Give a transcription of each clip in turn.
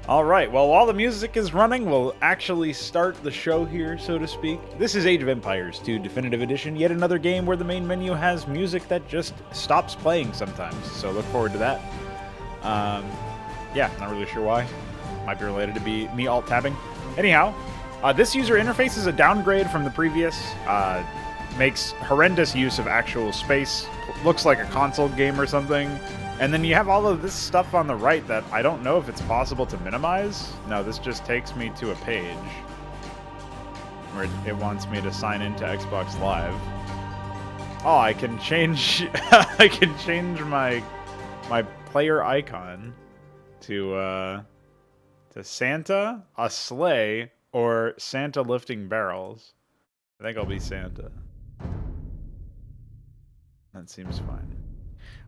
Alright, well, while the music is running, we'll actually start the show here, so to speak. This is Age of Empires 2 Definitive Edition, yet another game where the main menu has music that just stops playing sometimes, so look forward to that. Yeah, not really sure why. Might be related to me alt-tabbing. Anyhow, this user interface is a downgrade from the previous. Makes horrendous use of actual space. Looks like a console game or something. And then you have all of this stuff on the right that I don't know if it's possible to minimize. No, this just takes me to a page where it wants me to sign into Xbox Live. Oh, I can change I can change my player icon to Santa, a sleigh, or Santa lifting barrels. I think I'll be Santa. That seems fine.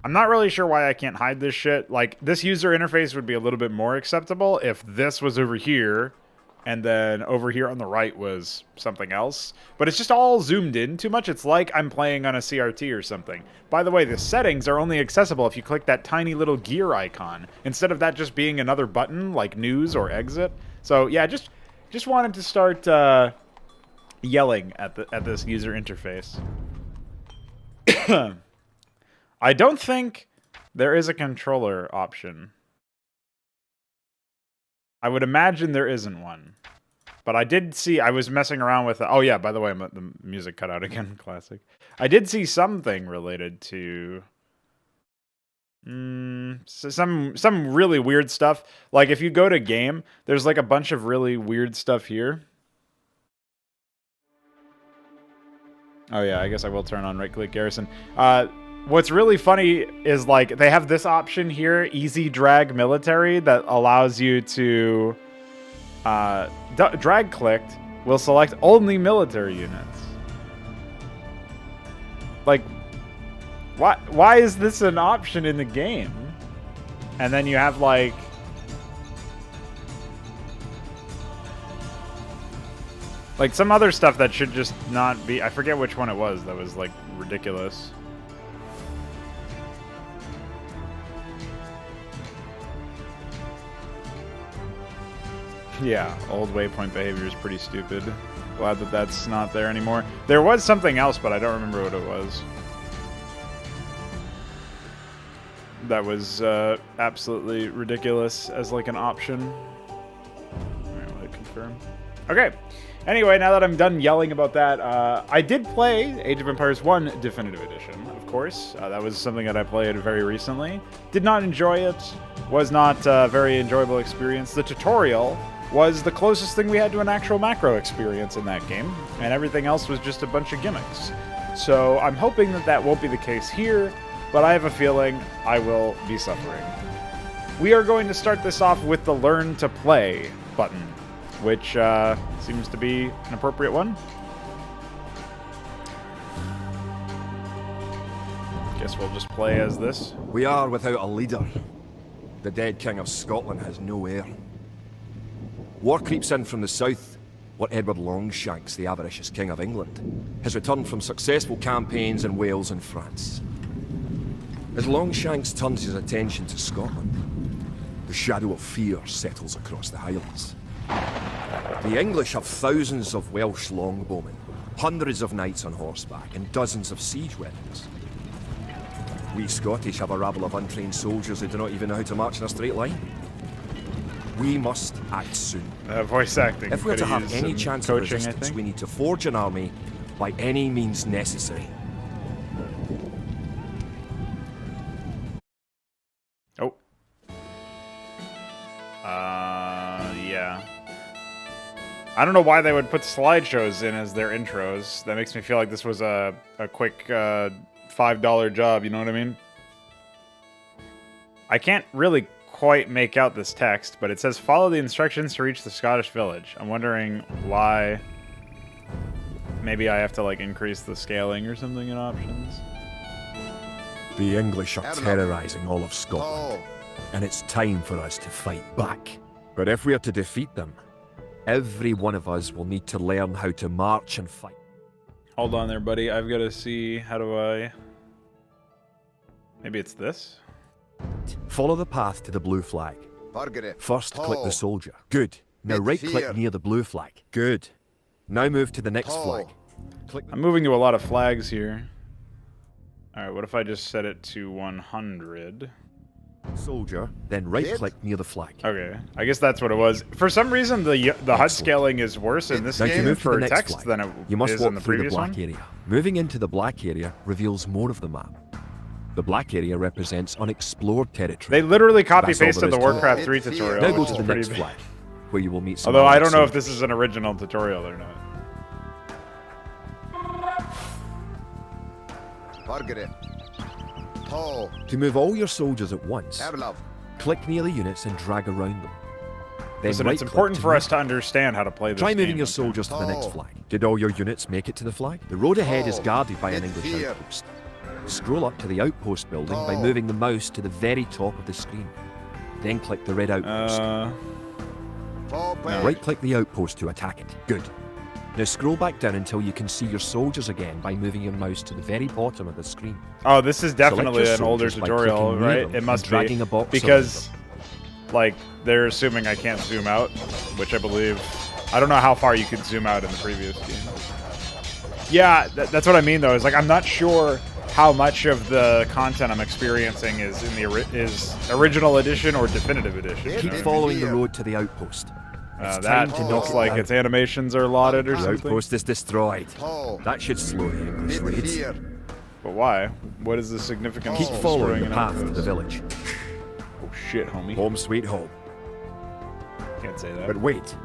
I'm not really sure why I can't hide this shit. Like, this user interface would be a little bit more acceptable if this was over here, and then over here on the right was something else. But it's just all zoomed in too much. It's like I'm playing on a CRT or something. By the way, the settings are only accessible if you click that tiny little gear icon, instead of that just being another button, like news or exit. So, yeah, just wanted to start yelling at this user interface. I don't think there is a controller option. I would imagine there isn't one. But I did see, I was messing around with, oh yeah, by the way, the music cut out again, classic. I did see something related to some really weird stuff. Like if you go to game, there's like a bunch of really weird stuff here. Oh yeah, I guess I will turn on right-click garrison. What's really funny is, like, they have this option here, easy drag military, that allows you to, drag clicked will select only military units. Like, why is this an option in the game? And then you have, like, some other stuff that should just not be, I forget which one it was that was, like, ridiculous. Yeah, old waypoint behavior is pretty stupid. Glad that that's not there anymore. There was something else, but I don't remember what it was. That was absolutely ridiculous as like an option. Alright, will I confirm? Okay. Anyway, now that I'm done yelling about that, I did play Age of Empires 1 Definitive Edition, of course. That was something that I played very recently. Did not enjoy it. Was not a very enjoyable experience. The tutorial was the closest thing we had to an actual macro experience in that game, and everything else was just a bunch of gimmicks. So I'm hoping that that won't be the case here, but I have a feeling I will be suffering. We are going to start this off with the Learn to Play button, which seems to be an appropriate one. Guess we'll just play as this. We are without a leader. The dead King of Scotland has no heir. War creeps in from the south. What Edward Longshanks, the avaricious King of England, has returned from successful campaigns in Wales and France. As Longshanks turns his attention to Scotland, the shadow of fear settles across the Highlands. The English have thousands of Welsh longbowmen, hundreds of knights on horseback, and dozens of siege weapons. We Scottish have a rabble of untrained soldiers who do not even know how to march in a straight line. We must act soon. Voice acting. If we're to have any chance of resistance, we need to forge an army by any means necessary. Oh. Yeah. I don't know why they would put slideshows in as their intros. That makes me feel like this was a quick $5 job, you know what I mean? I can't really quite make out this text, but it says follow the instructions to reach the Scottish village. I'm wondering why. Maybe I have to like increase the scaling or something in options. The English are terrorizing all of Scotland, and it's time for us to fight back. But if we are to defeat them, every one of us will need to learn how to march and fight. Hold on there, buddy. I've got to see, how do I... Maybe it's this? Follow the path to the blue flag. First, click the soldier. Good. Now right-click near the blue flag. Good. Now move to the next flag. I'm moving to a lot of flags here. Alright, what if I just set it to 100? Soldier, then right-click near the flag. Okay, I guess that's what it was. For some reason, the HUD scaling is worse in this game for text than it is in the previous one. Area. Moving into the black area reveals more of the map. The black area represents unexplored territory. They literally copy-pasted the Warcraft 3 tutorial. Now go to the next flag, where you will meet some. Although I don't know if this is an original tutorial or not. To move all your soldiers at once, click near the units and drag around them. Then Listen, it's important for us to understand how to play this Try moving game. your soldiers to the next flag. Did all your units make it to the flag? The road ahead is guarded by an English outpost. Scroll up to the outpost building by moving the mouse to the very top of the screen. Then click the red outpost. Right-click the outpost to attack it. Good. Now scroll back down until you can see your soldiers again by moving your mouse to the very bottom of the screen. Oh, this is definitely an older tutorial, right? It must be, because, like, they're assuming I can't zoom out, which I believe... I don't know how far you could zoom out in the previous game. Yeah, that's what I mean, though, is, like, I'm not sure how much of the content I'm experiencing is in the original edition or definitive edition. Keep following the road to the outpost. That looks like its animations are allotted or something. The outpost is destroyed. That should slow the English raids. But why? What is the significance Keep of following the destroying path an to the outpost? village. Oh shit, homie. Home sweet home. Can't say that. But wait.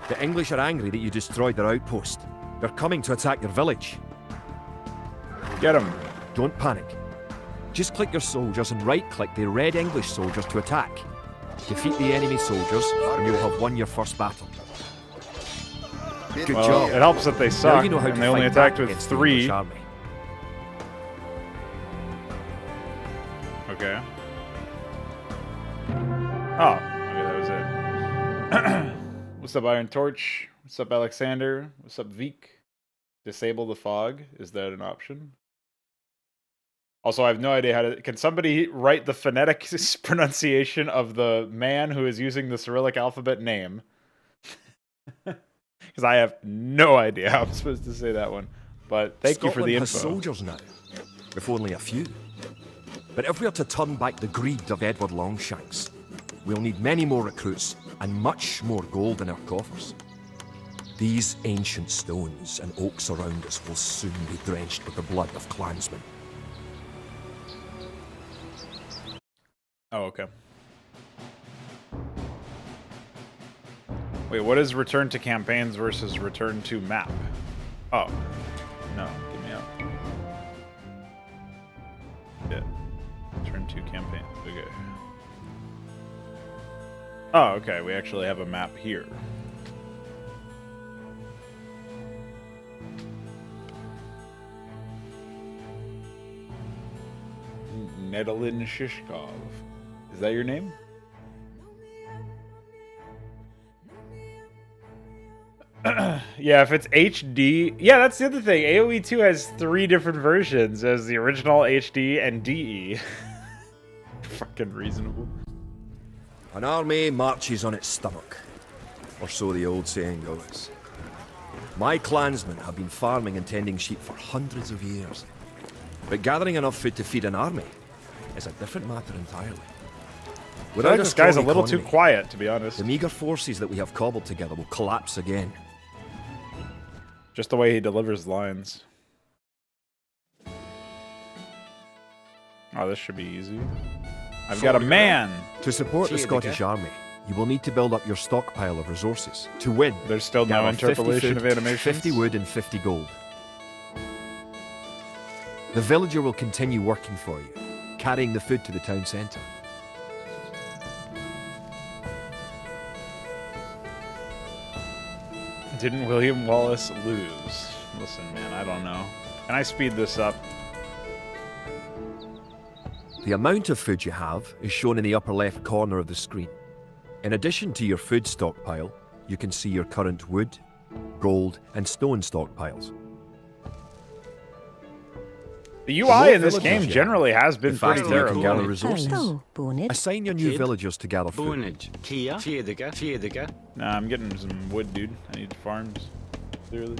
The English are angry that you destroyed their outpost. They're coming to attack your village. Get them. Don't panic. Just click your soldiers and right-click the red English soldiers to attack. Defeat the enemy soldiers, and you'll have won your first battle. Good job. It helps that they suck, Now you know how and to they only fight attacked back with against the 3. English army. Okay. Oh, okay, that was it. What's up, Iron Torch? What's up, Alexander? What's up, Veek? Disable the fog? Is that an option? Also, I have no idea how to... Can somebody write the phonetic pronunciation of the man who is using the Cyrillic alphabet name? Because I have no idea how I'm supposed to say that one. But thank you for the info. Has soldiers now, if only a few. But if we are to turn back the greed of Edward Longshanks, we'll need many more recruits and much more gold in our coffers. These ancient stones and oaks around us will soon be drenched with the blood of clansmen. Oh, okay. Wait, what is return to campaigns versus return to map? Oh. No, get me out. Yeah. Return to campaigns. Okay. Oh, okay. We actually have a map here. Nedalin Shishkov. Is that your name? Yeah, if it's HD... Yeah, that's the other thing. AoE 2 has 3 different versions. As the original HD and DE. Fucking reasonable. An army marches on its stomach, or so the old saying goes. My clansmen have been farming and tending sheep for hundreds of years. But gathering enough food to feed an army is a different matter entirely. I feel like this guy's a little too quiet, to be honest. The meager forces that we have cobbled together will collapse again. Just the way he delivers lines. Oh, this should be easy. I've got a man! To support the Scottish army, you will need to build up your stockpile of resources. To win, there's still no interpolation of animations. 50 wood and 50 gold. The villager will continue working for you, carrying the food to the town centre. Didn't William Wallace lose? Listen, man, I don't know. Can I speed this up? The amount of food you have is shown in the upper left corner of the screen. In addition to your food stockpile, you can see your current wood, gold, and stone stockpiles. The UI in this villagers game you generally has been the pretty faster you can terrible. gather resources. Hello, Bonnet. Assign your new Kid. villagers to gather food. Bonage. Kia. Fiediga. Nah, I'm getting some wood, dude. I need farms. Clearly.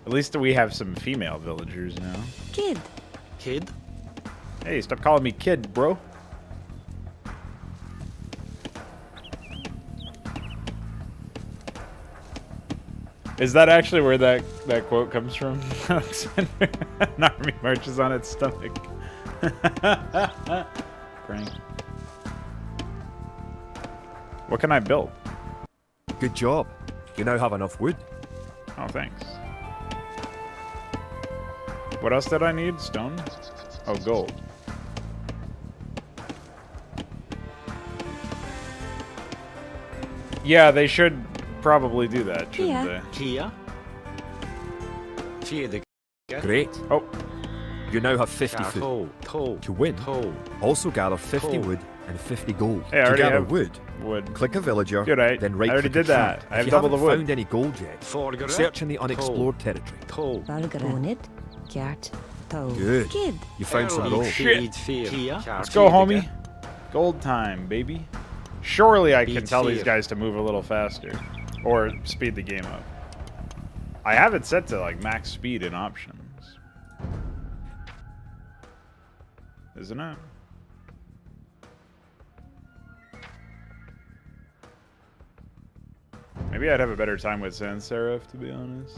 At least we have some female villagers now. Kid. Kid. Hey, stop calling me kid, bro. Is that actually where that quote comes from? Alexander? An army marches on its stomach. Frank. What can I build? Good job. You now have enough wood. Oh, thanks. What else did I need? Stone? Oh, gold. Yeah, they should probably do that, shouldn't Yeah. they? Kia. Fiediga. Great. Oh, You now have 50 food. To win, also gather 50 wood and 50 gold. Hey, I to already gather have wood, wood. click a villager, Good, then I right already click did a that. tree. I have If you double the haven't wood. found any gold yet, search in the unexplored territory. Bonnet. Gert. Toe. Good. Kid. You found some gold. Shit. Let's go, homie. Gold time, baby. Surely I can tell these guys to move a little faster. Or speed the game up. I have it set to like max speed in options. Isn't it? Maybe I'd have a better time with sans serif, to be honest.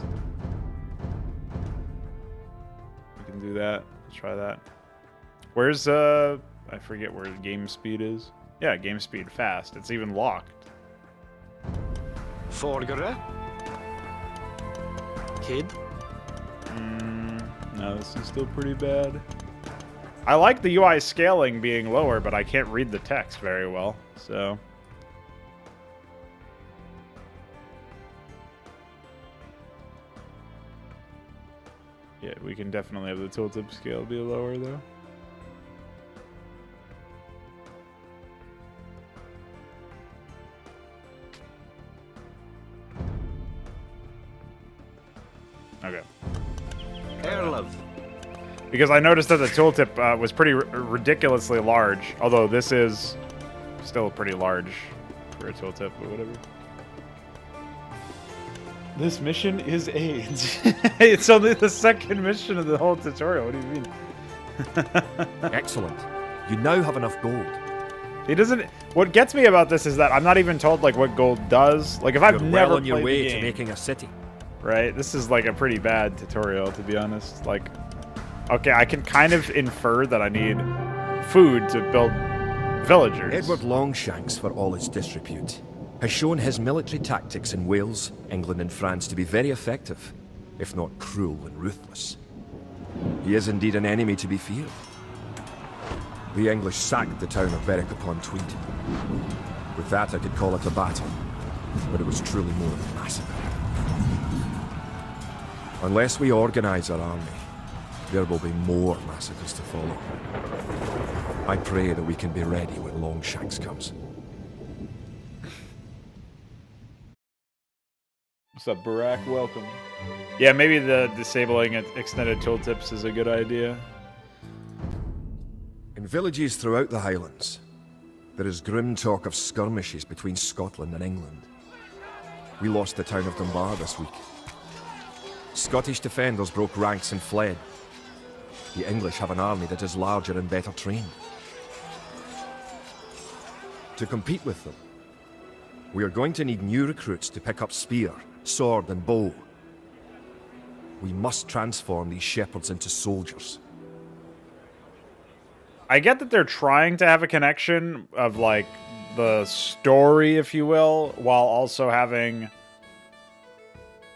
We can do that. Let's try that. Where's I forget where game speed is. Yeah, game speed fast. It's even locked. Forgere. Kid. No, this is still pretty bad. I like the UI scaling being lower, but I can't read the text very well, so. Yeah, we can definitely have the tooltip scale be lower, though. Okay. Erlov. Because I noticed that the tooltip was pretty ridiculously large, although this is still pretty large for a tooltip, but whatever. This mission is AIDS. It's only the second mission of the whole tutorial. What do you mean? Excellent. You now have enough gold. It doesn't. What gets me about this is that I'm not even told like what gold does. Like if I've You're never well on your played way the to game, making a city. right? This is like a pretty bad tutorial, to be honest. Like, okay, I can kind of infer that I need food to build villagers. Edward Longshanks, for all his disrepute, has shown his military tactics in Wales, England and France to be very effective, if not cruel and ruthless. He is indeed an enemy to be feared. The English sacked the town of Berwick-upon-Tweed. With that I could call it a battle, but it was truly more of a massacre. Unless we organize our army, there will be more massacres to follow. I pray that we can be ready when Longshanks comes. What's up, Barack? Welcome. Yeah, maybe the disabling extended tooltips is a good idea. In villages throughout the Highlands, there is grim talk of skirmishes between Scotland and England. We lost the town of Dunbar this week. Scottish defenders broke ranks and fled. The English have an army that is larger and better trained. To compete with them, we are going to need new recruits to pick up spear, sword and bow. We must transform these shepherds into soldiers. I get that they're trying to have a connection of like the story, if you will, while also having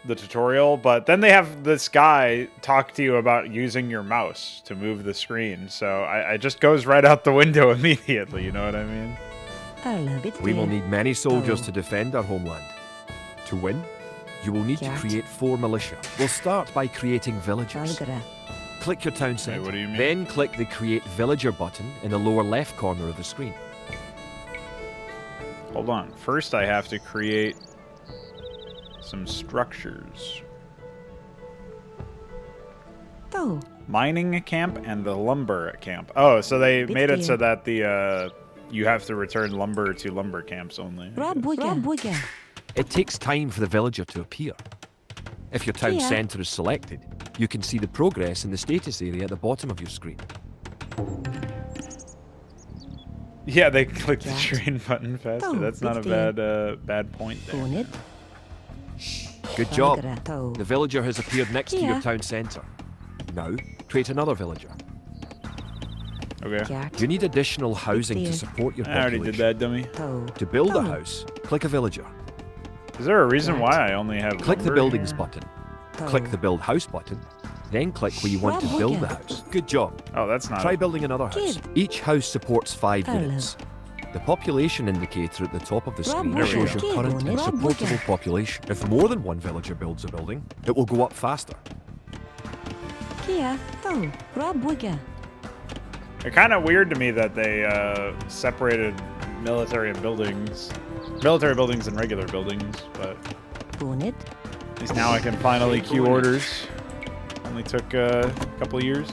the tutorial, but then they have this guy talk to you about using your mouse to move the screen, so I just goes right out the window immediately, you know what I mean? We will need many soldiers to defend our homeland. To win, you will need to create 4 militia. We'll start by creating villagers. Click your town centre. Wait, what do you mean? Then click the Create Villager button in the lower left corner of the screen. Hold on. First I have to create some structures. Tau. Mining camp and the lumber camp. Oh, so they made it so that the you have to return lumber to lumber camps only. I guess. Rabwiga. It takes time for the villager to appear. If your town Yeah. centre is selected, you can see the progress in the status area at the bottom of your screen. Yeah, they click the Cat. train button faster. Oh, That's not a bad point there. Bonnet. Good job. Balgara Tau. The villager has appeared next to Yeah. your town centre. Now, create another villager. Okay. Cat. You need additional housing to there. support your I already population. did that, dummy. Tau. To build a Oh. house, click a villager. Is there a reason Cat. why I only have Click the lumber buildings here? button. Tau. Click the build house button. Then click where you want to build the house. Good job. Oh, that's not Try it. building another house. Kid. Each house supports 5 Hello. units. The population indicator at the top of the screen Rob shows Wigan. your current and Rob supportable Wigan. population. If more than one villager builds a building, it will go up faster. Kia. Tau. Rabwiga. It's kind of weird to me that they separated military buildings and regular buildings, but Bonnet. at least now I can finally queue orders. Only took a couple of years.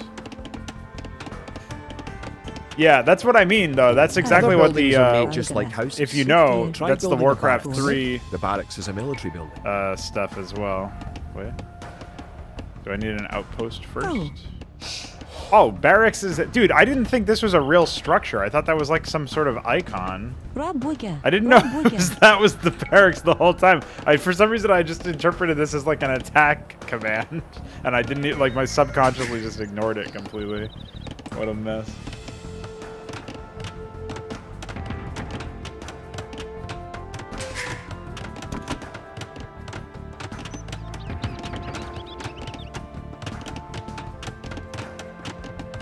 Yeah, that's what I mean, though. That's exactly Other what the buildings are made just like houses. if you know, Try that's the building a Warcraft barracks. 3 The barracks is a military building. stuff as well. Wait, do I need an outpost first? Oh. Oh, barracks is... Dude, I didn't think this was a real structure. I thought that was like some sort of icon. Rabwiga. I didn't know Rabwiga. that was the barracks the whole time. For some reason, I just interpreted this as like an attack command. And I didn't... Like, my subconsciously just ignored it completely. What a mess.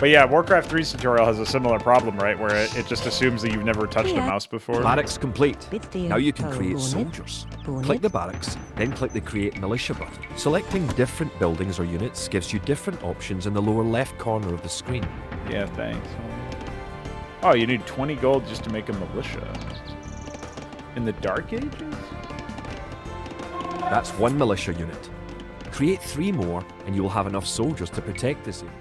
But yeah, Warcraft 3's tutorial has a similar problem, right? Where it just assumes that you've never touched a Yeah. mouse before. Barracks complete. Bit there. Now you can Tau. create Bonnet. soldiers. Bonnet. Click the barracks, then click the Create Militia button. Selecting different buildings or units gives you different options in the lower left corner of the screen. Yeah, thanks. Oh, you need 20 gold just to make a militia. In the Dark Ages? That's one militia unit. Create 3 more, and you will have enough soldiers to protect this area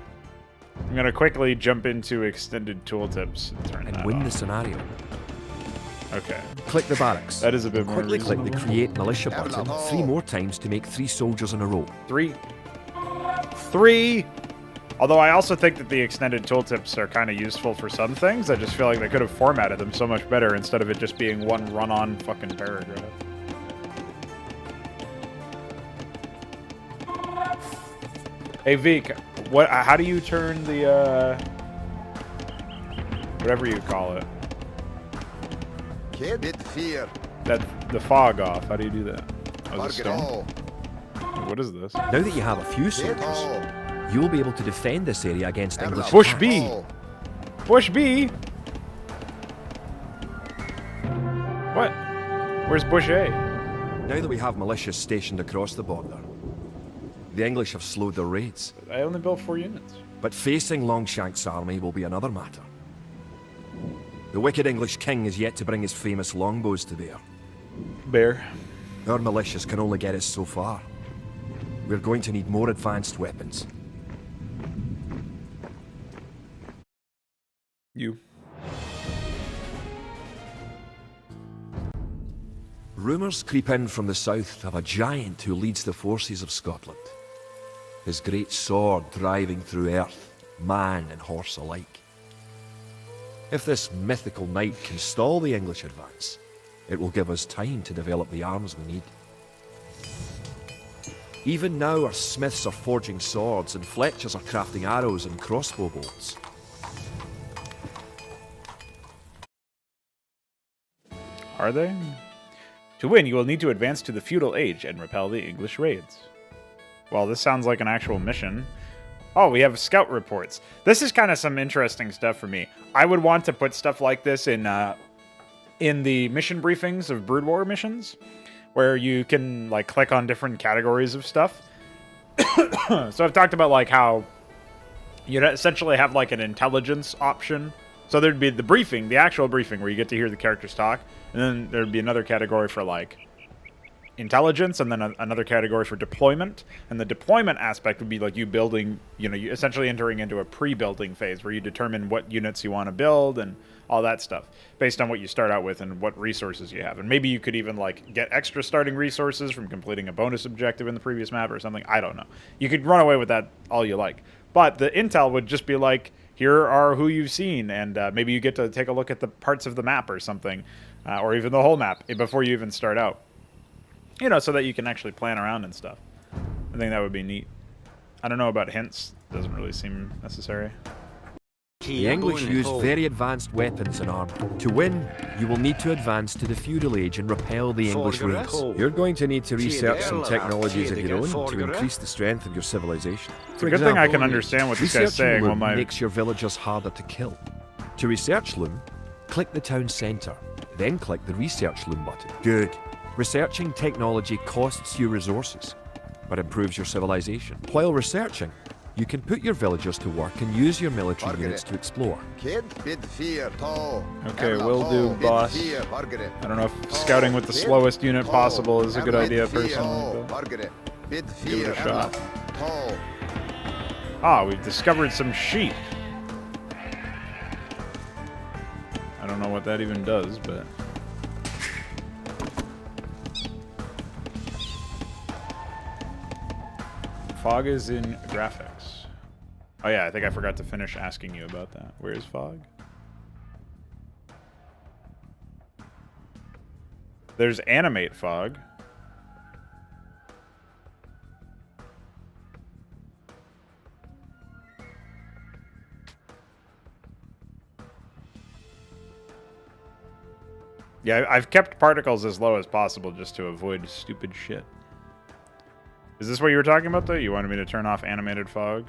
I'm gonna quickly jump into extended tooltips and turn and that win the off. scenario. Okay. Click the barracks. That is a bit and more quickly click the reasonable. Create Militia button 3 more times to make 3 soldiers in a row. 3. Although I also think that the extended tooltips are kind of useful for some things. I just feel like they could have formatted them so much better instead of it just being one run-on fucking paragraph. Hey Vik, what? How do you turn the whatever you call it? Bit fear. The fog off. How do you do that? Oh, is it stone? Barbarrosa. What is this? Now that you have a few soldiers, you will be able to defend this area against English Bush attacks. B. Bush B. What? Where's Bush A? Now that we have militias stationed across the border, the English have slowed their raids. I only built 4 units. But facing Longshank's army will be another matter. The wicked English king is yet to bring his famous longbows to bear. Bear. Our militias can only get us so far. We're going to need more advanced weapons. You. Rumours creep in from the south of a giant who leads the forces of Scotland. His great sword driving through earth, man and horse alike. If this mythical knight can stall the English advance, it will give us time to develop the arms we need. Even now our smiths are forging swords and fletchers are crafting arrows and crossbow bolts. Are they? To win, you will need to advance to the feudal age and repel the English raids. Well, this sounds like an actual mission. Oh, we have scout reports. This is kind of some interesting stuff for me. I would want to put stuff like this in the mission briefings of Brood War missions, where you can like click on different categories of stuff. So I've talked about like how you'd essentially have like an intelligence option. So there'd be the briefing, the actual briefing, where you get to hear the characters talk, and then there'd be another category for like intelligence, and then another category for deployment. And the deployment aspect would be like you building, you know, you essentially entering into a pre-building phase where you determine what units you want to build and all that stuff based on what you start out with and what resources you have. And maybe you could even like get extra starting resources from completing a bonus objective in the previous map or something. I don't know. You could run away with that all you like. But the intel would just be like, here are who you've seen, and maybe you get to take a look at the parts of the map or something, or even the whole map before you even start out. You know, so that you can actually plan around and stuff. I think that would be neat. I don't know about hints. Doesn't really seem necessary. The English use very advanced weapons and armor. To win, you will need to advance to the feudal age and repel the English raids. You're going to need to research some technologies of your own to increase the strength of your civilization. It's a good thing I can understand what this guy's saying. Loom makes your villagers harder to kill. To research Loom, click the town centre, then click the Research Loom button. Good. Researching technology costs you resources, but improves your civilization. While researching, you can put your villagers to work and use your military units to explore. Okay, will do, boss. I don't know if scouting with the slowest unit possible is a good idea personally, but give it a shot. Ah, we've discovered some sheep. I don't know what that even does, but... Fog is in graphics. Oh yeah, I think I forgot to finish asking you about that. Where is Fog? There's animate Fog. Yeah, I've kept particles as low as possible just to avoid stupid shit. Is this what you were talking about, though? You wanted me to turn off animated fog?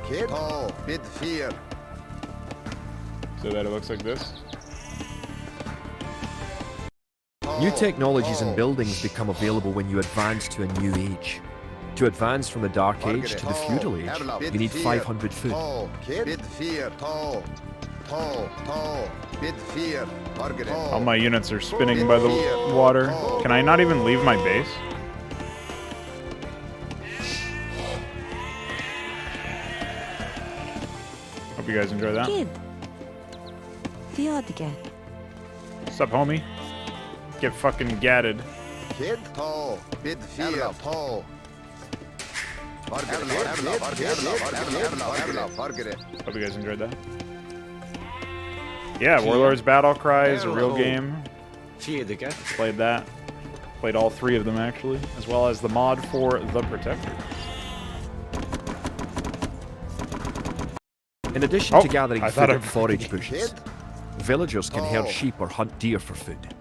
So that it looks like this? New technologies and buildings become available when you advance to a new age. To advance from the Dark Age to the Feudal Age, you need 500 food. All my units are spinning by the water. Can I not even leave my base? Hope you guys enjoy that. What's up, homie? Get fucking gatted. Hope you guys enjoyed that. Yeah, Warlord's Battle Cry is a real game. Played that. Played all three of them, actually. As well as the mod for The Protector. In addition to gathering food and forage bushes, villagers can herd sheep or hunt deer for food.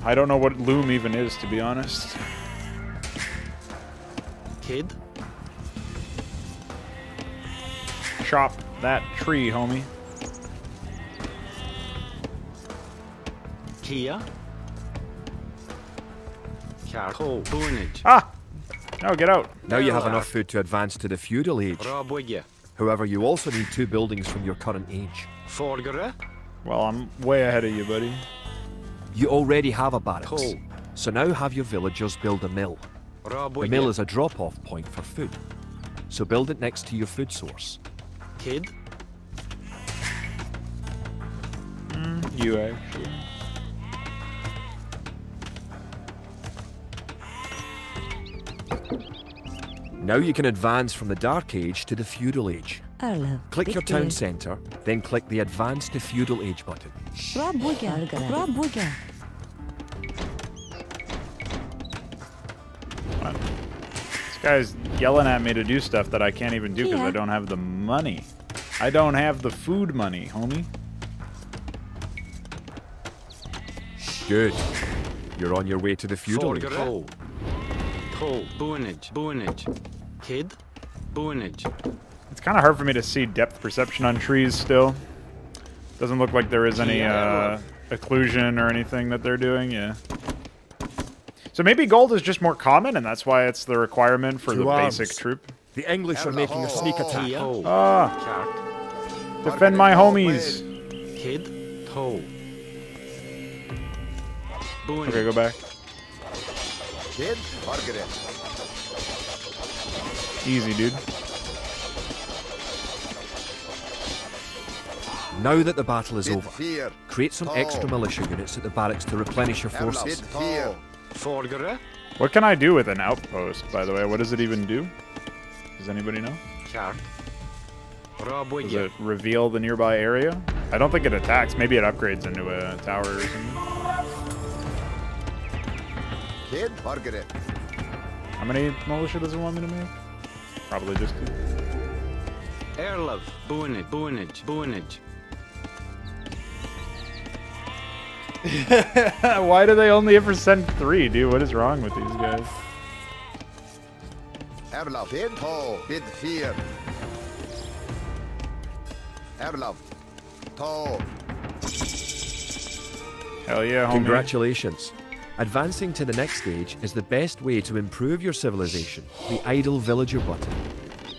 I don't know what loom even is, to be honest. Kid? Chop that tree, homie. Kia? Charcoal. Boonage. Ah! No, get out. Now you have enough food to advance to the Feudal Age. However, you also need 2 buildings from your current age. Well, I'm way ahead of you, buddy. You already have a barracks, so now have your villagers build a mill. The mill is a drop-off point for food, so build it next to your food source. Kid? You actually. Now you can advance from the Dark Age to the Feudal Age. Click your town centre, then click the Advance to Feudal Age button. This guy's yelling at me to do stuff that I can't even do because I don't have the money. I don't have the food money, homie. Good. You're on your way to the Feudal Age. Boonage. Kid? Boonage. It's kind of hard for me to see depth perception on trees still. Doesn't look like there is any occlusion or anything that they're doing, yeah. So maybe gold is just more common, and that's why it's the requirement for the To arms. basic troop. The English are making a sneak attack. Kia ho. Ah, Cart. defend my homies. Kid. Toe. Boonage. Okay, go back. Kid, Margaret. Easy, dude. Now that the battle is Bid over, fear. create some extra militia units at the barracks to replenish your Bid forces. fear. Forgere. What can I do with an outpost, by the way? What does it even do? Does anybody know? Cart. Does Robwige. it reveal the nearby area? I don't think it attacks. Maybe it upgrades into a tower or something. Kid, Margaret. How many militia does it want me to make? Probably just 2. Airlove. Boonage. Boonage. Boonage. Why do they only ever send 3, dude? What is wrong with these guys? Erlov. Bid toe. Bid fear. Erlov. Toe. Hell yeah, homie. Congratulations. Advancing to the next stage is the best way to improve your civilization. The idle villager button.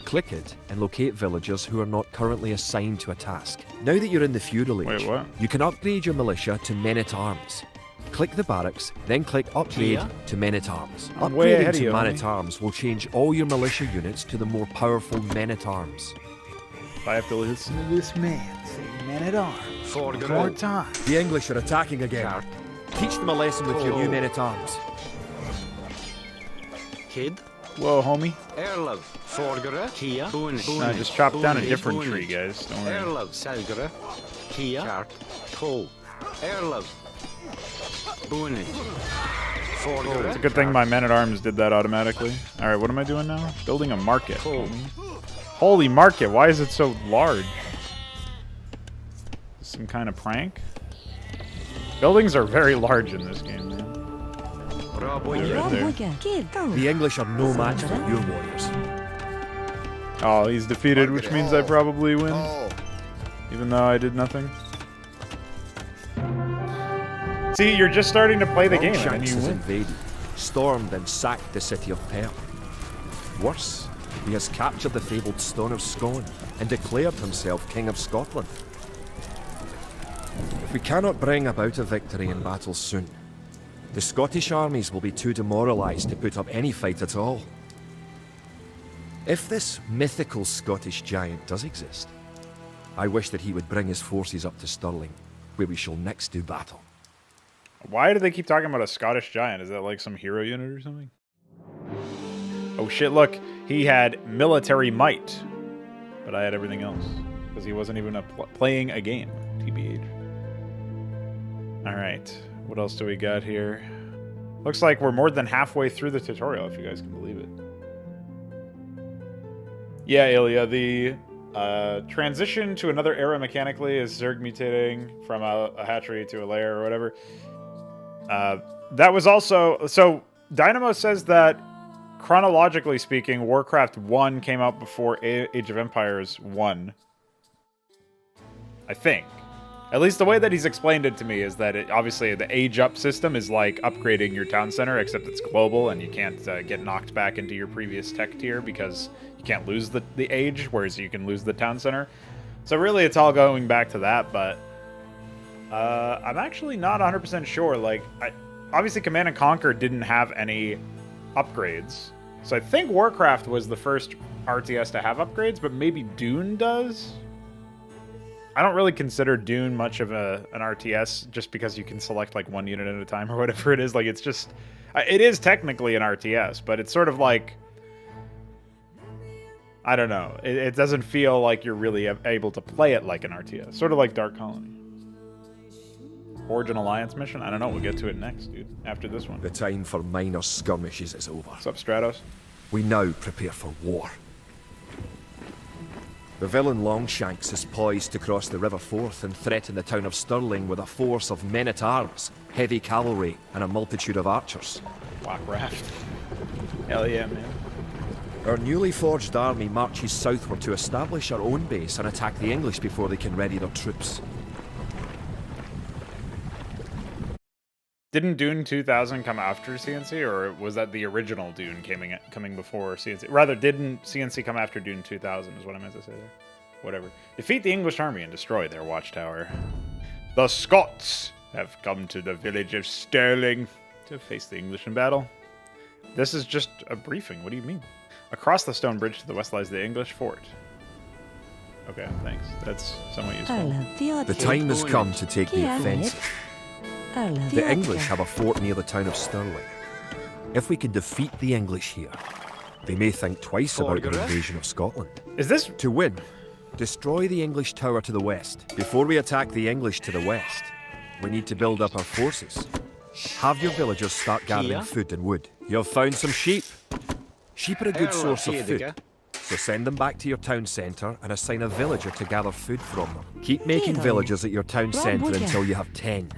Click it and locate villagers who are not currently assigned to a task. Now that you're in the feudal age, Wait, what? you can upgrade your militia to men-at-arms. Click the barracks, then click upgrade Kia? to men-at-arms. I'm way ahead Upgrading of to you, homie. man-at-arms will change all your militia units to the more powerful men-at-arms. If I have to listen to this man say man-at-arms more Forgere. time. The English are attacking again. Cart. Teach them a lesson with your new Oh. men-at-arms. Kid. Whoa, homie. Airlove. Forgere. Kia. Boonage. No, just chop down a Boonage. different Boonage. tree, guys. Don't worry. Airlove. Selgere. Kia. Cart. Toe. Airlove. Boonage. Forgere. It's a good thing my men-at-arms did that automatically. Alright, what am I doing now? Building a market. Toe. Holy market, why is it so large? Some kind of prank? Buildings are very large in this game, man. Robwige. Right there. Robwige. Kid. Toe. The English are no match for your warriors. Oh, he's defeated, which means I probably win. Toe. Even though I did nothing. See, you're just starting to play the game and then Longshanks you has win. invaded, stormed and sacked the city of Perth. Worse, he has captured the fabled Stone of Scone and declared himself King of Scotland. If we cannot bring about a victory in battle soon, the Scottish armies will be too demoralised to put up any fight at all. If this mythical Scottish giant does exist, I wish that he would bring his forces up to Stirling, where we shall next do battle. Why do they keep talking about a Scottish giant? Is that like some hero unit or something? Oh shit, look. He had military might. But I had everything else. Because he wasn't even playing a game. TBH. Alright. What else do we got here? Looks like we're more than halfway through the tutorial, if you guys can believe it. Yeah, Ilya, the transition to another era mechanically is Zerg mutating from a hatchery to a lair or whatever. That was also... So, Dynamo says that, chronologically speaking, Warcraft 1 came out before Age of Empires 1. I think. At least the way that he's explained it to me is that, obviously, the age-up system is like upgrading your town center, except it's global, and you can't get knocked back into your previous tech tier because you can't lose the age, whereas you can lose the town center. So really, it's all going back to that, but... I'm actually not 100% sure. Like, obviously Command & Conquer didn't have any upgrades. So I think Warcraft was the first RTS to have upgrades, but maybe Dune does? I don't really consider Dune much of an RTS just because you can select like one unit at a time or whatever it is. Like, it's just... It is technically an RTS, but it's sort of like... I don't know. It doesn't feel like you're really able to play it like an RTS. Sort of like Dark Colony. Origin Alliance mission? I don't know. We'll get to it next, dude. After this one. The time for minor skirmishes is over. What's up, Stratos? We now prepare for war. The villain Longshanks is poised to cross the River Forth and threaten the town of Stirling with a force of men-at-arms, heavy cavalry, and a multitude of archers. Black Raft. Hell yeah, man. Our newly forged army marches southward to establish our own base and attack the English before they can ready their troops. Didn't Dune 2000 come after CNC, or was that the original Dune coming before CNC? Rather, didn't CNC come after Dune 2000 is what I meant to say there. Whatever. Defeat the English army and destroy their watchtower. The Scots have come to the village of Stirling to face the English in battle. This is just a briefing. What do you mean? Across the stone bridge to the west lies the English fort. Okay, thanks. That's somewhat useful. The time has come to take the offensive. The English have a fort near the town of Stirling. If we can defeat the English here, they may think twice about the invasion of Scotland. Is this... To win, destroy the English tower to the west. Before we attack the English to the west, we need to build up our forces. Have your villagers start gathering food and wood. You've found some sheep. Sheep are a good source of food, so send them back to your town centre and assign a villager to gather food from them. Keep making villagers at your town centre until you have 10.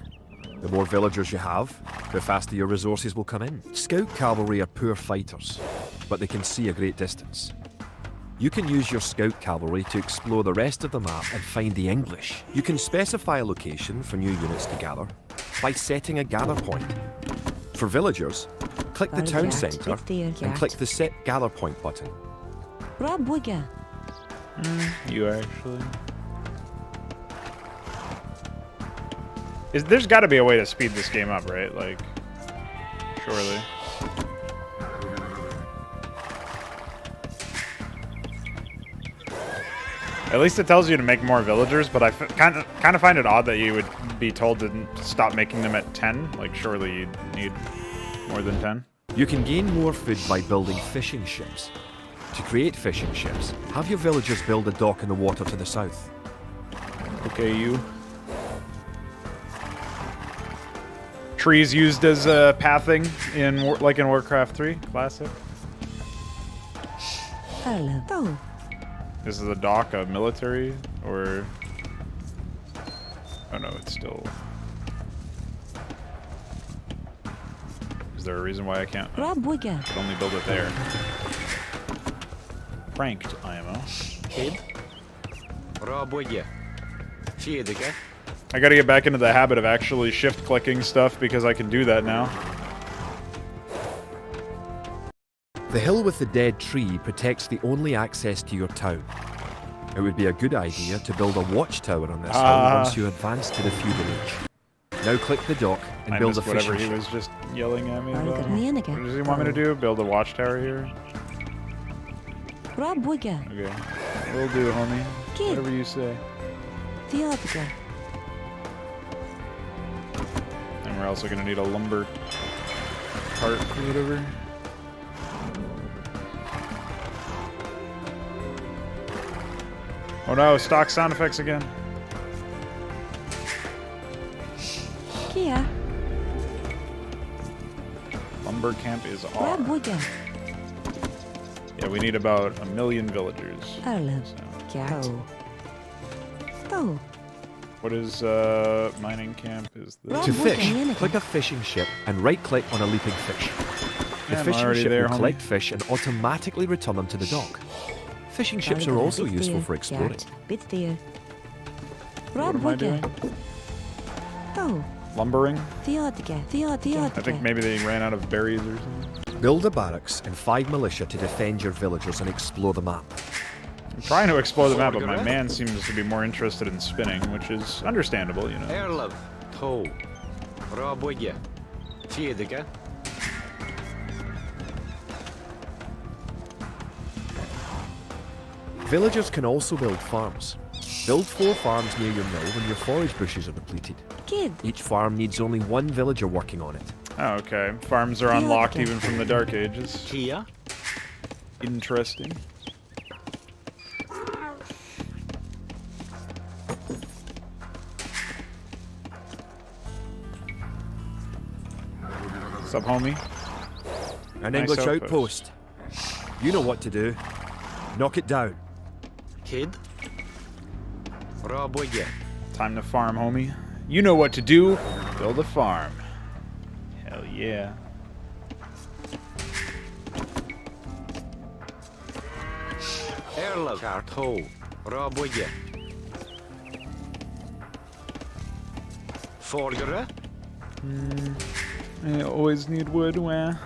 The more villagers you have, the faster your resources will come in. Scout cavalry are poor fighters, but they can see a great distance. You can use your scout cavalry to explore the rest of the map and find the English. You can specify a location for new units to gather by setting a gather point. For villagers, click the town centre and click the Set Gather Point button. You actually... There's got to be a way to speed this game up, right? Like, surely. At least it tells you to make more villagers, but I kind of find it odd that you would be told to stop making them at 10. Like, surely you'd need more than 10. You can gain more food by building fishing ships. To create fishing ships, have your villagers build a dock in the water to the south. Okay, you. Trees used as pathing in Warcraft 3 Classic. Hello. This is a dock, a military, or... Oh no, it's still... Is there a reason why I can't? I could only build it there. Pranked IMO. Kid. Raboya. Fiediga. I gotta get back into the habit of actually shift-clicking stuff because I can do that now. The hill with the dead tree protects the only access to your town. It would be a good idea to build a watchtower on this hill once you advance to the feudal age. Now click the dock and build a fishing whatever he ship. was just yelling at me about. What What does he want me to do? Build a watchtower here? Okay. Will do, homie. Whatever you say. And we're also gonna need a lumber cart or whatever. Oh no, stock sound effects again. Lumber camp is R. Yeah, we need about 1 million villagers. So. What is mining camp? Is this? To fish, click a fishing ship and right-click on a leaping fish. The fishing ship will collect fish and automatically return them to the dock. Fishing ships are also useful for exploring. What am I doing? Lumbering? I think maybe they ran out of berries or something. Build a barracks and 5 militia to defend your villagers and explore the map. I'm trying to explore the map, but my man seems to be more interested in spinning, which is understandable, you know. Erlov. To. Raboya. Fiediga. Villagers can also build farms. Build 4 farms near your mill when your forage bushes are depleted. Each farm needs only 1 villager working on it. Oh, okay. Farms are unlocked even from the Dark Ages. Kia. Interesting. What's up, homie? An Nice English outpost. outpost. You know what to do. Knock it down. Kid. Raboya. Time to farm, homie. You know what to do. Build a farm. Hell yeah. Erlov. To. Raboya. Forgere. I always need wood, where?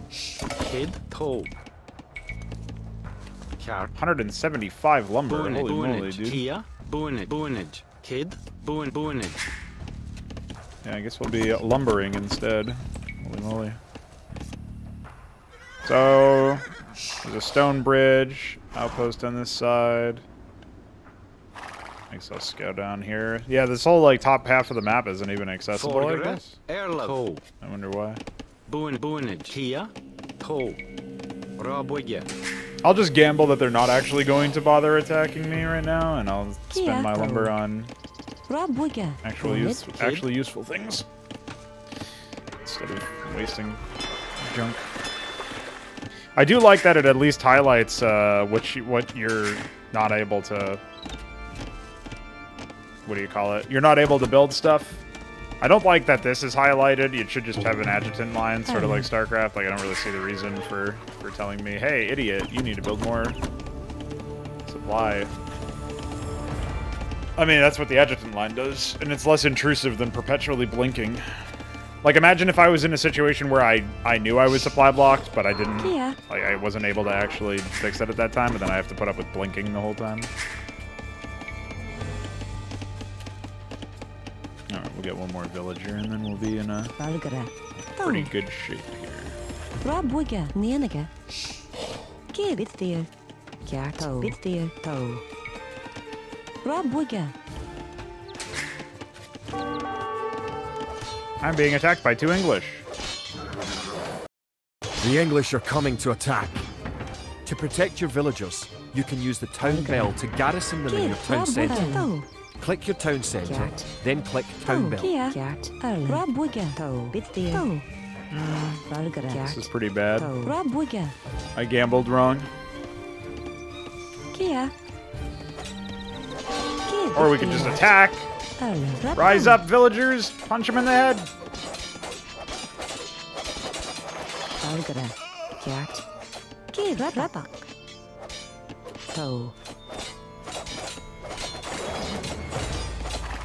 Kid, toe. Cart. 175 lumber. Holy moly, dude. Kia, bonage. Kid, bonage. Yeah, I guess we'll be lumbering instead. Holy moly. So, there's a stone bridge, outpost on this side. I guess I'll scout down here. Yeah, this whole like top half of the map isn't even accessible, I guess. Toe. I wonder why. Bonage. Kia, toe. Raboya. I'll just gamble that they're not actually going to bother attacking me right now, and I'll spend my lumber on actually useful things instead of wasting junk. I do like that it at least highlights what you're not able to. What do you call it? You're not able to build stuff. I don't like that this is highlighted. It should just have an adjutant line, sort of like StarCraft. Like I don't really see the reason for telling me, hey, idiot, you need to build more supply. I mean, that's what the adjutant line does, and it's less intrusive than perpetually blinking. Like, imagine if I was in a situation where I knew I was supply blocked, but I didn't. Yeah. Like, I wasn't able to actually fix it at that time, but then I have to put up with blinking the whole time. Alright, we'll get one more villager, and then we'll be in a pretty good shape here. Rabuga, Nianaga. Kid, it's there. Cat, it's there. Toe. Rabuga. I'm being attacked by 2 English. The English are coming to attack. To protect your villagers, you can use the town bell to garrison them in your town centre. Click your town centre, then click town bell. This is pretty bad. I gambled wrong. Or we can just attack. Rise up, villagers! Punch him in the head!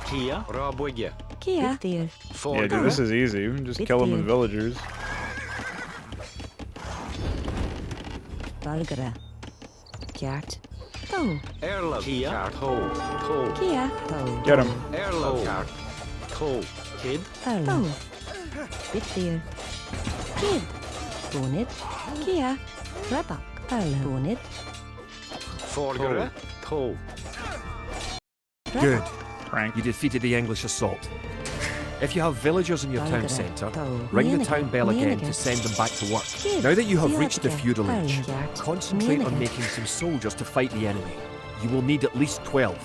Kia, Raboya. Yeah, Yeah, dude, this is easy. We can just kill them with villagers. Cat. Erla. Kia, toe. Get him. Erla. Cart. Toe. Kid. Bit there. Kid. Bonnet. Kia. Rabak. Bonnet. Forgere. Toe. Good. Crank. You defeated the English assault. If you have villagers in your town centre, ring the town bell again to send them back to work. Now that you have reached the feudal age, concentrate on making some soldiers to fight the enemy. You will need at least 12.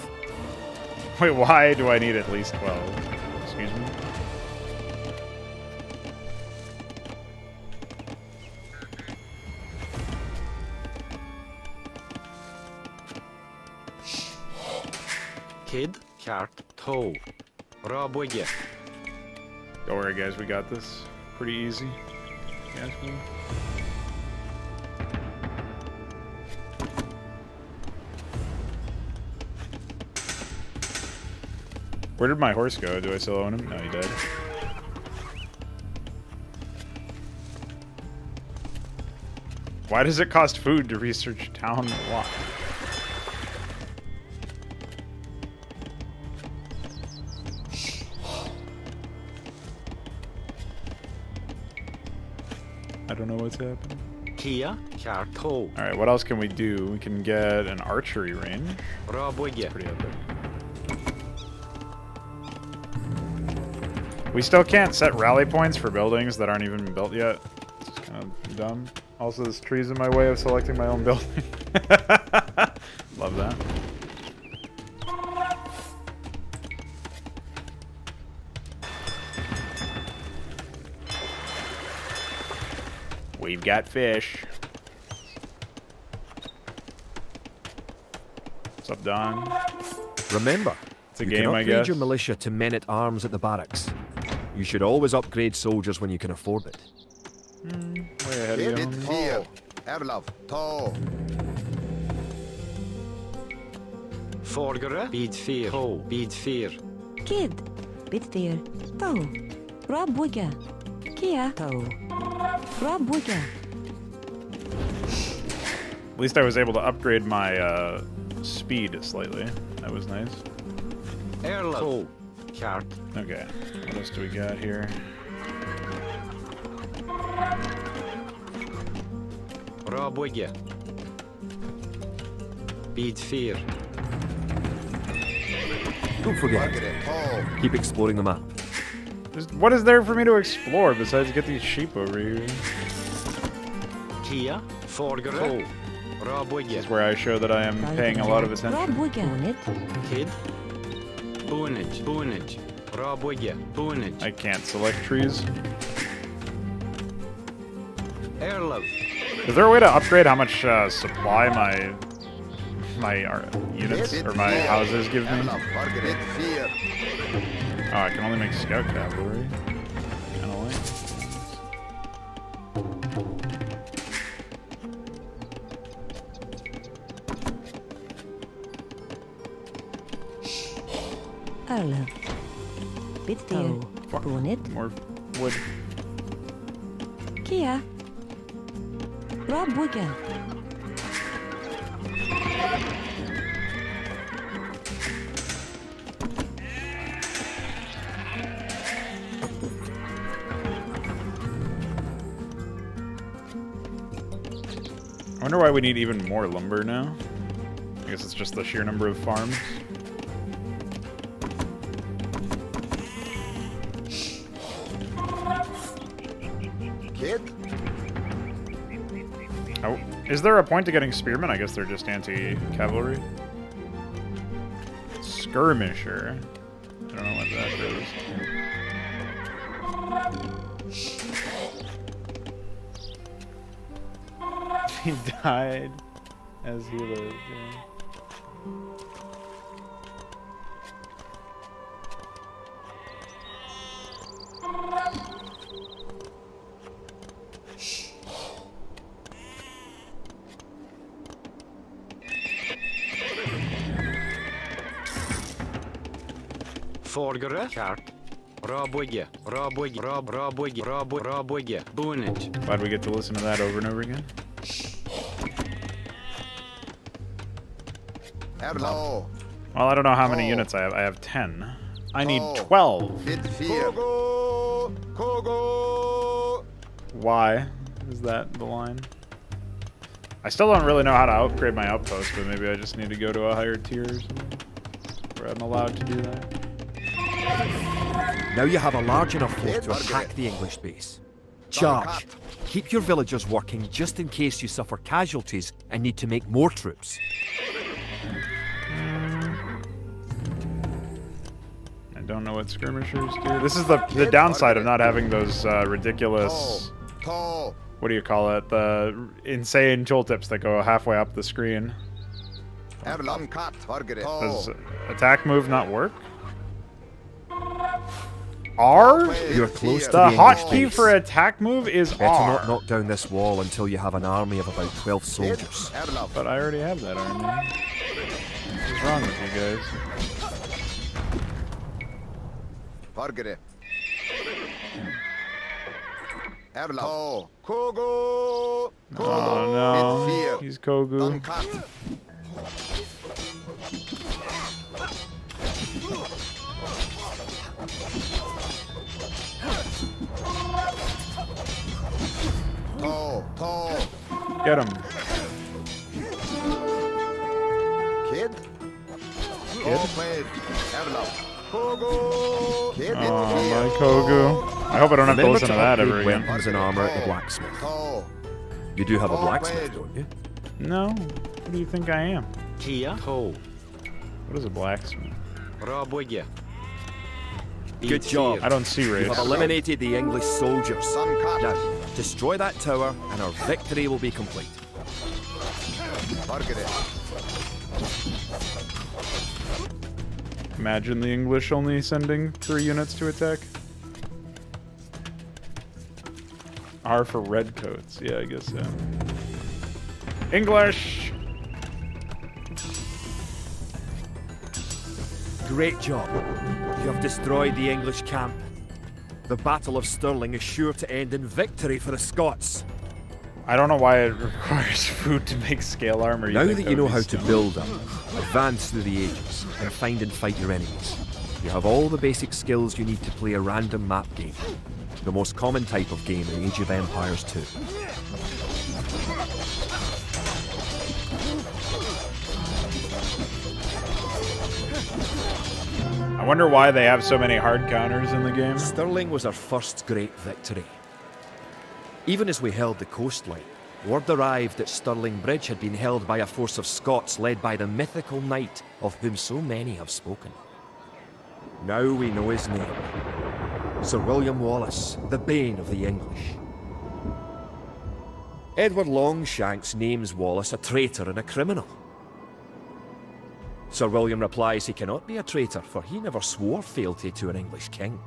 Wait, why do I need at least 12? Excuse me? Kid. Cart. Toe. Raboya. Don't worry, guys. We got this. Pretty easy. Yes, me. Where did my horse go? Do I still own him? No, he did. Why does it cost food to research town lot? I don't know what's happening. Kia, cart, toe. Alright, what else can we do? We can get an archery range. Raboya. Pretty epic. We still can't set rally points for buildings that aren't even built yet. It's just kind of dumb. Also, this tree's in my way of selecting my own building. Love that. We've got fish. What's up, Don? Remember, It's a you game, can I upgrade guess. your militia to men-at-arms at the barracks. You should always upgrade soldiers when you can afford it. Way ahead Kid, of it's you. here. Erlov. Toe. Falkirk. Bid 4. Toe. Bid 4. Kid. Bit 4. Toe. Rabuga. Kia. Toe. Rabuga. At least I was able to upgrade my speed slightly. That was nice. Erla. Toe. Chart. Okay, what else do we got here? Rabuga. Bid 4. Don't forget, Margaret. Toe. keep exploring the map. What is there for me to explore besides get these sheep over here? Kia. Falkirk. Toe. This Rabuga. is where I show that I am paying a lot of attention. Rabuga. Bonnet. Kid. Boonage. Boonage. Rabuga. Boonage. I can't select trees. Erla. Is there a way to upgrade how much supply my units or my houses give me? Erla. Margaret. 4. Oh, I can only make scout cavalry. Kinda like. Arla. Bit 4. Fuck. Bonnet. More wood. Kia. Rabuga. I wonder why we need even more lumber now. I guess it's just the sheer number of farms. Kid. Oh, is there a point to getting spearmen? I guess they're just anti-cavalry. Skirmisher. I don't know what that is. He died as he lived. Yeah. Falkirk. Chart. Rabuga. Rabuga. Rabuga. Rabuga. Boonage. Glad we get to listen to that over and over again. Erla. Well, I don't know how many Oh. units I have. I have 10. I need Oh. 12. Bid 4. Kogo. Kogo. Why is that the line? I still don't really know how to upgrade my outpost, but maybe I just need to go to a higher tier or something where I'm allowed to do that. Now you have a large enough force to Margaret. attack the English base. Charge. Keep your villagers working just in case you suffer casualties and need to make more troops. I don't know what skirmishers do. This is the downside of not having those ridiculous, Toe. what do you call it? The insane tooltips that go halfway up the screen. Erla. Kat. Margaret. Does Toe. attack move not work? R? You're close to The the English hotkey base. for attack move is Better R. not knock down this wall until you have an army of about 12 Kid. soldiers. Erla. But I already have that army. What's wrong with you guys? Margaret. Erla. Toe. Kogo. Kogo. Oh no, Bid 4. he's Kogu. Kat. Toe. Toe. Get him. Kid. Kid? Maid. Erla. Kogo. Kid. Bid Oh 4. my Kogu. I hope I don't have to Remember listen to that upgrade ever again. weapons and armor at the blacksmith. Toe. You do have a Oh, blacksmith, wait. don't you? No. Who do you think I am? Kia. Toe. What is a blacksmith? Rabuga. Good job. I don't see You race. have eliminated the English soldiers. Sun cut. Now, destroy that tower and our victory will be complete. Margaret. Imagine the English only sending 3 units to attack. R for redcoats. Yeah, I guess so. English! great job. You have destroyed the English camp. The Battle of Stirling is sure to end in victory for the Scots. I don't know why it requires food to make scale armor. Now think that would you know be how to stone? build them, advance through the ages, and find and fight your enemies, you have all the basic skills you need to play a random map game. The most common type of game in Age of Empires 2. I wonder why they have so many hard counters in the game. Stirling was our first great victory. Even as we held the coastline, word arrived that Stirling Bridge had been held by a force of Scots led by the mythical knight of whom so many have spoken. Now we know his name. Sir William Wallace, the bane of the English. Edward Longshanks names Wallace a traitor and a criminal. Sir William replies he cannot be a traitor, for he never swore fealty to an English king.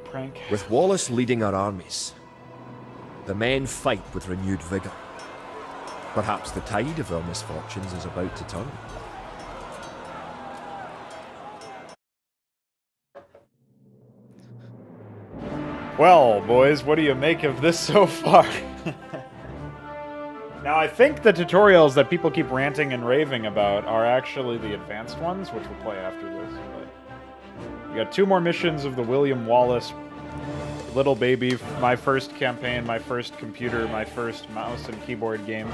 Prank. With Wallace leading our armies, the men fight with renewed vigour. Perhaps the tide of our misfortunes is about to turn. Well, boys, what do you make of this so far? Now, I think the tutorials that people keep ranting and raving about are actually the advanced ones, which we'll play after this. But we got 2 more missions of the William Wallace little baby, my first campaign, my first computer, my first mouse and keyboard game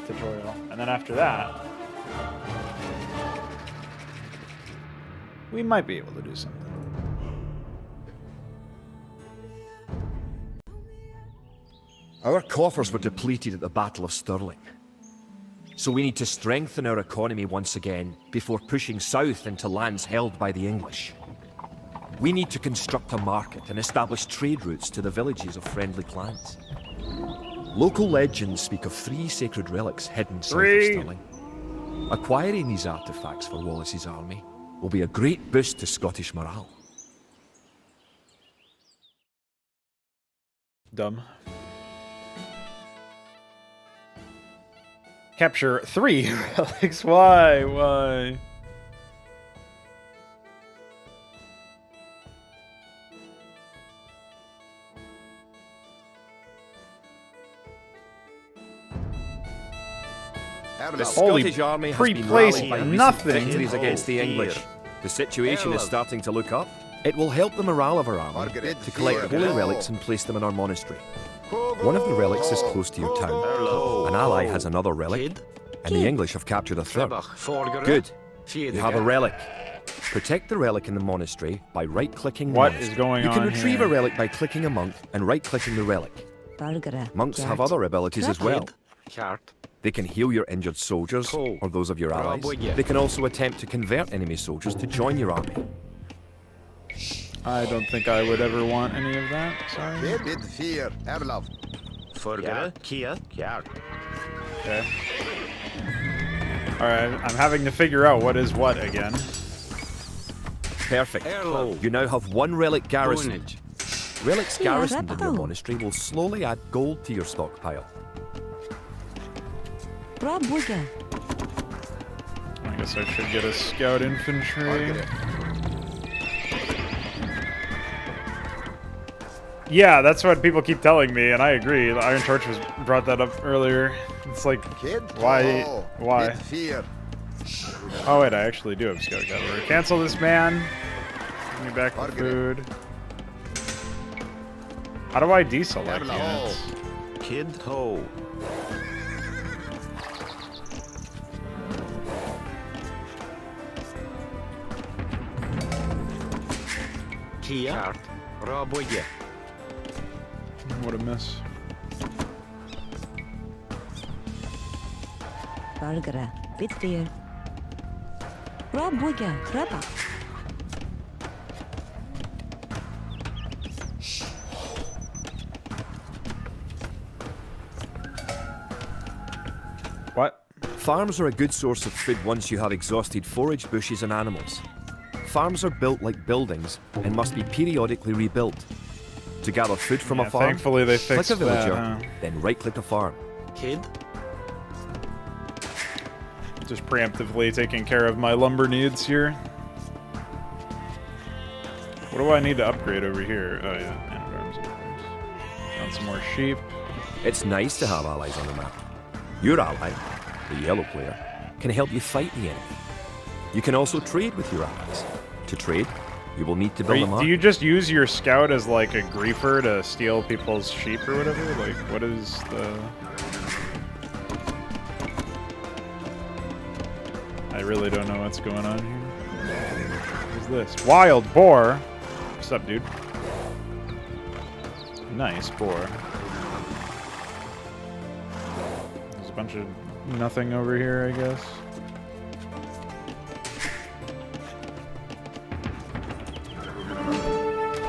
tutorial. And then after that, we might be able to do something. Our coffers were depleted at the Battle of Stirling. So we need to strengthen our economy once again before pushing south into lands held by the English. We need to construct a market and establish trade routes to the villages of friendly clans. Local legends speak of 3 sacred relics hidden south of Stirling. Acquiring these artifacts for Wallace's army will be a great boost to Scottish morale. Dumb. Capture 3 relics. Why? The Holy Scottish army has been pre-placed rallied by recent nothing. victories against the English. The situation is starting to look up. It will help the morale of our army to collect holy relics and place them in our monastery. One of the relics is close to your town. An ally has another relic, and the English have captured a third. Good. You have a relic. Protect the relic in the monastery by right-clicking the What monastery. is going on You can retrieve here? a relic by clicking a monk and right-clicking the relic. Monks have other abilities as well. They can heal your injured soldiers, or those of your allies. They can also attempt to convert enemy soldiers to join your army. I don't think I would ever want any of that. Sorry. Did fear, Erlov. Okay. Alright, I'm having to figure out what is what again. Perfect. You now have 1 relic garrison. Relics garrisoned in your monastery will slowly add gold to your stockpile. I guess I should get a scout infantry. Yeah, that's what people keep telling me, and I agree. The Iron Torch brought that up earlier. It's like, why? Did fear. Oh wait, I actually do have scout cavalry. Cancel this man. Give me back the food. How do I deselect units? Kid ho. Kia. Raboye. What a miss. Bargara, Bitfear. Raboya, Krapa. What? Farms are a good source of food once you have exhausted forage, bushes and animals. Farms are built like buildings and must be periodically rebuilt. To gather food from a farm, thankfully they click fixed a villager, that, huh? then right-click a farm. Kid. Just preemptively taking care of my lumber needs here. What do I need to upgrade over here? Oh yeah, man at arms. Found some more sheep. It's nice to have allies on the map. Your ally, the yellow player, can help you fight the enemy. You can also trade with your allies. To trade, you will need to build them up. Do you just use your scout as like a griefer to steal people's sheep or whatever? Like, what is the... I really don't know what's going on here. What is this? Wild boar? What's up, dude? Nice boar. There's a bunch of nothing over here, I guess.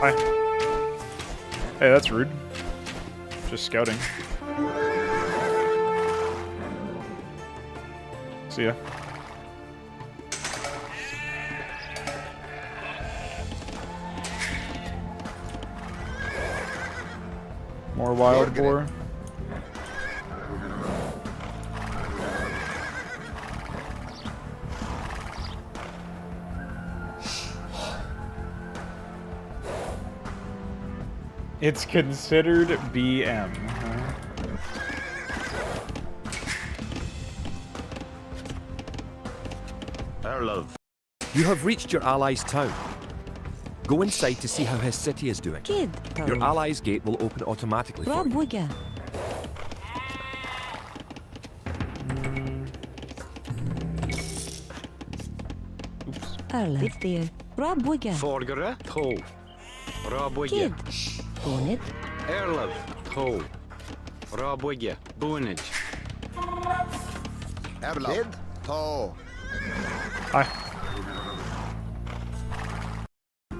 Hi. Hey, that's rude. Just scouting. See ya. More wild boar. It's considered BM. Huh? Our love. You have reached your ally's town. Go inside to see how his city is doing. Kid. Your ally's gate will open automatically for you. Rabuga. Arla. Bit there. Rabuga. Forgere. Tå. Raboye. Kid. Bonnet. Our love. Tå. Raboye. Bunage. Erlov. To. Hi.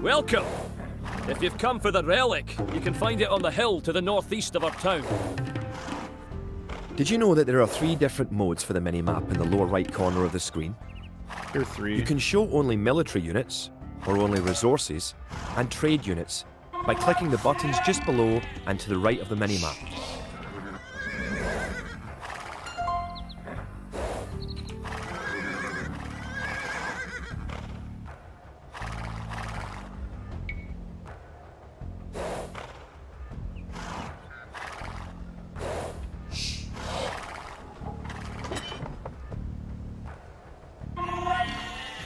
Welcome! If you've come for the relic, you can find it on the hill to the northeast of our town. Did you know that there are 3 different modes for the mini-map in the lower right corner of the screen? Here are 3. You can show only military units, or only resources, and trade units by clicking the buttons just below and to the right of the mini-map.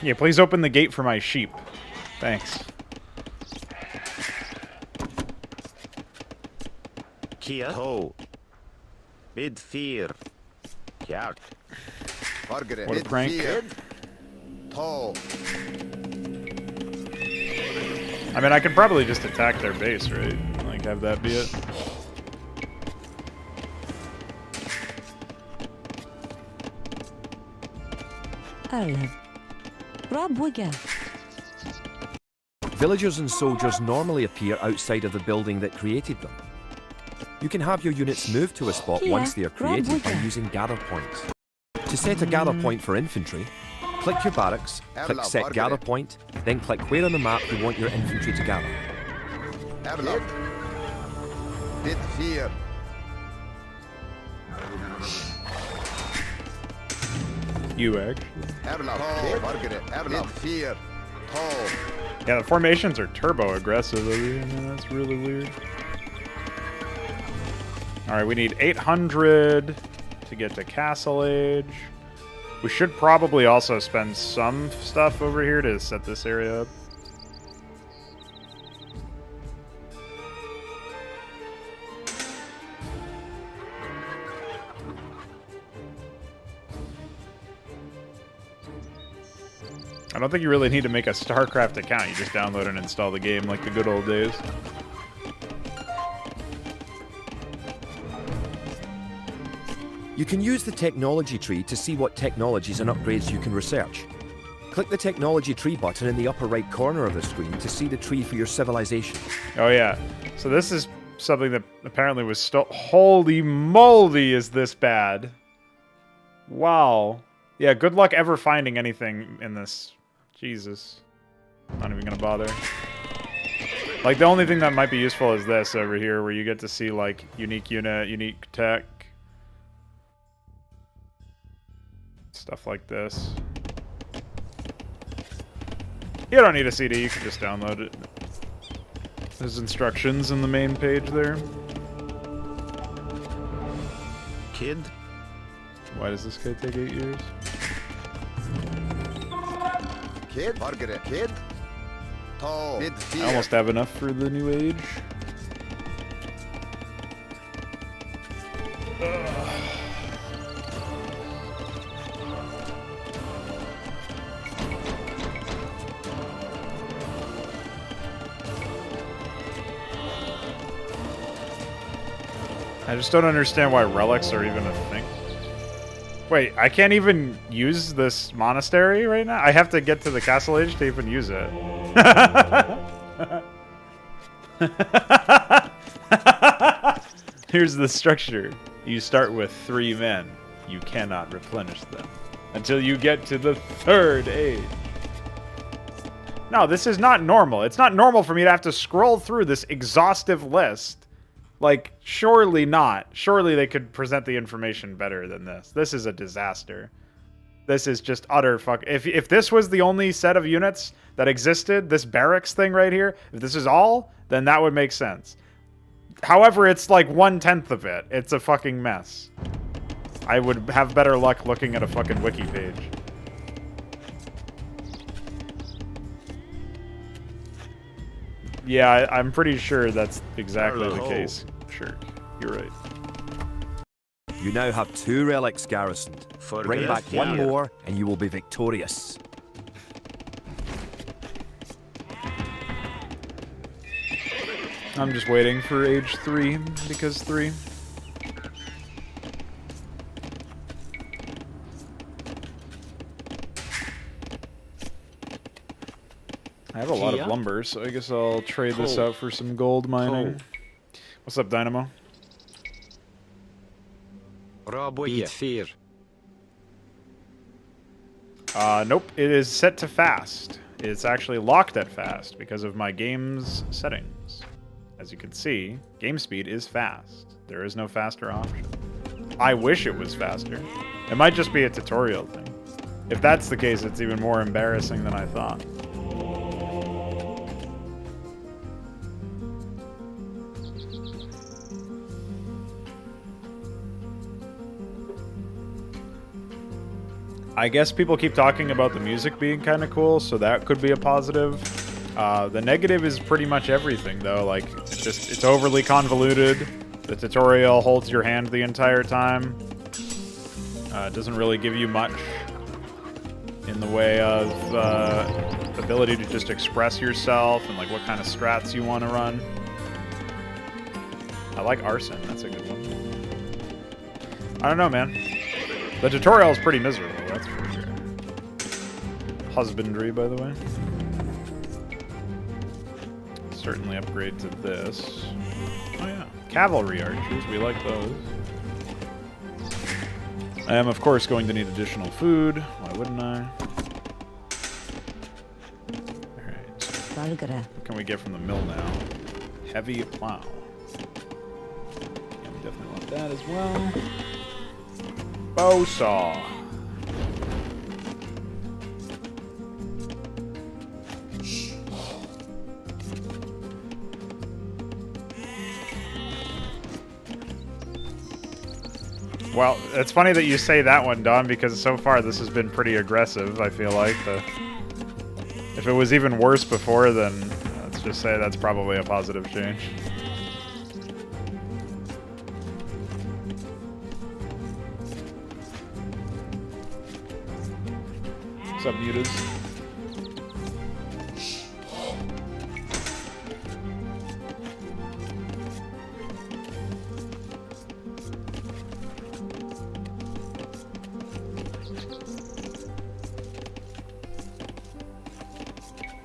Yeah, please open the gate for my sheep. Thanks. Kia. Tå. Bid fear. Kjart. Fargere. What a prank. To. I mean, I could probably just attack their base, right? Like, have that be it. Arla. Rabuga. Villagers and soldiers normally appear outside of the building that created them. You can have your units move to a spot Here, once they are created by Rabuga. using gather points. To set a gather point for infantry, click your barracks, click set gather point, then click where on the map you want your infantry to gather. Erlov. Bit fear. You actually. Erlov. To. Fargere. Erlov. Bit fear. To. Yeah, the formations are turbo aggressive over here, man. That's really weird. Alright, we need 800 to get to Castle Age. We should probably also spend some stuff over here to set this area up. I don't think you really need to make a StarCraft account. You just download and install the game like the good old days. You can use the technology tree to see what technologies and upgrades you can research. Click the technology tree button in the upper right corner of the screen to see the tree for your civilization. Oh yeah, so this is something that apparently was still... Holy moly, is this bad. Wow. Yeah, good luck ever finding anything in this. Jesus. Not even gonna bother. Like, the only thing that might be useful is this over here, where you get to see, like, unique unit, unique tech. Stuff like this. You don't need a CD, you can just download it. There's instructions in the main page there. Kid. Why does this guy take 8 years? Kid, Margaret, kid. Oh, mid I fear. almost have enough for the new age. I just don't understand why relics are even a thing. Wait, I can't even use this monastery right now? I have to get to the castle age to even use it. Here's the structure. You start with 3 men. You cannot replenish them until you get to the 3rd age. No, this is not normal. It's not normal for me to have to scroll through this exhaustive list. Like, surely not. Surely they could present the information better than this. This is a disaster. This is just utter fuck. If this was the only set of units that existed, this barracks thing right here, if this is all, then that would make sense. However, it's like 1/10 of it. It's a fucking mess. I would have better luck looking at a fucking wiki page. Yeah, I'm pretty sure that's exactly the case. Sure, you're right. You now have 2 relics garrisoned. Bring back 1 more and you will be victorious. I'm just waiting for age 3, because 3. I have a lot of lumber, so I guess I'll trade this out for some gold mining. What's up, Dynamo? Fear. Nope. It is set to fast. It's actually locked at fast because of my game's settings. As you can see, game speed is fast. There is no faster option. I wish it was faster. It might just be a tutorial thing. If that's the case, it's even more embarrassing than I thought. I guess people keep talking about the music being kind of cool, so that could be a positive. The negative is pretty much everything, though. Like, it's overly convoluted. The tutorial holds your hand the entire time. It doesn't really give you much in the way of ability to just express yourself and like what kind of strats you want to run. I like arson. That's a good one. I don't know, man. The tutorial is pretty miserable, that's for sure. Husbandry, by the way. Certainly upgrade to this. Oh yeah, cavalry archers, we like those. I am, of course, going to need additional food. Why wouldn't I? Alright. What can we get from the mill now? Heavy plow. Yeah, we definitely want that as well. Bow saw. Well, it's funny that you say that one, Don, because so far this has been pretty aggressive, I feel like. If it was even worse before, then let's just say that's probably a positive change. What's up, mutas?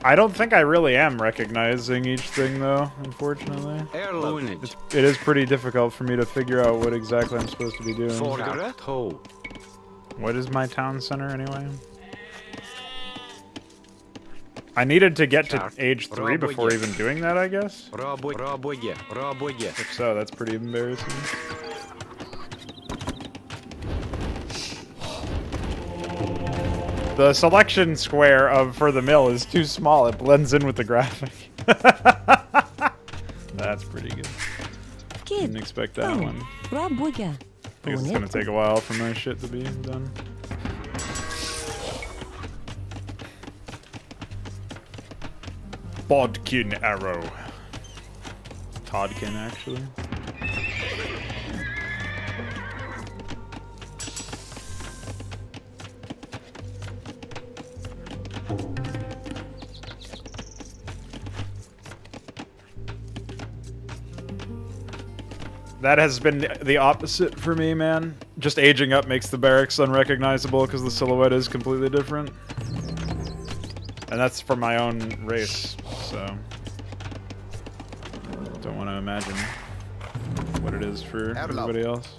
I don't think I really am recognizing each thing, though, unfortunately. It is pretty difficult for me to figure out what exactly I'm supposed to be doing. What is my town center, anyway? I needed to get to age 3 before even doing that, I guess? If so, that's pretty embarrassing. The selection square for the mill is too small. It blends in with the graphic. That's pretty good. Didn't expect that one. I guess it's gonna take a while for my shit to be done. Bodkin arrow. Toddkin, actually. That has been the opposite for me, man. Just aging up makes the barracks unrecognizable because the silhouette is completely different. And that's for my own race, so... Don't want to imagine what it is for everybody else.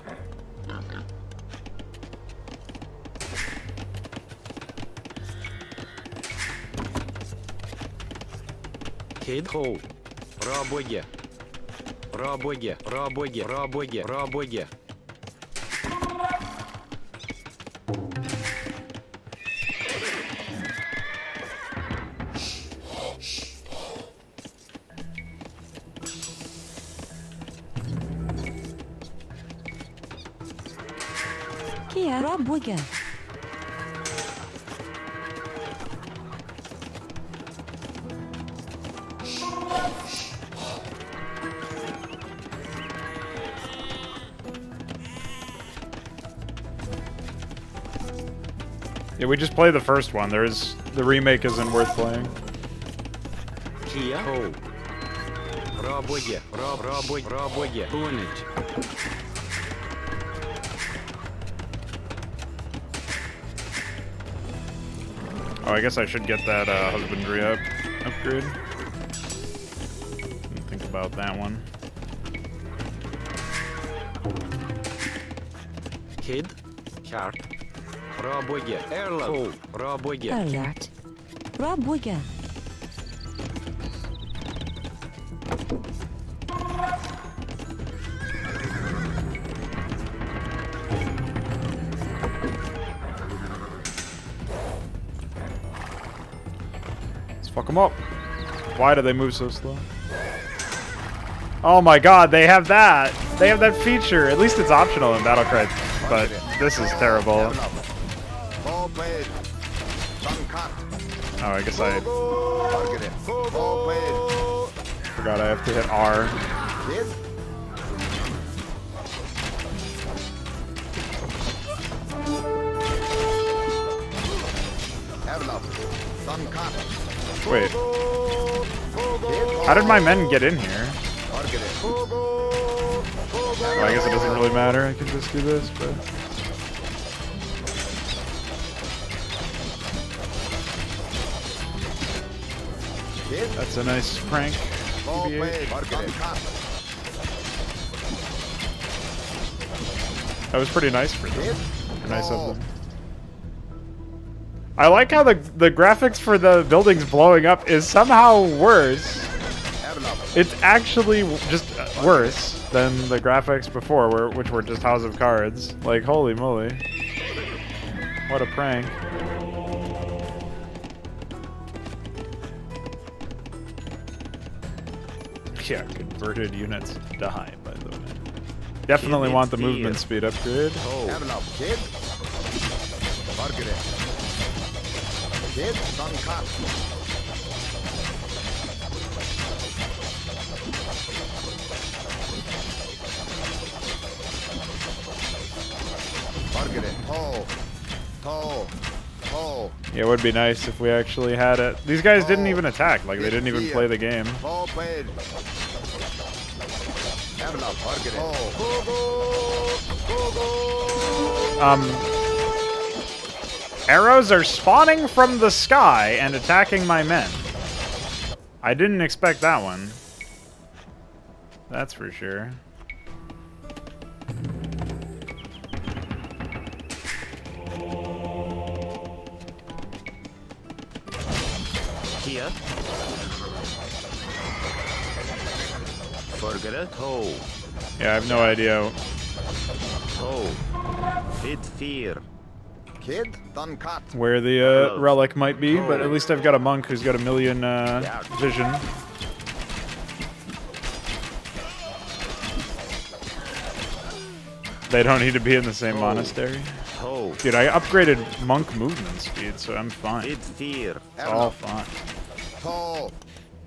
Kid ho. Raboge. Raboge. Raboge. Raboge. Raboge. Kia Raboge. Yeah, we just play the first one. The remake isn't worth playing. Kia ho. Raboge. Raboge. Raboge. Punage. Oh, I guess I should get that husbandry upgrade. Didn't think about that one. Kid. Chart. Raboge. Erla. Raboge. Alert. Raboge. Fuck them up. Why do they move so slow? Oh my god, they have that! They have that feature! At least it's optional in Battlecry, but this is terrible. Oh, I guess I forgot I have to hit R. Wait. How did my men get in here? Oh, I guess it doesn't really matter. I can just do this, but... That's a nice prank. That was pretty nice for them. Nice of them. I like how the graphics for the buildings blowing up is somehow worse. It's actually just worse than the graphics before, which were just House of Cards. Like, holy moly. What a prank. Yeah, converted units die, by the way. Definitely want the movement speed upgrade. Yeah, it would be nice if we actually had it. These guys didn't even attack, like they didn't even play the game. Arrows are spawning from the sky and attacking my men. I didn't expect that one. That's for sure. Kia. Forget it. Ho. Yeah, I have no idea. Ho. Bit fear. Kid, done cut. where the relic might be, but at least I've got a monk who's got a million vision. They don't need to be in the same monastery. Dude, I upgraded monk movement speed, so I'm fine. It's all fine.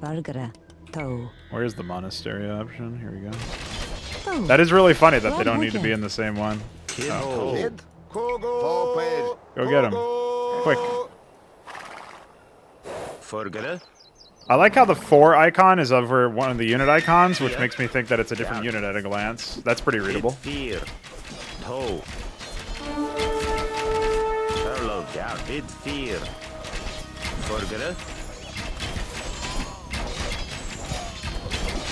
Bargara. Toe. Where's the monastery option? Here we go. Toe. That is really funny that they don't need to be in the same one. Oh. Kid, go. Go get him. Quick. Forgere. I like how the 4 icon is over one of the unit icons, which makes me think that it's a different unit at a glance. That's pretty readable. Fear. Toe. Hello, down. It's fear. Forgere.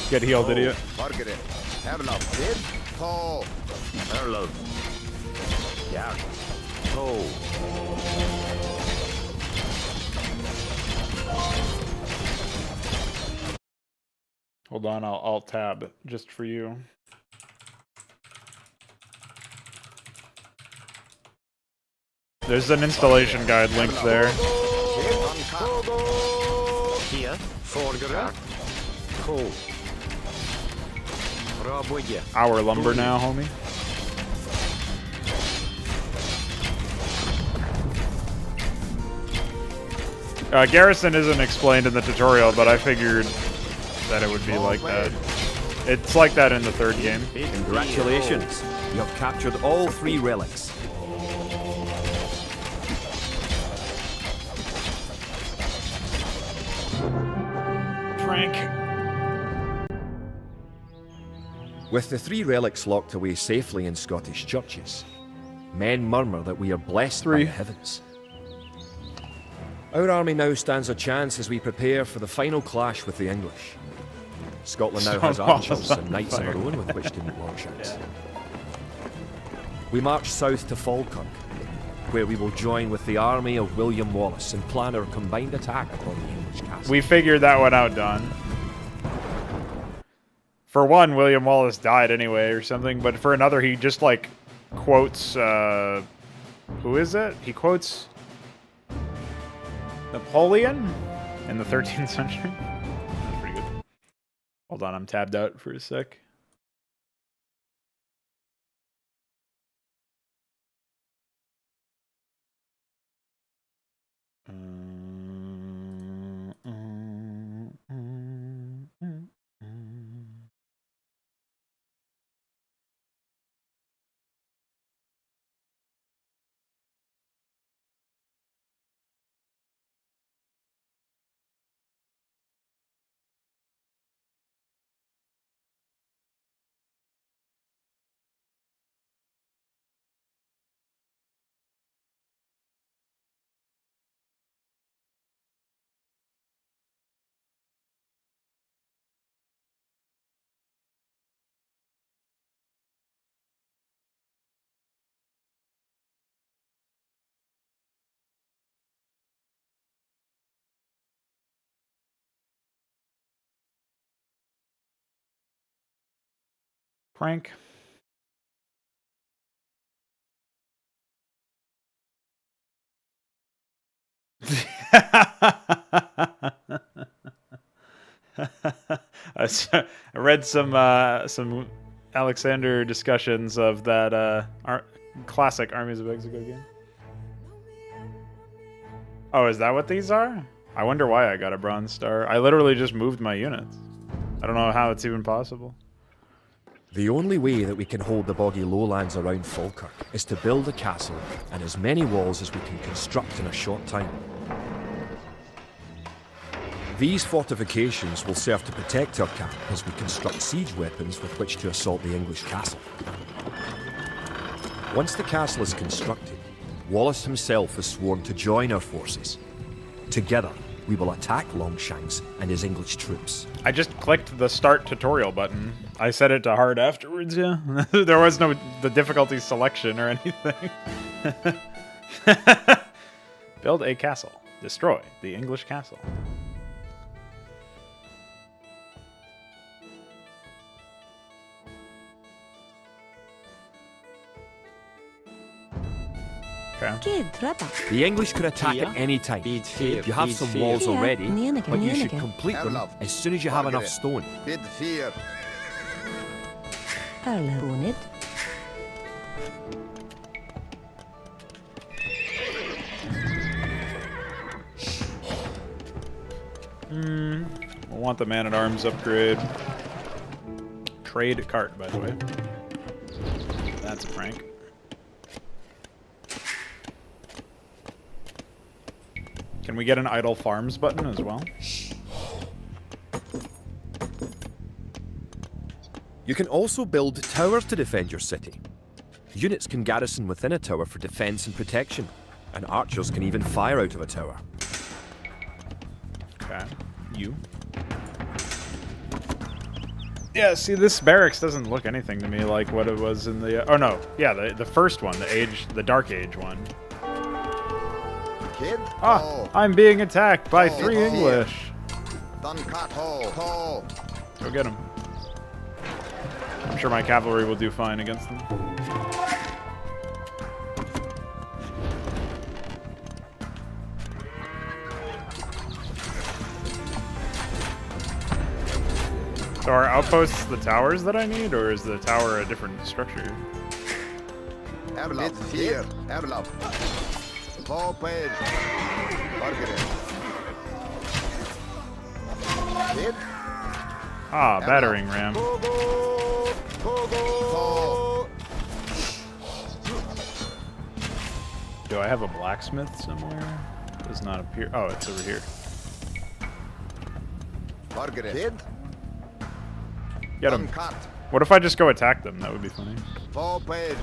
Get healed, idiot. Forget it. Erlov. Kid, toe. Hello. Down. Toe. Hold on, I'll alt-tab just for you. There's an installation guide linked there. Here. Forgere. Toe. Raboye. Our lumber now, homie. Garrison isn't explained in the tutorial, but I figured that it would be like that. It's like that in the 3rd game. Congratulations. You have captured all 3 relics. Frank. With the 3 relics locked away safely in Scottish churches, men murmur that we are blessed by the heavens. Our army now stands a chance as we prepare for the final clash with the English. Scotland now has archers and knights of our own with which to meet Longshanks. We march south to Falkirk, where we will join with the army of William Wallace and plan our combined attack upon the English castle. We figured that one out, Don. For one, William Wallace died anyway or something, but for another, he just, like, quotes, who is it? He quotes Napoleon in the 13th century. That's pretty good. Hold on, I'm tabbed out for a sec. Frank. I read some Alexander discussions of that classic Armies of Mexico game. Oh, is that what these are? I wonder why I got a bronze star. I literally just moved my units. I don't know how it's even possible. The only way that we can hold the boggy lowlands around Falkirk is to build a castle and as many walls as we can construct in a short time. These fortifications will serve to protect our camp as we construct siege weapons with which to assault the English castle. Once the castle is constructed, Wallace himself has sworn to join our forces. Together, we will attack Longshanks and his English troops. I just clicked the start tutorial button. I set it to hard afterwards, yeah. There was no the difficulty selection or anything. Build a castle. Destroy the English castle. Okay. Kid, Rabba. The English could attack Here. at any time. Bid fear. You have Bid some fear. walls Here. already, Nienige, but you should nienige. complete them Erlov. as soon as you have enough Margaret. stone. Bid fear. Erlehunid. We'll want the man-at-arms upgrade. Trade cart, by the way. That's a prank. Can we get an idle farms button as well? You can also build towers to defend your city. Units can garrison within a tower for defense and protection, and archers can even fire out of a tower. Okay. You. Yeah, see, this barracks doesn't look anything to me like what it was in the... oh, no. Yeah, the first one, the Dark Age one. Kid. Ah, I'm being attacked by Oh, 3 oh. English. Done cut. Ho. Go get him. I'm sure my cavalry will do fine against them. So are outposts the towers that I need, or is the tower a different structure? Bid fear. Erlov. Ho paid. Margaret. Kid. Ah, battering ram. Ho. Do I have a blacksmith somewhere? Does not appear. Oh, it's over here. Margaret. Kid. Get him. Cut. What if I just go attack them? That would be funny. Ho paid.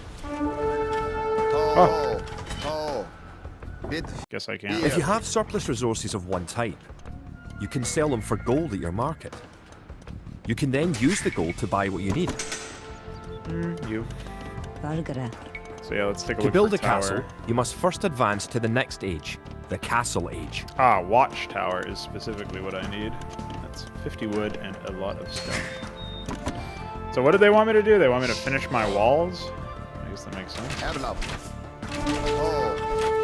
Oh. Ho. Bid. Guess I can't. If you have surplus resources of one type, you can sell them for gold at your market. You can then use the gold to buy what you need. You. Bargara. So yeah, let's take a To look build for a castle, tower. you must first advance to the next age, the Castle Age. Ah, watchtower is specifically what I need. That's 50 wood and a lot of stone. So what do they want me to do? They want me to finish my walls? I guess that makes sense. Erlov.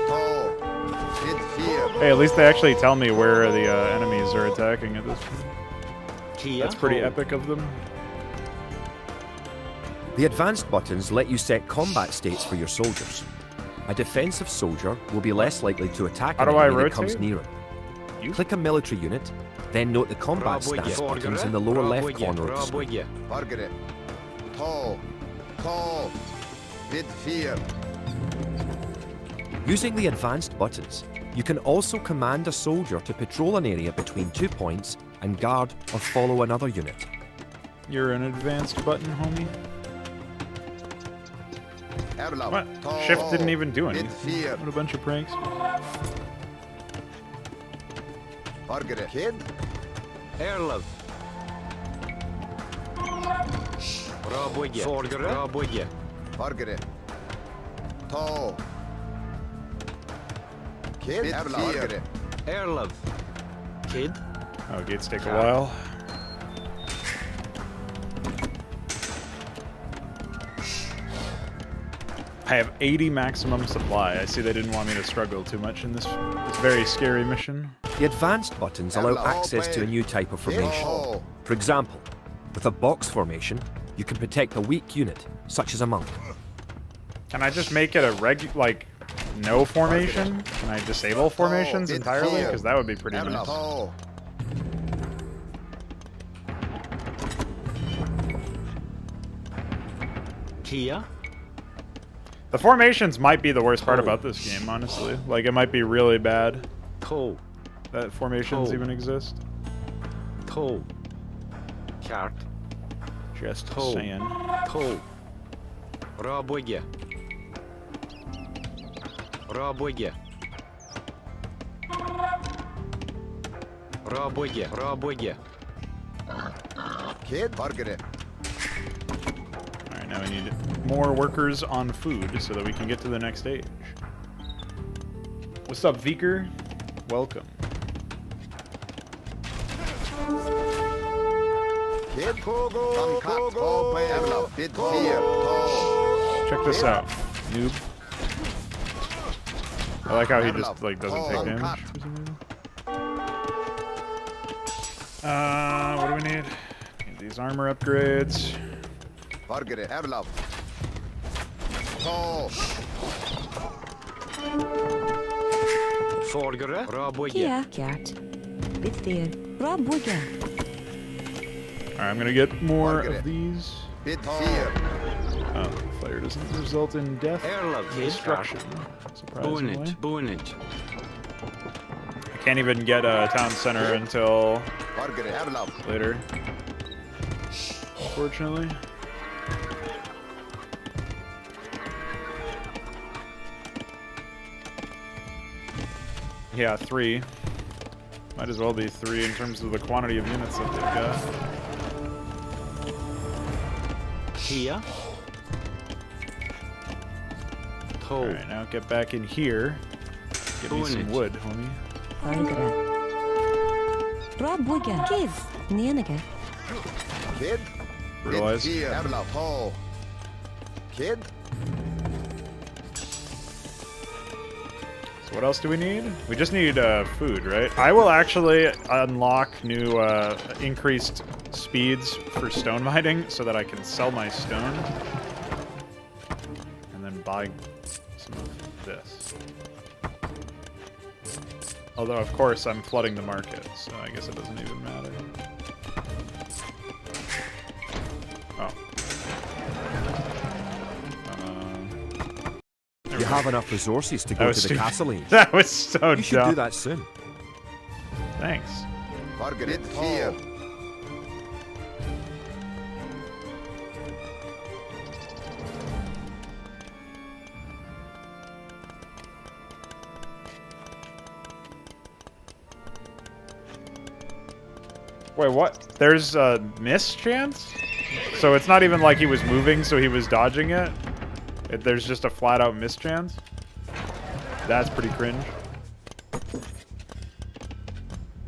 Ho. Bid fear. Hey, at least they actually tell me where the enemies are attacking at this point. Kia. That's pretty Ho. epic of them. The advanced buttons let you set combat states for your soldiers. A defensive soldier will be less likely to attack How an do I enemy that comes rotate? near him. You? Click a military unit, then note the combat stance buttons in the lower left corner of the screen. Margaret. Ho. Bid fear. Using the advanced buttons, you can also command a soldier to patrol an area between 2 points and guard or follow another unit. You're an advanced button, homie. Erlov. What? Ho. Shift didn't even do Bid anything. fear. What a bunch of pranks. Margaret. Kid. Erlov. Rabodje. Forgere. Rabodje. Margaret. Ho. Kid. Bid fear. Margaret. Erlov. Kid. Oh, gates take a while. I have 80 maximum supply. I see they didn't want me to struggle too much in this very scary mission. The advanced buttons allow access to a new type of formation. Ho. For example, with a box formation, you can protect a weak unit, such as a monk. Can I just make it a no formation? Can I disable formations entirely? Because that would be pretty Erlov. nice. Ho. Kia. The formations might be the worst part about this game, honestly. Like, it might be really bad Ho. that formations Oh. even exist. Ho. Kart. Just Oh. saying. Ho. Rabodje. Rabodje. Rabodje. Kid. Margaret. Alright, now we need more workers on food so that we can get to the next stage. What's up, Viker? Welcome. Kid. Done cut. Ho. Erlov. Bid fear. Ho. Check this out, noob. I like how he just like doesn't take damage for some reason. What do we need? Need these armor upgrades. Bargere, Erlab. Oh, Falkirk, Raboye. Kia, Kert. Bit there. Rob Wigger. Alright, I'm gonna get more of these. bit here. Oh, fire doesn't result in death. Erlab, Destruction. Surprisingly. Bonage. I can't even get a town center until Bargere, Erlab. later. Unfortunately. Yeah, 3. Might as well be 3 in terms of the quantity of units that they've got. Kia. Alright, now get back in here. Give me some wood, homie. Bargere. Rob Wigger. Give. Nienige. Kid. Brutalize. Bit here. Erlab. Oh. Kid. So what else do we need? We just need food, right? I will actually unlock new increased speeds for stone mining so that I can sell my stone and then buy some of this. Although, of course, I'm flooding the market, so I guess it doesn't even matter. Oh. You have enough resources to go to the castle age. That was so You should dumb. do that soon. Thanks. Bargere, here. Wait, what? There's a miss chance? So it's not even like he was moving, so he was dodging it? There's just a flat-out miss chance? That's pretty cringe.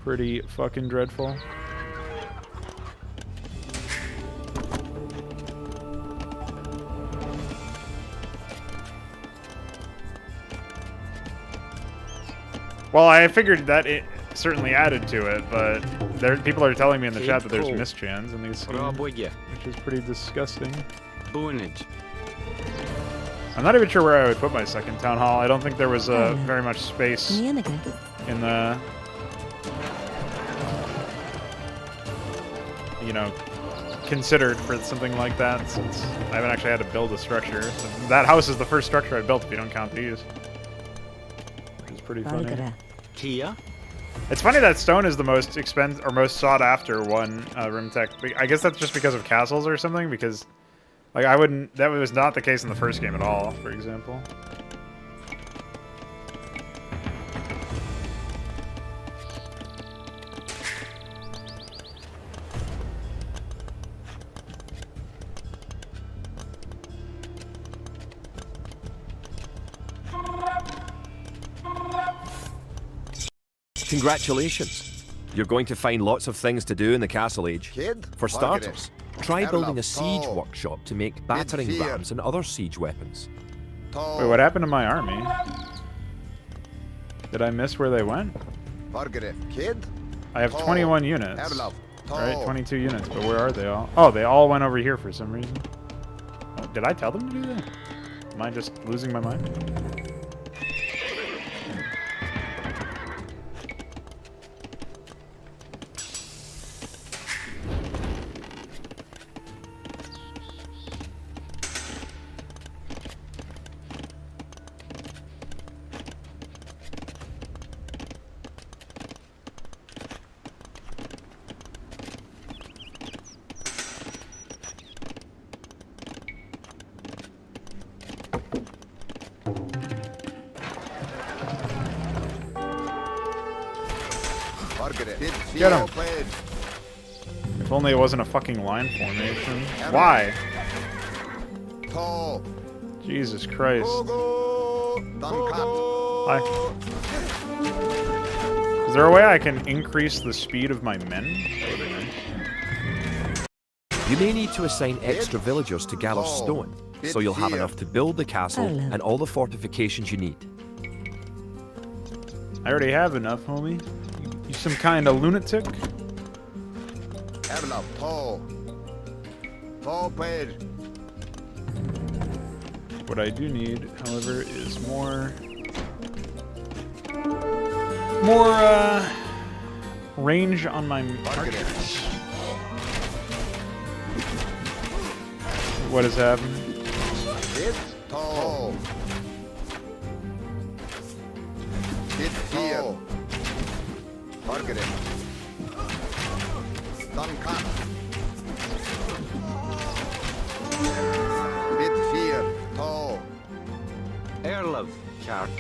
Pretty fucking dreadful. Well, I figured that it certainly added to it, but people are telling me in the chat that there's mischance in these schemes, Raboye. which is pretty disgusting. Bonage. I'm not even sure where I would put my second town hall. I don't think there was very much space Nienige. in the, you know, considered for something like that, since I haven't actually had to build a structure. That house is the first structure I built if you don't count these. Which is pretty funny. Bargere. Kia. It's funny that stone is the most expensive or most sought after one Rimtech. I guess that's just because of castles or something, because like that was not the case in the first game at all, for example. Congratulations. You're going to find lots of things to do in the castle age. Kid. For starters, try building a siege Oh. workshop to make battering here. rams and other siege weapons. Wait, what happened to my army? Did I miss where they went? Bargere, kid. I have 21 units. Erlab. Right, 22 units, but where are they all? Oh, they all went over here for some reason. Oh, did I tell them to do that? Am I just losing my mind? Bargere, bit Get here. 'em. Played. If only it wasn't a fuking line formation. Why? Oh. Jesus Christ. Go. Duncan. Hi. Is there a way I can increase the speed of my men? That would be nice. You may need to assign extra villagers to gather stone, so you'll have enough to build the castle and all the fortifications you need. already have enough, homie. You some kind of lunatic? Erla, Paul. Paul paid. What I do need, however, is more range on my archers. What has happened? Hit, Paul. Hit here. Target it. Done cut. Hit here, Paul. Erlov, Kart.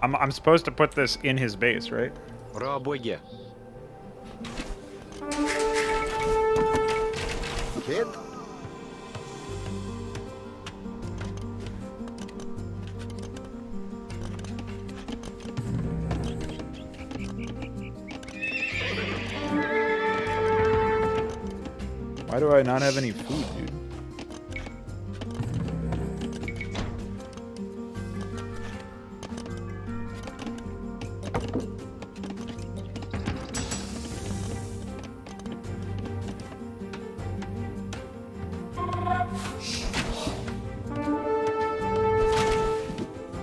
I'm supposed to put this in his base, right? Rabwigya. Hit. Why do I not have any food, dude?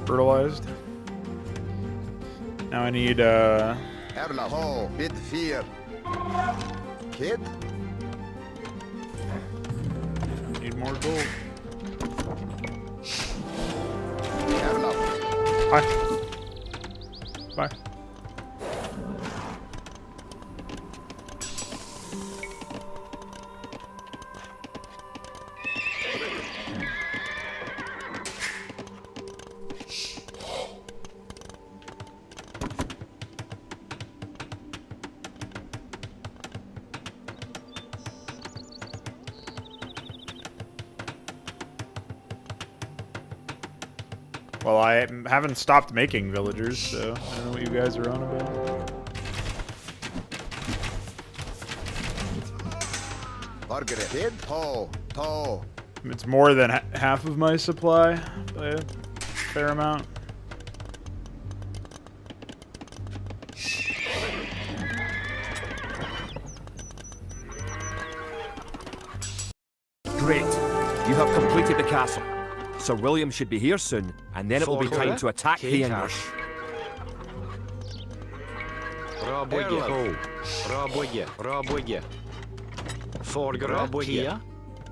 Fertilized. Now I need Erla, Paul. Hit here. Hit. need more gold. Erla. Bye. Bye. Well, I haven't stopped making villagers, so I don't know what you guys are on about. Target it. Hit, Paul. Paul. It's more than half of my supply by a fair amount. Great. You have completed the castle. Sir William should be here soon, and then it will be time to attack the English. Rabwigya. Ho. Rabwigya. Rabwigya. Forgra. Kia.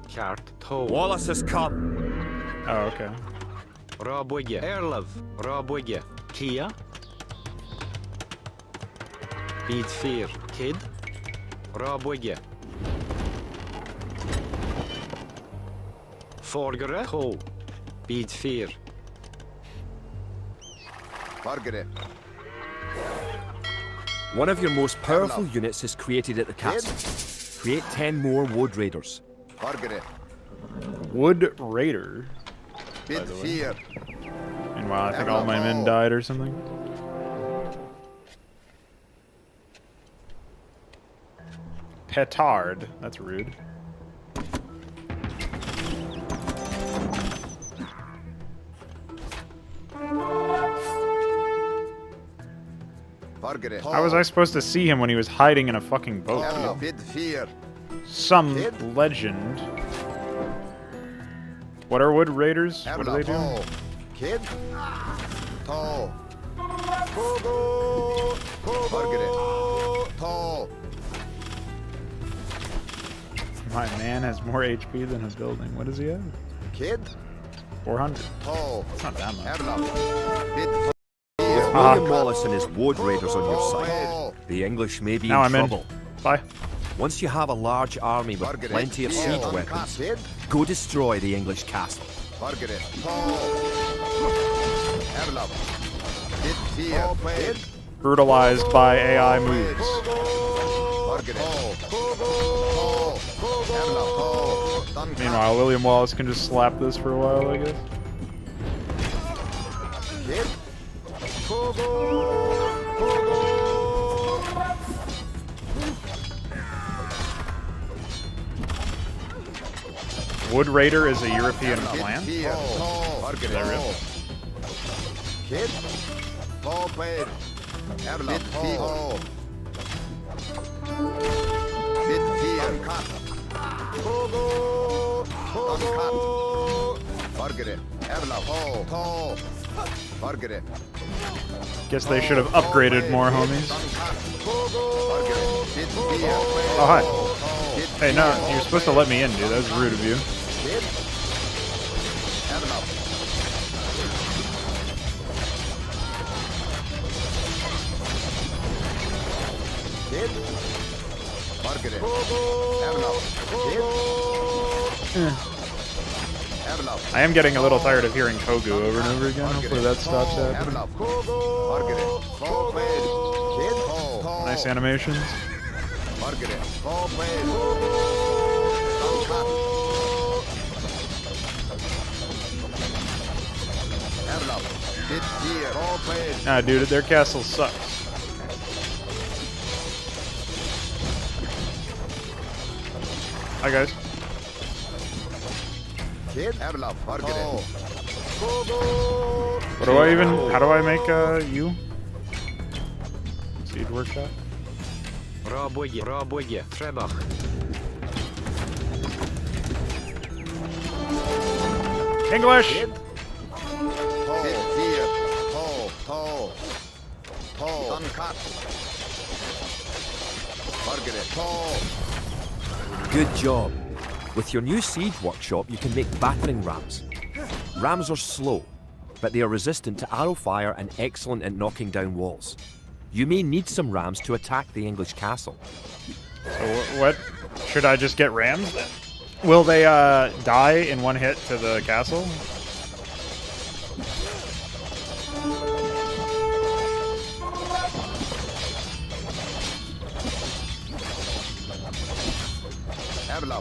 Kart. Ho. Wallace has come. Oh, okay. Rabwigya. Erlov. Rabwigya. Kia. Beat fear. Kid. Rabwigya. Forgra. Ho. Beat fear. Target it. One of your most powerful units is created at the castle. Create 10 more Wood Raiders. Target it. Wood Raider. Hit here. Meanwhile, I think all my men died or something. Petard. That's rude. Target it. How was I supposed to see him when he was hiding in a fucking boat? Erla. Hit here. Some Kid? legend. What are Wood Raiders? What do they do? Tall. Kid. Tall. Kogo. Target it. Tall. My man has more HP than his building. What does he have? Kid. 400. Tall. That's not that much. Erla. Hit here. William Wallace and his Wood Raiders on your side. Tall. The English may be Now in I'm trouble. in. Bye. Once you have a large army with Target it. plenty of Here. siege weapons, Kid. go destroy the English castle. Target it. Tall. Erla. Hit here. Kid. Brutalized by AI moves. Target it. Tall. Erla. Tall. Done. Meanwhile, William Wallace can just slap this for a while, I guess. Kid. Kogo. Wood Raider is a European Hit clan? here. Tall. Target Is that it. real? Kid. Ball played. Erlap. Ho. Bit fear. Cut. Togo. Togo. Margaret. Erlap. Ho. Margaret. Guess they should have upgraded more, homies. Margaret. Bit fear. Oh, hi. Hey, no, you're supposed to let me in, dude. That was rude of you. Kid. Erlap. Kid. Margaret. Erlap. Kid. Erlap. I am getting a little tired of hearing Kogu over and over again. Hopefully that stops happening. Erlap. Margaret. Ball played. Kid. Ho. Nice animations. Margaret. Ball played. Uncut. Erlap. Hit here. Ball played. Nah, dude, their castle sucks. Hi, guys. Kid. Erlap. Margaret. What do I even... How do I make, you? Seed workshop? Рабоге, Trebach. English! Hit here. Toe. Uncut. Margaret. Good job. With your new siege workshop, you can make battering rams. Rams are slow, but they are resistant to arrow fire and excellent at knocking down walls. You may need some rams to attack the English castle. So what? Should I just get rams then? Will they die in one hit to the castle?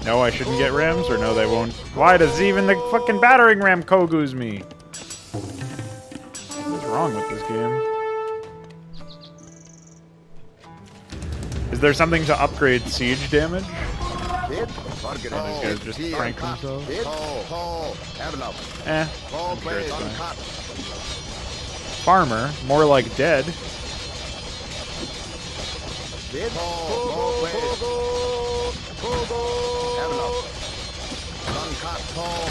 No, I shouldn't get rams, or no, they won't. Why does even the fucking battering ram Kogu's me? What's wrong with this game? Is there something to upgrade siege damage? Hit. Margaret. Oh, these guys just prank themselves? Hit. Erlap. Eh, Ball I'm sure played. it's fine. Uncut. Farmer, more like dead. Hit. Ball played. Erlap. Uncut.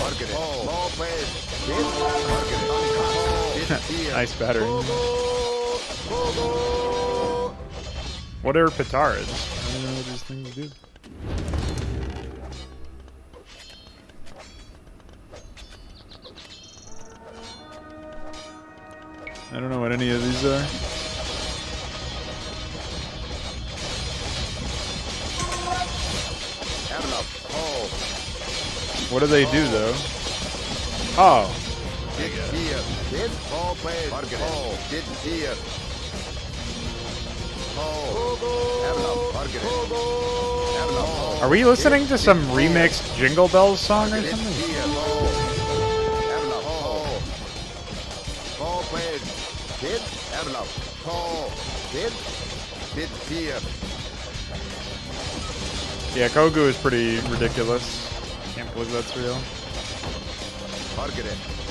Margaret. Ball played. Hit. Margaret. Uncut. Hit here. Nice battering. What are petards? I don't know what these things do. I don't know what any of these are. What do they do though? Oh. Hit here. Hit. Ball played. Margaret. Hit here. Are we listening to some remixed Jingle Bells song or something? Yeah, Kogu is pretty ridiculous. Can't believe that's real.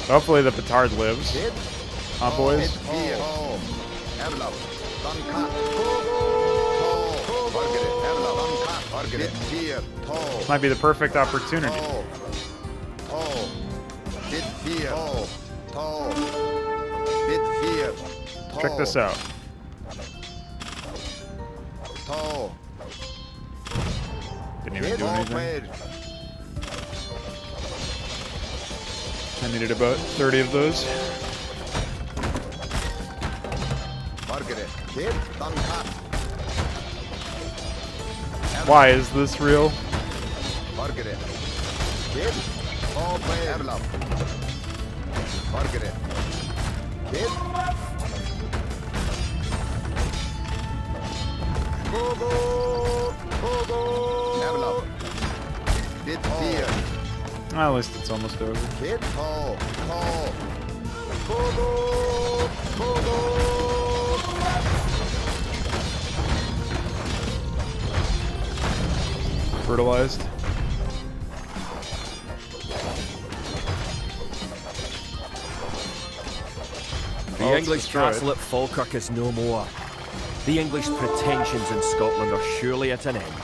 Hopefully the petard lives. Huh, boys? This might be the perfect opportunity. Check this out. Didn't even do anything. I needed about 30 of those. Why is this real? At least it's almost over. Fertilized. The it's English destroyed. castle at Falkirk is no more. The English pretensions in Scotland are surely at an end.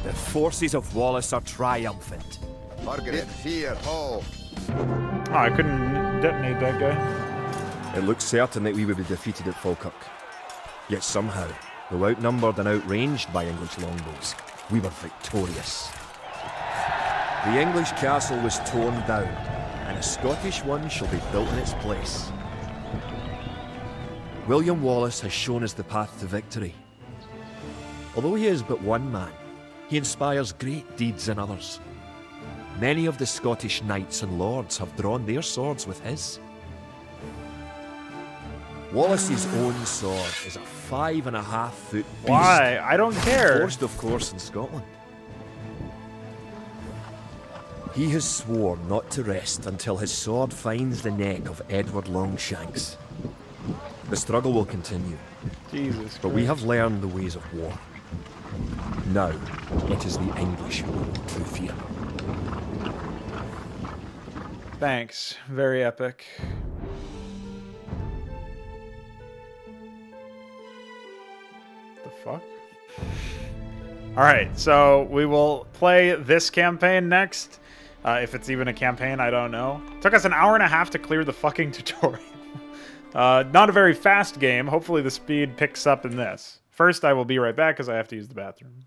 The forces of Wallace are triumphant. Margaret, fear, ho. Oh, I couldn't detonate that guy. It looked certain that we would be defeated at Falkirk. Yet somehow, though outnumbered and outranged by English longbows, we were victorious. The English castle was torn down, and a Scottish one shall be built in its place. William Wallace has shown us the path to victory. Although he is but one man, he inspires great deeds in others. Many of the Scottish knights and lords have drawn their swords with his. Wallace's own sword is a 5.5-foot beast. Why? I don't care. Forged, of course, in Scotland. He has sworn not to rest until his sword finds the neck of Edward Longshanks. The struggle will continue, Jesus but we Christ. have learned the ways of war. Now, it is the English who hold true fear. Thanks. Very epic. The fuck? Alright, so we will play this campaign next. If it's even a campaign, I don't know. Took us an hour and a half to clear the fucking tutorial. Not a very fast game. Hopefully the speed picks up in this. First, I will be right back because I have to use the bathroom.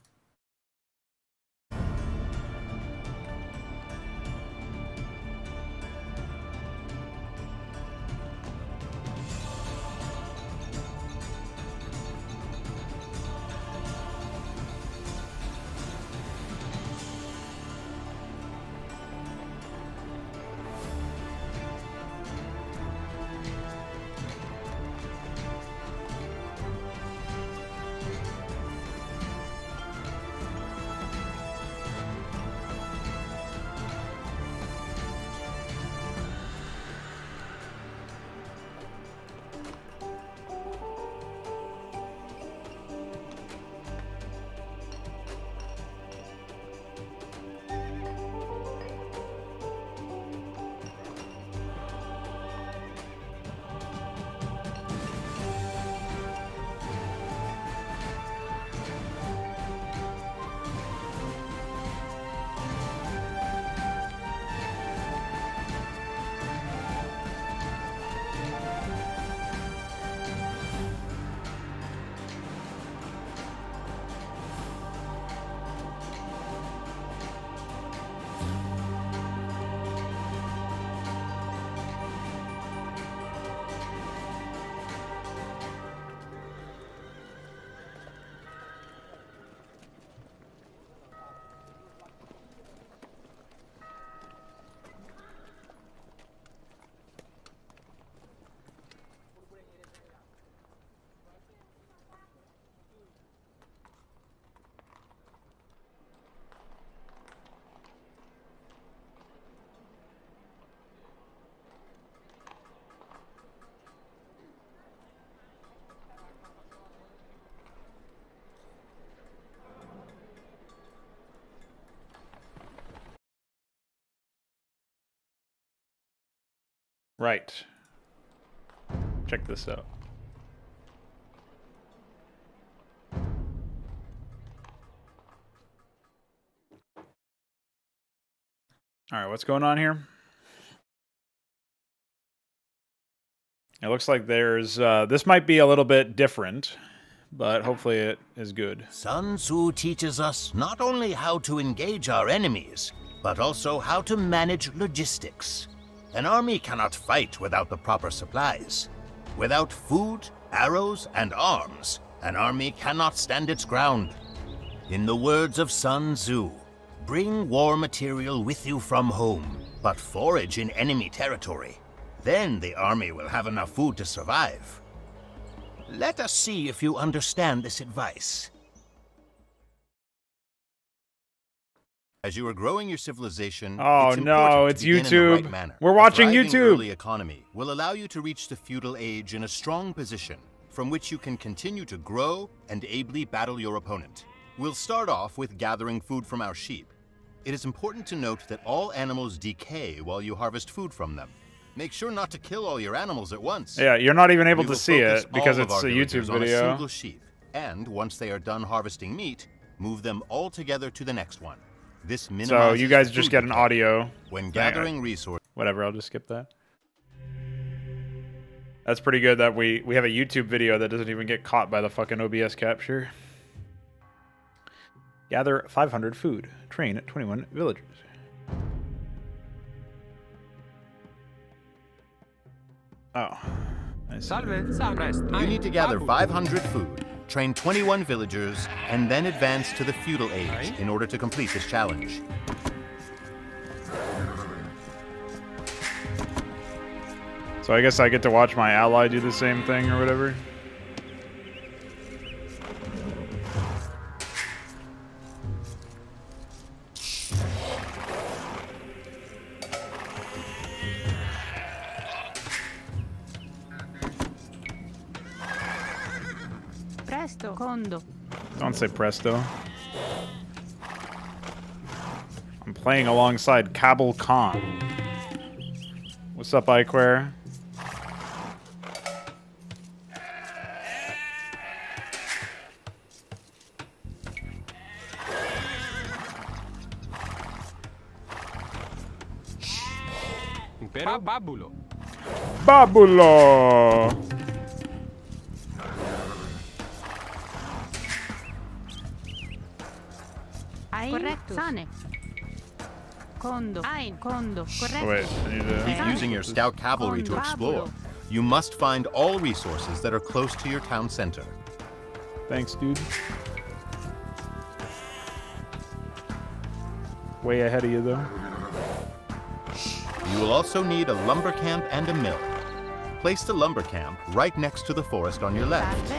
Right. Check this out. All right, what's going on here? It looks like there's, this might be a little bit different, but hopefully it is good. Sun Tzu teaches us not only how to engage our enemies, but also how to manage logistics. An army cannot fight without the proper supplies. Without food, arrows, and arms, an army cannot stand its ground. In the words of Sun Tzu, bring war material with you from home, but forage in enemy territory. Then the army will have enough food to survive. Let us see if you understand this advice. As you are growing your civilization, Oh no, it's YouTube. We're watching A thriving YouTube. early economy will allow you to reach the feudal age in a strong position, from which you can continue to grow and ably battle your opponent. We'll start off with gathering food from our sheep. It is important to note that all animals decay while you harvest food from them. Make sure not to kill all your animals at once. Yeah, you're not even able We to will see focus it because all of it's our a YouTube villagers on a video. single sheep, and once they are done harvesting meat, move them all together to the next one. This minimizes So you guys the just food get an decay. audio. When gathering resources. Whatever, I'll just skip that. That's pretty good that we have a YouTube video that doesn't even get caught by the fucking OBS capture. Gather 500 food. Train 21 villagers. Oh. I see. You need to gather 500 food, train 21 villagers, and then advance to the feudal age in order to complete this challenge. So I guess I get to watch my ally do the same thing or whatever. Presto. Condo. Don't say presto. I'm playing alongside Kabul Khan. What's up, Iquare? Pero Babulo. Babulo! Ein. Correcto. Sane. Condo. Ein. Condo. Correcto. Wait, I need to... Keep using your scout cavalry to explore. You must find all resources that are close to your town center. Thanks, dude. Way ahead of you, though. You will also need a lumber camp and a mill. Place the lumber camp right next to the forest on your left,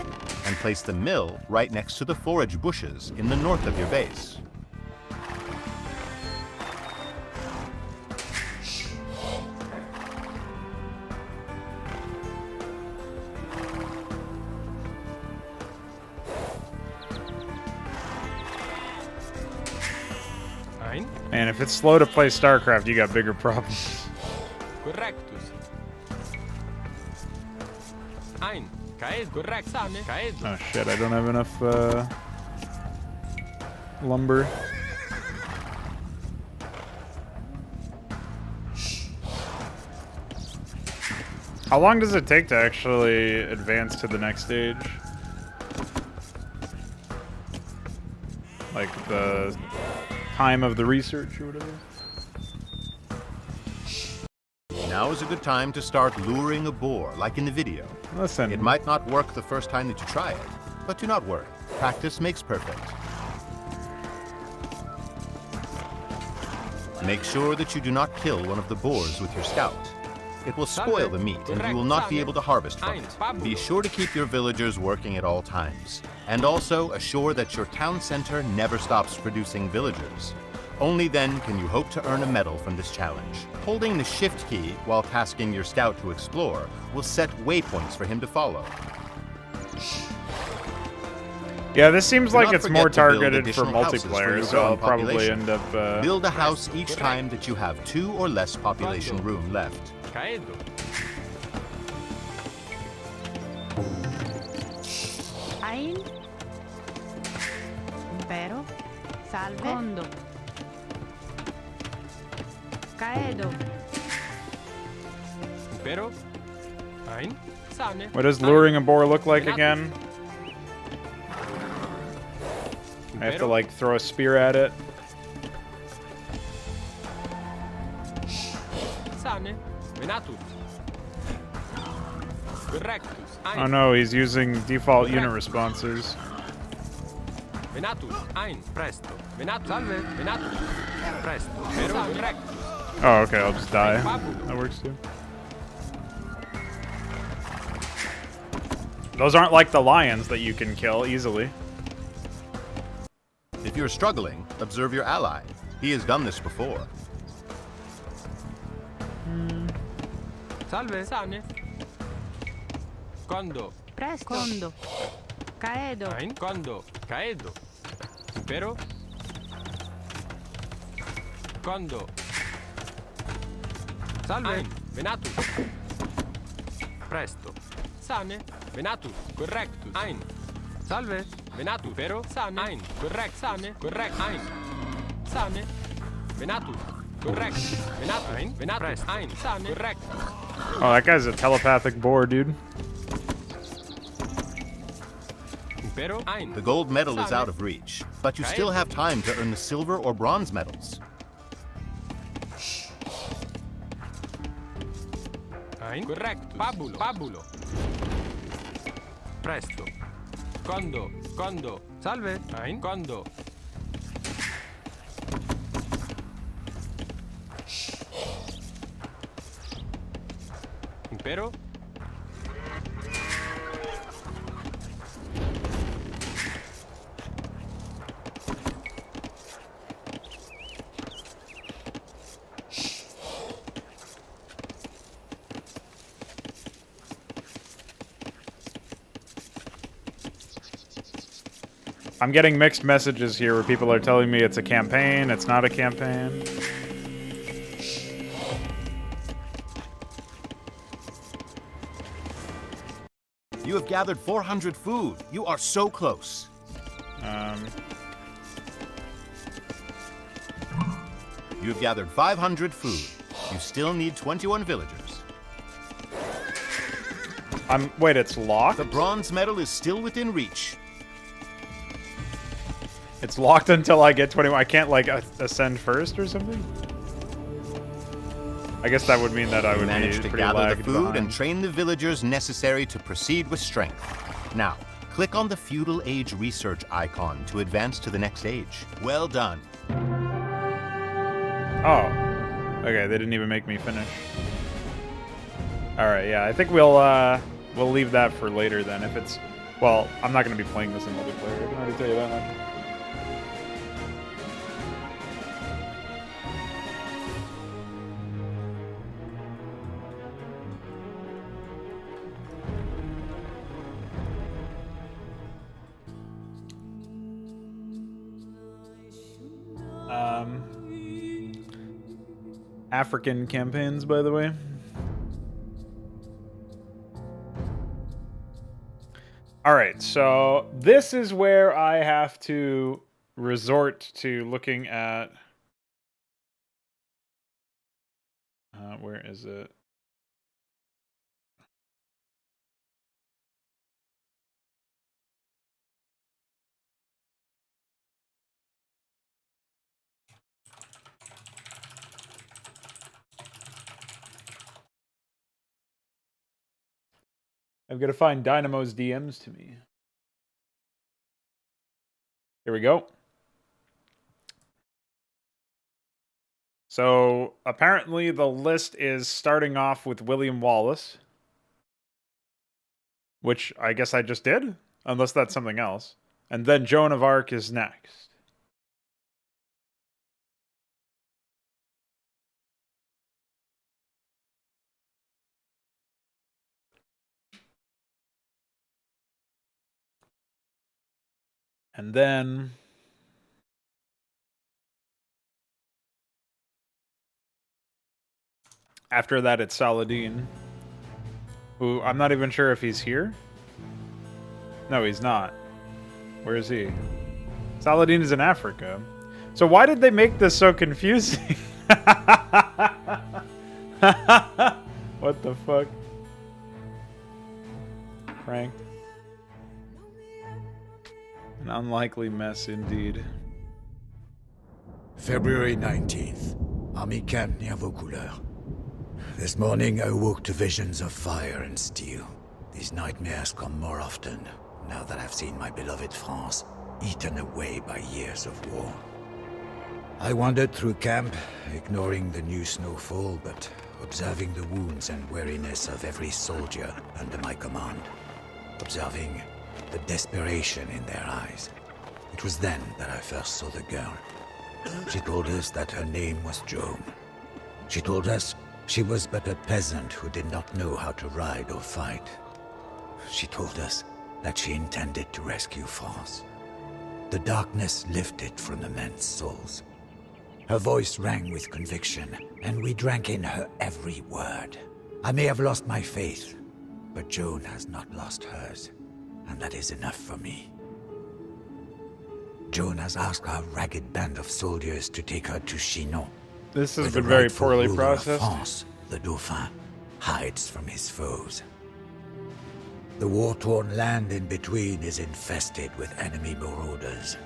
and place the mill right next to the forage bushes in the north of your base. Man, if it's slow to play StarCraft, you got bigger problems. Correctus. Ein. Caed. Correct. Sane. Caed. Oh shit, I don't have enough lumber. How long does it take to actually advance to the next stage? Like the time of the research or whatever? Now is a good time to start luring a boar, like in the video. Listen. It might not work the first time that you try it, but do not worry. Practice makes perfect. Make sure that you do not kill one of the boars with your scout. It will spoil the meat, and you will not be able to harvest from it. Be sure to keep your villagers working at all times, and also assure that your town center never stops producing villagers. Only then can you hope to earn a medal from this challenge. Holding the shift key while tasking your scout to explore will set waypoints for him to follow. Yeah, this seems Do like not it's forget more to build targeted for additional houses multiplayer, your so I'll growing probably population. end up... Build a house each time that you have 2 or less population room left. Caedo. Ein. Impero. Salve. Condo. Caedo. Pero. Ein. Sane. What does luring a boar look like again? I have to, like, throw a spear at it. Sane. Venatus. Correctus. Oh no, he's using default unit responses. Venatus. Ein. Presto. Venatus. Salve. Venatus. Presto. Pero. Correctus. Oh, okay, I'll just die. That works too. Those aren't like the lions that you can kill easily. If you're struggling, observe your ally. He has done this before. Salve. Sane. Condo. Presto. Condo. Caedo. Ein. Condo. Caedo. Pero. Condo. Salve. Ein. Venatus. Presto. Sane. Venatus. Correctus. Ein. Salve. Venatus. Pero. Sane. Ein. Correct. Sane. Correct. Ein. Sane. Venatus. Correct. Venatus. Ein. Venatus. Ein. Sane. Correct. Oh, that guy's a telepathic boar, dude. Pero. Ein. The gold medal is Sane. out of reach, but you still have time to earn the silver or bronze medals. Ein. Correct. Pabulo. Pabulo. Presto. Condo. Condo. Salve. Ein. Condo. Impero. I'm getting mixed messages here where people are telling me it's a campaign, it's not a campaign. You have gathered 400 food. You are so close. You have gathered 500 food. You still need 21 villagers. Wait, it's locked? The bronze medal is still within reach. It's locked until I get 21. I can't, like, ascend first or something? I guess that would mean that I would Manage be to pretty gather the lagged food behind. and train the villagers necessary to proceed with strength. Now, click on the feudal age research icon to advance to the next age. Well done. Oh. Okay, they didn't even make me finish. Alright, yeah, I think we'll leave that for later then. If it's... Well, I'm not going to be playing this in multiplayer. I can already tell you that much. African campaigns, by the way. Alright, so this is where I have to resort to looking at... where is it? I've got to find Dynamo's DMs to me. Here we go. So, apparently the list is starting off with William Wallace. Which I guess I just did? Unless that's something else. And then Joan of Arc is next. And then... after that, it's Saladin. Who, I'm not even sure if he's here. No, he's not. Where is he? Saladin is in Africa. So why did they make this so confusing? What the fuck? Frank. An unlikely mess indeed. February 19th. Army camp near Vaucouleurs. This morning I woke to visions of fire and steel. These nightmares come more often, now that I've seen my beloved France eaten away by years of war. I wandered through camp, ignoring the new snowfall, but observing the wounds and weariness of every soldier under my command. Observing the desperation in their eyes. It was then that I first saw the girl. She told us that her name was Joan. She told us she was but a peasant who did not know how to ride or fight. She told us that she intended to rescue France. The darkness lifted from the men's souls, Her voice rang with conviction, and we drank in her every word. I may have lost my faith, but Joan has not lost hers, and that is enough for me. Joan has asked our ragged band of soldiers to take her to Chinon. This has where been the very rightful poorly ruler of processed. France, the Dauphin, hides from his foes. The war-torn land in between is infested with enemy marauders,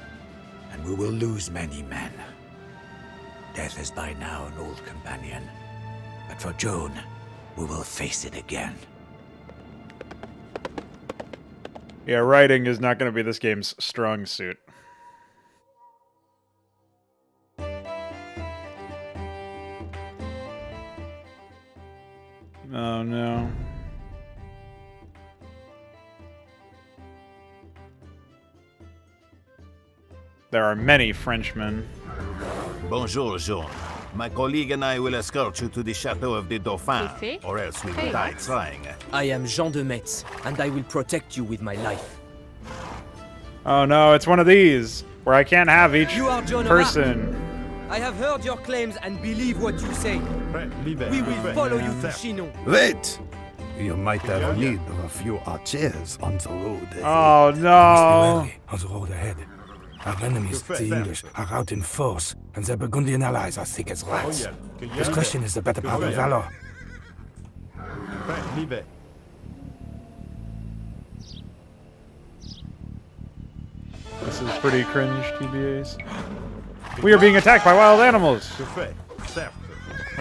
and we will lose many men. Death is by now an old companion, but for Joan, we will face it again. Yeah, writing is not going to be this game's strong suit. Oh no. There are many Frenchmen. Bonjour, Joan. My colleague and I will escort you to the Chateau of the Dauphin, Effet? or else we will Hey, die what? trying. I am Jean de Metz, and I will protect you with my life. Oh no, it's one of these where I can't have each You are Joan of person. I have heard your claims and believe what you say. We will follow you to Chinon. Wait! You might have need of a few archers on the road. Oh no. On the road ahead. Our enemies, the English, are out in force, and their Burgundian allies are thick as rats. Discretion is the better part of valor. This is pretty cringe, TBAs. We are being attacked by wild animals. Okay,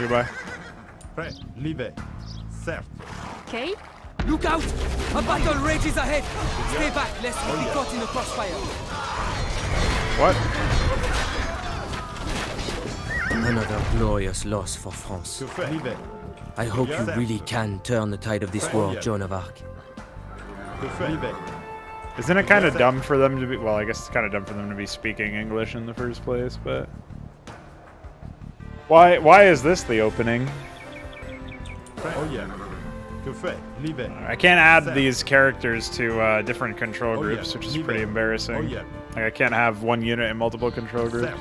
bye. Okay. Look out! A battle rages ahead! Stay back, lest we be caught in the crossfire. What? Another glorious loss for France. I hope you really can turn the tide of this war, Joan of Arc. Isn't it kind of dumb for them to be... Well, I guess it's kind of dumb for them to be speaking English in the first place, but... Why is this the opening? I can't add these characters to different control groups, which is pretty embarrassing. Like, I can't have one unit in multiple control groups.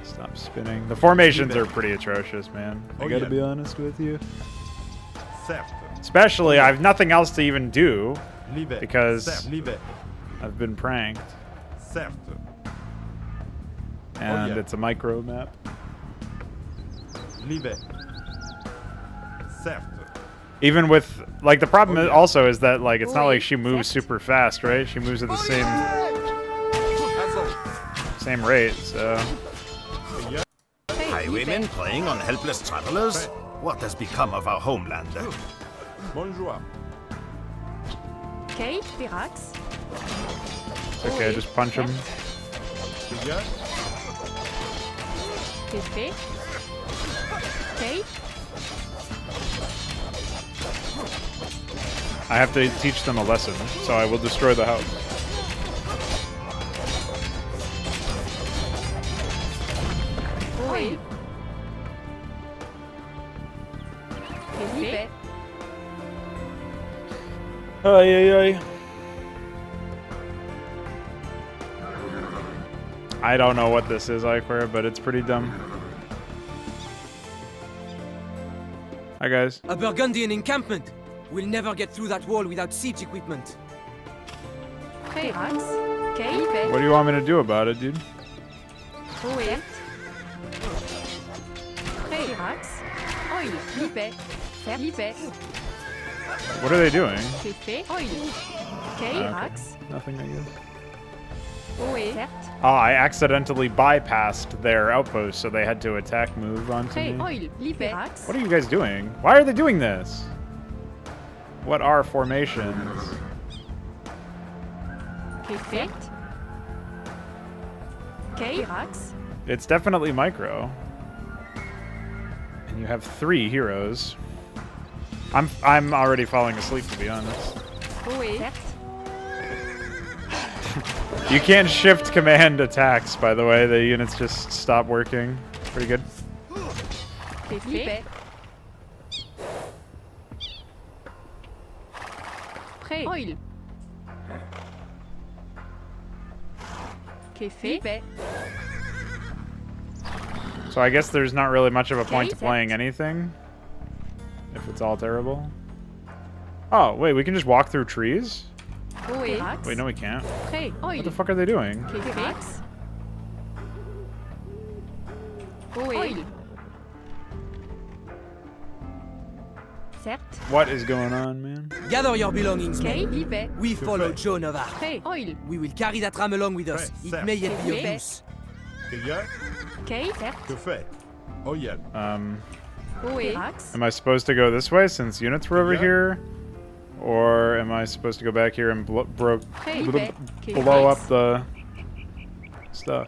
Stop spinning. The formations are pretty atrocious, man. I gotta be honest with you. Especially, I have nothing else to even do because I've been pranked. And it's a micro map. Even with, like, the problem also is that, like, it's not like she moves super fast, right? She moves at the same rate, so... Highwaymen preying on helpless travelers? What has become of our homeland? Bonjour. Okay, Pirax. Okay, just punch him. C'est fait. Okay. I have to teach them a lesson, so I will destroy the house. Oui. C'est fait. Ay, ay, ay. I don't know what this is, Iquare, but it's pretty dumb. Hi, guys. A Burgundian encampment! We'll never get through that wall without siege equipment. Pirax. Okay. What do you want me to do about it, dude? Oui. Pirax. Oil. Libé. Libé. What are they doing? C'est fait. Oil. Okay. Pirax. Nothing, I guess. Oui. Oh, I accidentally bypassed their outpost, so they had to attack move onto Okay. me. Oil. Libé. What are you guys doing? Why are they doing this? What are formations? C'est fait. Okay. Pirax. It's definitely micro. And you have 3 heroes. I'm already falling asleep, to be honest. Oui. You can't shift command attacks, by the way. The units just stop working. Pretty good. C'est fait. Prêt. Oil. Qu'est fait? So I guess there's not really much of a point to Okay, playing anything. If it's all terrible. Oh, wait, we can just walk through trees? Oui. Wait, no we can't. Prêt. What Oil. the fuck are they doing? Qu'est fait? Oui. Certes. What is going on, man? Gather your belongings, Okay. men. Libe. We follow Joan of Arc. Prêt. Oil. We will carry that ram along with us. It may yet be of Okay. use. Okay. Certes. Oui. Am I supposed to go this way since units were over here? Or am I supposed to go back here and blow up the stuff?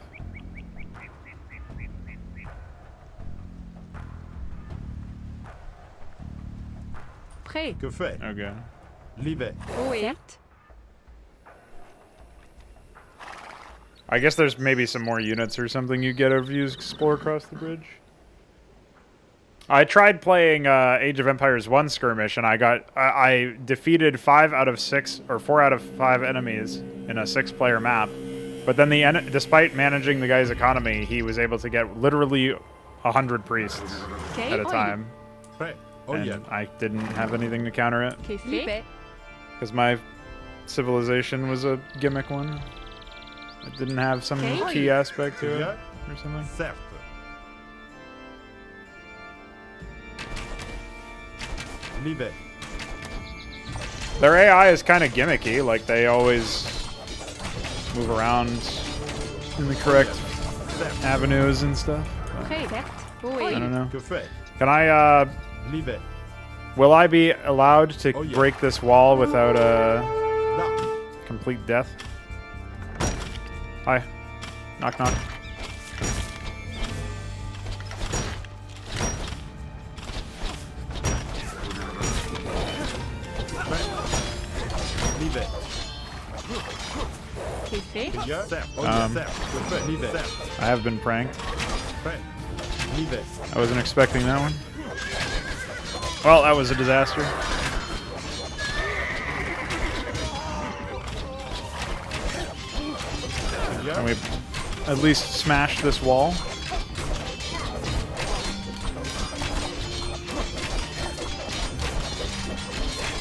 Prêt. Okay. Oui. Certes. I guess there's maybe some more units or something you get if you explore across the bridge. I tried playing Age of Empires 1 skirmish, and I defeated 5 out of 6 or 4 out of 5 enemies in a 6-player map. But then despite managing the guy's economy, he was able to get literally 100 priests at a time. And I didn't have anything to counter it Qu'est fait? because my civilization was a gimmick one. It didn't have some key aspect to it or something. Their AI is kind of gimmicky, like they always move around in the correct avenues and stuff. Prêt. Certes. I Oui. don't know. Can I, will I be allowed to break this wall without complete death? Hi. Knock knock. Qu'est fait? I have been pranked. I wasn't expecting that one. Well, that was a disaster. And we at least smashed this wall.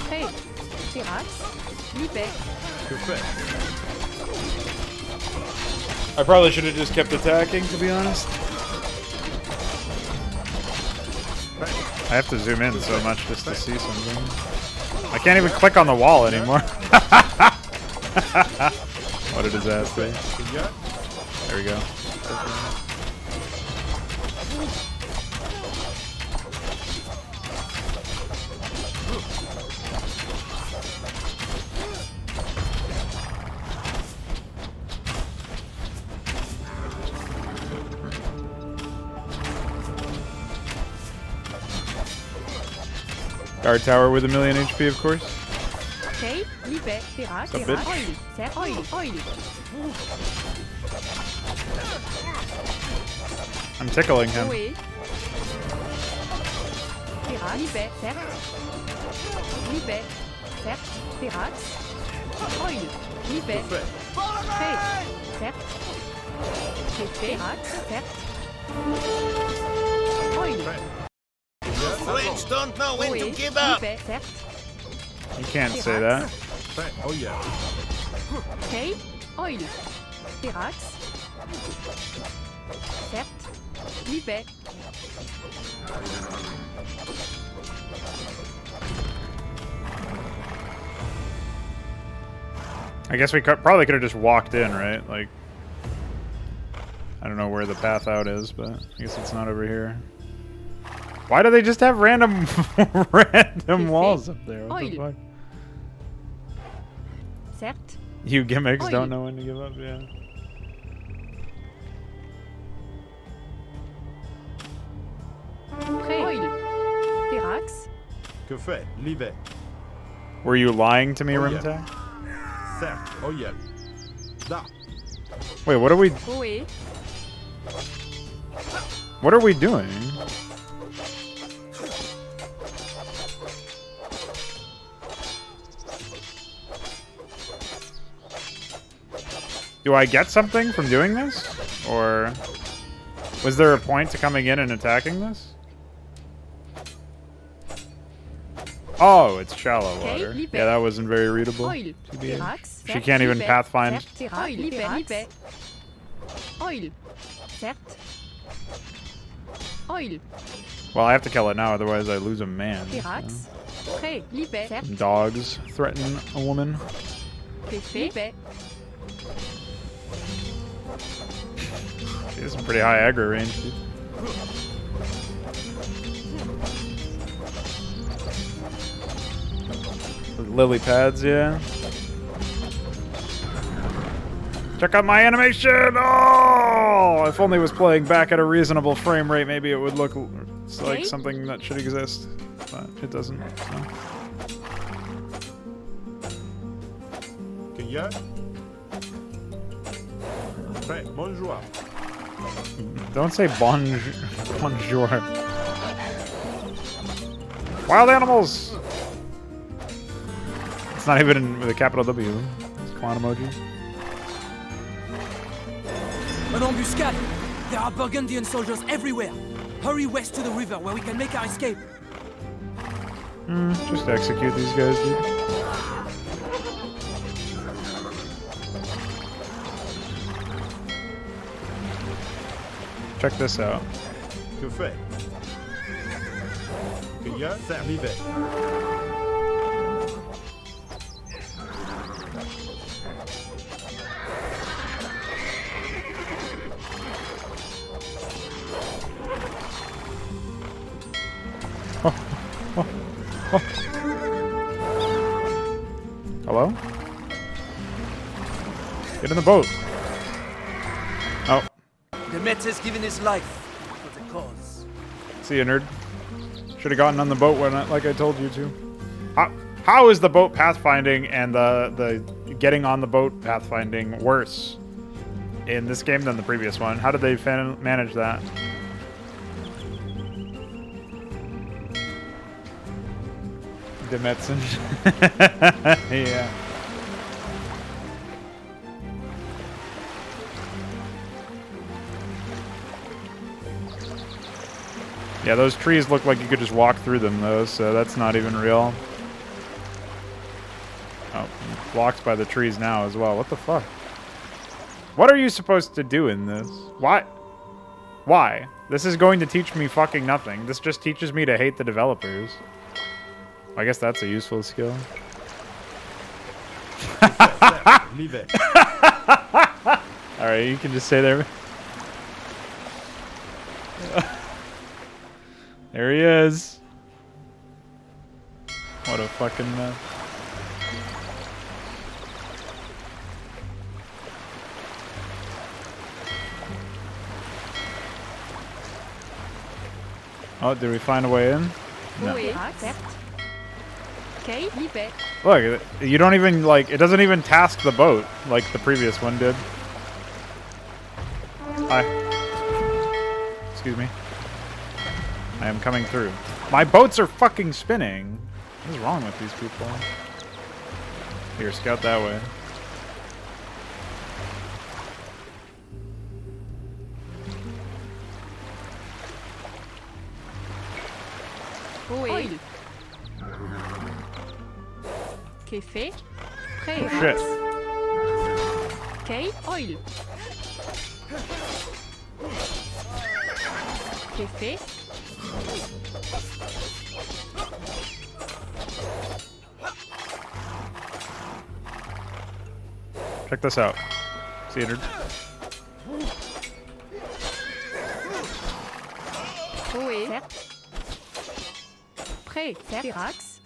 Prêt. Terrasse. Libe. I probably should have just kept attacking, to be honest. I have to zoom in so much just to see something. I can't even click on the wall anymore. What a disaster. There we go. Guard tower with 1,000,000 HP, of course. Okay. Libe. Terrasse. What's up, Terrasse. bitch? Oil. Certes. Oil. I'm tickling him. Oui. Terrasse. Libe. Certes. Libe. Certes. Terrasse. Oil. Libe. Prêt. Certes. Qu'est fait? Terrasse. Certes. Oil. French don't know when to Oui. give up. Libe. Certes. You can't say that. Okay. Oil. Terrasse. Certes. Libe. I guess we probably could have just walked in, right? Like, I don't know where the path out is, but I guess it's not over here. Why do they just have random walls up there? What the fuck? Certes. You gimmicks Oil. don't know when to give up, yeah. Prêt. Oil. Terrasse. Were you lying to me, Rimtag? Wait, what are we? Oui. What are we doing? Do I get something from doing this? Or was there a point to coming in and attacking this? Oh, it's shallow water. Yeah, that wasn't very readable. She can't even pathfind. Well, I have to kill it now, otherwise I lose a man. So. Some dogs threaten a woman. She has some pretty high aggro range, dude. Lily pads, yeah. Check out my animation! Oh! If only it was playing back at a reasonable frame rate, maybe it would look like something that should exist. But it doesn't, so. Bonjour. Don't say bonjour. Wild animals! It's not even with a capital W. It's clown emoji. An ambuscade! There are Burgundian soldiers everywhere! Hurry west to the river where we can make our escape! Just execute these guys, dude. Check this out. Que fait? Cueilleur, servivet. Hello? Get in the boat. Oh. The Metz has given his life for the cause. See you, nerd. Should have gotten on the boat when, like I told you to. How is the boat pathfinding and the getting on the boat pathfinding worse in this game than the previous one? How did they manage that? Demetzen. Yeah. Yeah, those trees look like you could just walk through them, though, so that's not even real. Oh, blocked by the trees now as well. What the fuck? What are you supposed to do in this? Why? Why? This is going to teach me fucking nothing. This just teaches me to hate the developers. I guess that's a useful skill. Alright, you can just stay there. There he is. What a fucking mess. Oh, did we find a way in? No. Look, you don't even, like, it doesn't even task the boat like the previous one did. Hi. Excuse me. I am coming through. My boats are fucking spinning. What is wrong with these people? Here, scout that way. Oil. Café. Oh, shit. Okay, oil. Café. Check this out. See it. Oil. Prêt. Pirax.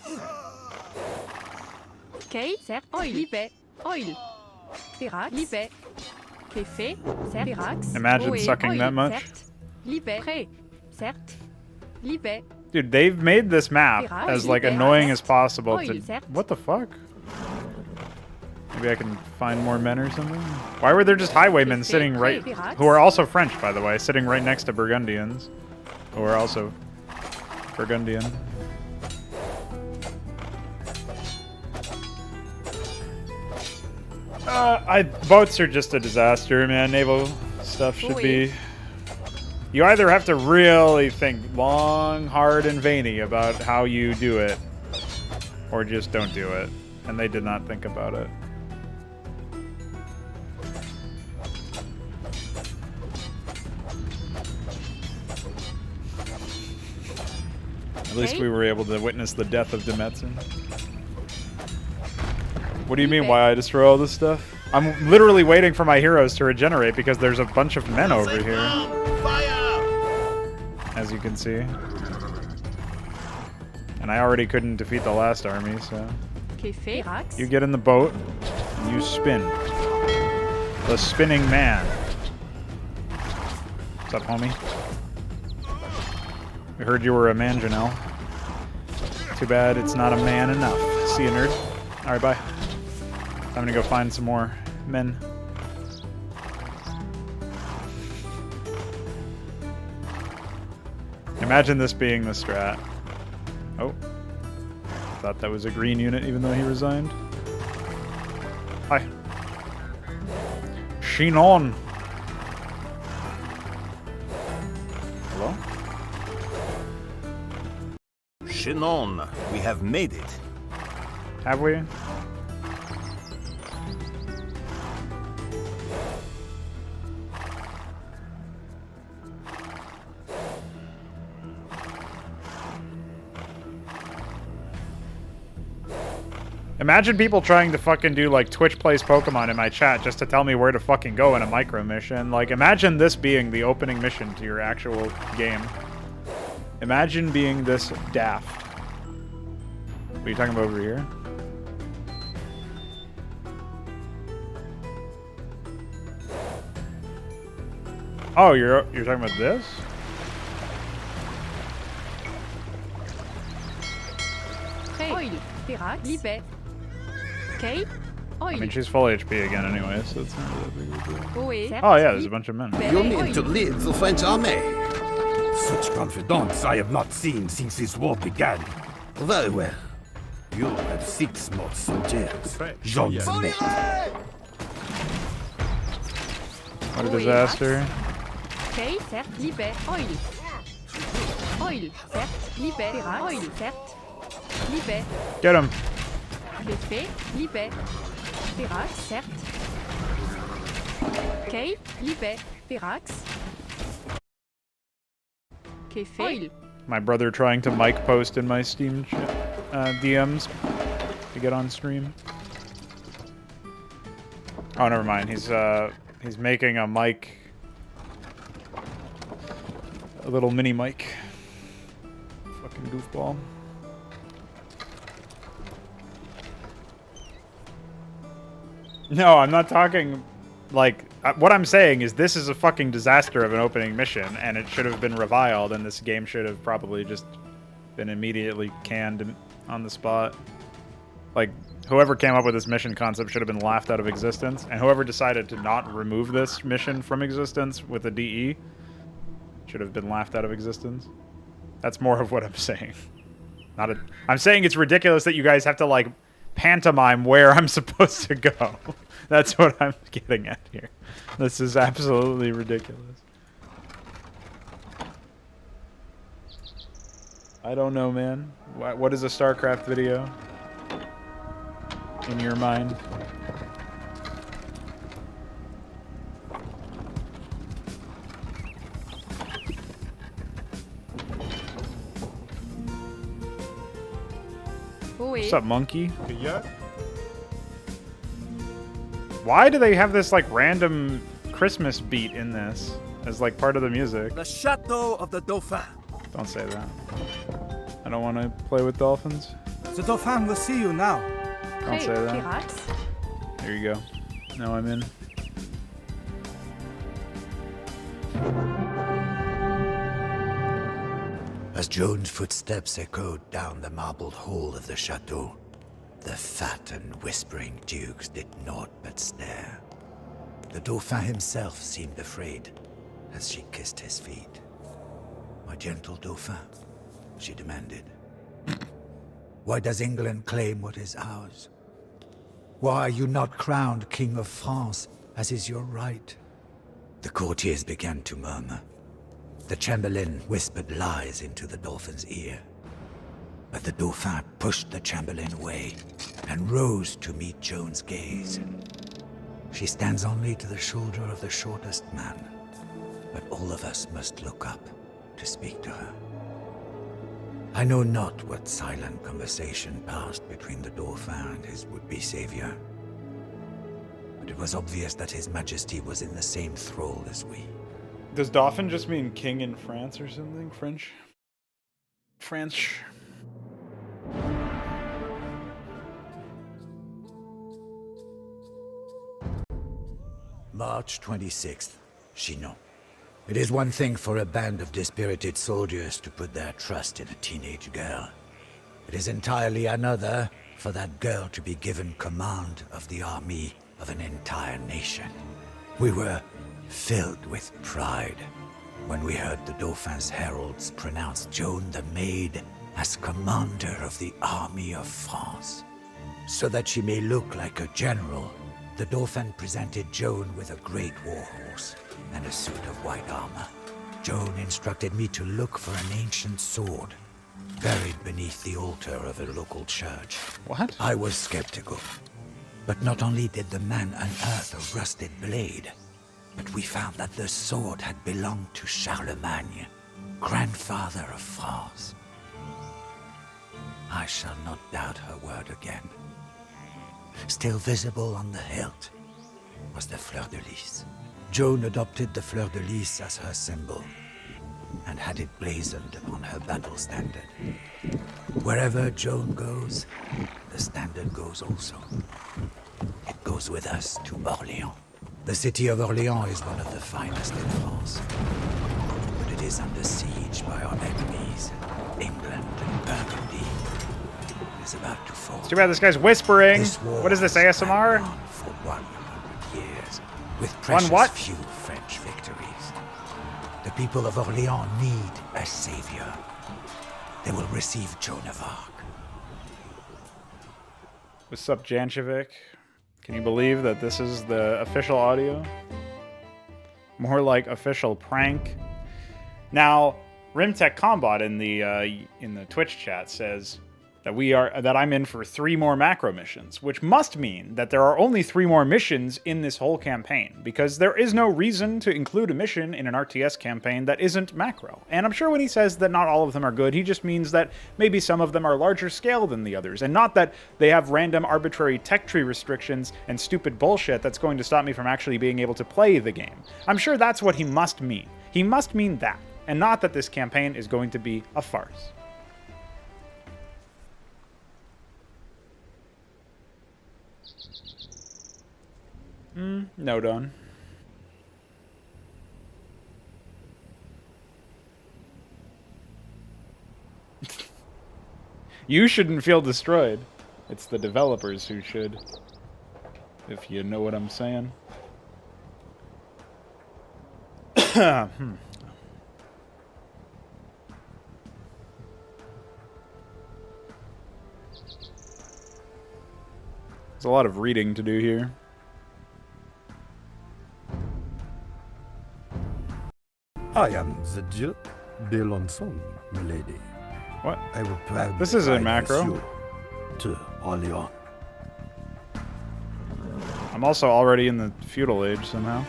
Okay, cert. Oil. Libé. Oil. Pirax. Libé. Café. Cert. Pirax. Imagine sucking that much. Libé. Prêt. Cert. Libé. Dude, they've made this map as like annoying as possible to... What the fuck? Maybe I can find more men or something? Why were there just highwaymen sitting right... Who are also French, by the way, sitting right next to Burgundians. Who are also Burgundian. Boats are just a disaster, man. Naval stuff should be. You either have to really think long, hard, and veiny about how you do it, or just don't do it. And they did not think about it. At least we were able to witness the death of Demetzen. What do you mean, why I destroy all this stuff? I'm literally waiting for my heroes to regenerate because there's a bunch of men over here. As you can see. And I already couldn't defeat the last army, so... You get in the boat, and you spin. The spinning man. What's up, homie? We heard you were a man, Janelle. Too bad it's not a man enough. See you, nerd. Alright, bye. I'm gonna go find some more men. Imagine this being the strat. Oh. Thought that was a green unit even though he resigned. Hi. Chinon. Hello? Chinon, we have made it. Have we? Imagine people trying to fucking do like Twitch plays Pokemon in my chat just to tell me where to fucking go in a micro mission. Like, imagine this being the opening mission to your actual game. Imagine being this daft. What are you talking about over here? Oh, you're talking about this? I mean, she's full HP again anyway, so it's not that big of a deal. Oh yeah, there's a bunch of men. You need to lead the French army. Such confidence I have not seen since this war began. Very well. You have 6 more soldiers. Joan's Maid. What a disaster. Get him. My brother trying to mic post in my Steam DMs to get on stream. Oh, never mind. He's making a mic, a little mini mic. Fucking goofball. No, I'm not talking, like, what I'm saying is this is a fucking disaster of an opening mission, and it should have been reviled, and this game should have probably just been immediately canned on the spot. Like, whoever came up with this mission concept should have been laughed out of existence, and whoever decided to not remove this mission from existence with a DE should have been laughed out of existence. That's more of what I'm saying. I'm saying it's ridiculous that you guys have to, like, pantomime where I'm supposed to go. That's what I'm getting at here. This is absolutely ridiculous. I don't know, man. What is a StarCraft video in your mind? What's up, monkey? Why do they have this, like, random Christmas beat in this as, like, part of the music? The Chateau of the Dauphin. Don't say that. I don't want to play with dolphins. The Dauphin will see you now. Don't say that. There you go. Now I'm in. As Joan's footsteps echoed down the marbled hall of the chateau, the fat and whispering dukes did naught but stare. The Dauphin himself seemed afraid as she kissed his feet. My gentle Dauphin, she demanded. Why does England claim what is ours? Why are you not crowned King of France, as is your right? The courtiers began to murmur. The Chamberlain whispered lies into the Dauphin's ear. But the Dauphin pushed the Chamberlain away and rose to meet Joan's gaze. She stands only to the shoulder of the shortest man, but all of us must look up to speak to her. I know not what silent conversation passed between the Dauphin and his would-be savior, but it was obvious that His Majesty was in the same thrall as we. Does Dauphin just mean king in France or something? French? French. March 26th, Chinon. It is one thing for a band of dispirited soldiers to put their trust in a teenage girl. It is entirely another for that girl to be given command of the army of an entire nation. We were filled with pride when we heard the Dauphin's heralds pronounce Joan the Maid as commander of the army of France. So that she may look like a general, the Dauphin presented Joan with a great war horse and a suit of white armor. Joan instructed me to look for an ancient sword buried beneath the altar of a local church. What? I was skeptical. But not only did the man unearth a rusted blade, but we found that the sword had belonged to Charlemagne, grandfather of France. I shall not doubt her word again. Still visible on the hilt was the fleur de lis. Joan adopted the fleur de lis as her symbol and had it blazoned upon her battle standard. Wherever Joan goes, the standard goes also. It goes with us to Orléans. The city of Orléans is one of the finest in France, but it is under siege by our enemies, England and Burgundy. It is about to fall. It's too bad this guy's whispering. This war What is this, has ASMR? gone on for 100 years, with precious few French victories. The people of Orléans need a savior. They will receive Joan of Arc. What's up, Jankovic? Can you believe that this is the official audio? More like official prank. Now, Rimtech Combat in the Twitch chat says that I'm in for 3 more macro missions, which must mean that there are only 3 more missions in this whole campaign, because there is no reason to include a mission in an RTS campaign that isn't macro. And I'm sure when he says that not all of them are good, he just means that maybe some of them are larger scale than the others, and not that they have random arbitrary tech tree restrictions and stupid bullshit that's going to stop me from actually being able to play the game. I'm sure that's what he must mean. He must mean that, and not that this campaign is going to be a farce. No, Don. You shouldn't feel destroyed. It's the developers who should. If you know what I'm saying. There's a lot of reading to do here. I am the Duke d'Alençon, milady. What? I will proudly This isn't ride macro. with you to Orléans. I'm also already in the feudal age somehow.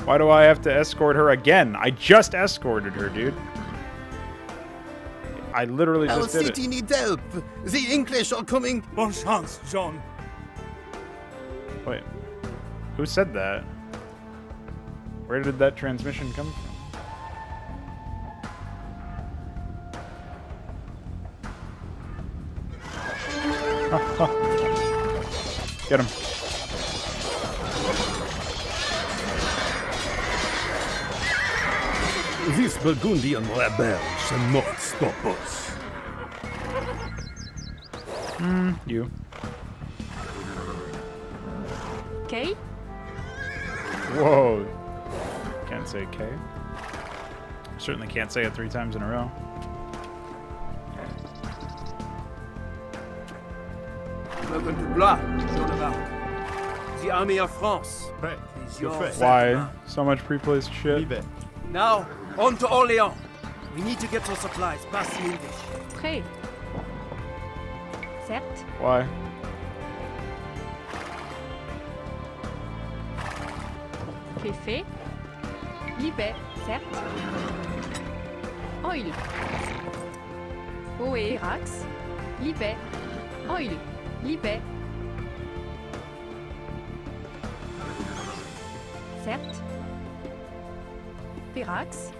Why do I have to escort her again? I just escorted her, dude. I literally Our just did city it. needs help. The English are coming. Bonne chance, John. Wait. Who said that? Where did that transmission come from? Get him. These Burgundian rebels shall not stop us. You. Okay. Whoa. Can't say K. Certainly can't say it 3 times in a row. The army of France. Why so much pre-placed shit? Now, on to Orléans. We need to get our supplies past the English. Prêt. Certes. Why? Qu'est fait? Libet. Certes. Oil. Oé. Rax. Libet. Oil. Libet. Certes. Pirax.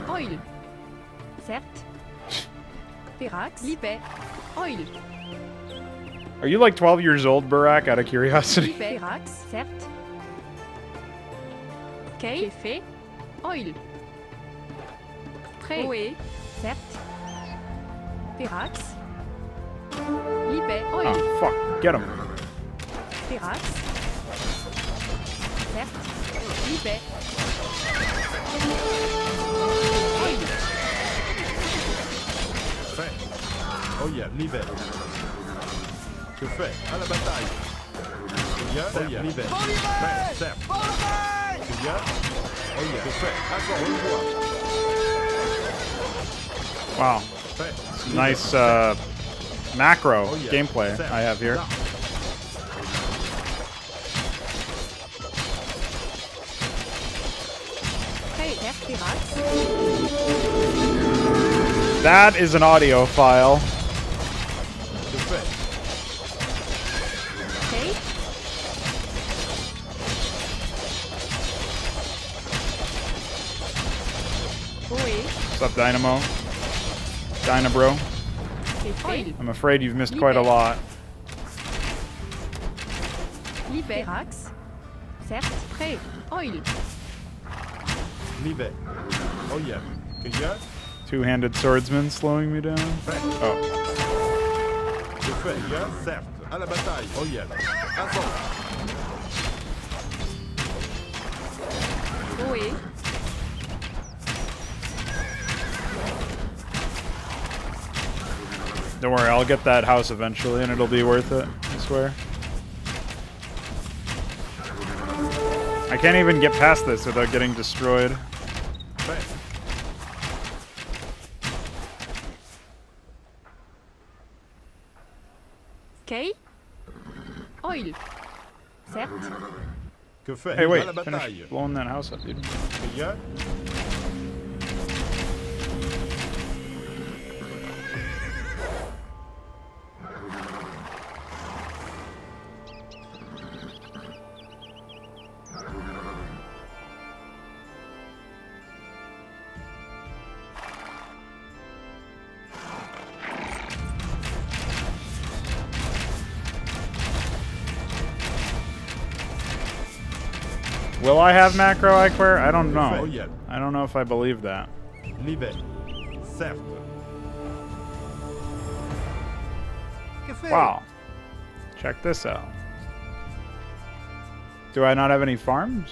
Oil. Certes. Pirax. Libet. Oil. Are you like 12 years old, Barak, out of curiosity? Libet. Pirax. Certes. Qu'est fait? Oil. Prêt. Oé. Certes. Pirax. Libet. Oil. Oh, fuck. Get him. Pirax. Certes. Libet. Oil. Prêt. Oh yeah, libère. Que fait? À la bataille. Oh yeah, libère. Prêt, certes. Que bien? Oh yeah, que fait? Attends, on voit. Wow. Nice macro gameplay I have here. That is an audio file. What's up, Dynamo? Dynabro. I'm afraid you've missed quite a lot. Liberax. Certes. Prêt. Oil. Libère. Oh yeah. Que bien? Two-handed swordsman slowing me down. Oh. Que fait? Bien? Certes. À la bataille. Oh yeah. Attends. Oui. Don't worry, I'll get that house eventually and it'll be worth it, I swear. I can't even get past this without getting destroyed. Okay. Oil. Certes. Que fait? Hey, wait, À la finish bataille. blowing that house up, dude. Que bien? Will I have macro, Ikeware? I don't know. Oh, yeah. I don't know if I believe that. Libère. Certes. Que fait? Wow. Check this out. Do I not have any farms?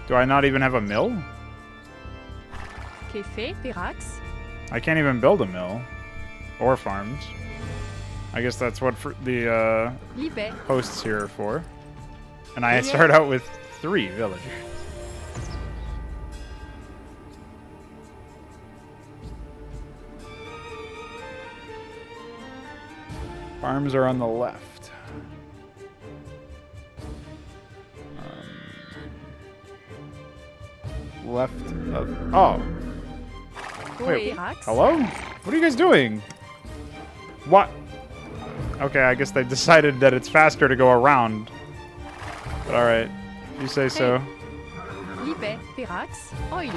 Do I not even have a mill? Qu'est fait? Pirax. I can't even build a mill. Or farms. I guess that's what the Libet. hosts here are for. And I start out with 3 villagers. Farms are on the left. Left of... Oh. Wait, hello? What are you guys doing? What? Okay, I guess they decided that it's faster to go around. But alright. You say so. Libet. Pirax. Oil.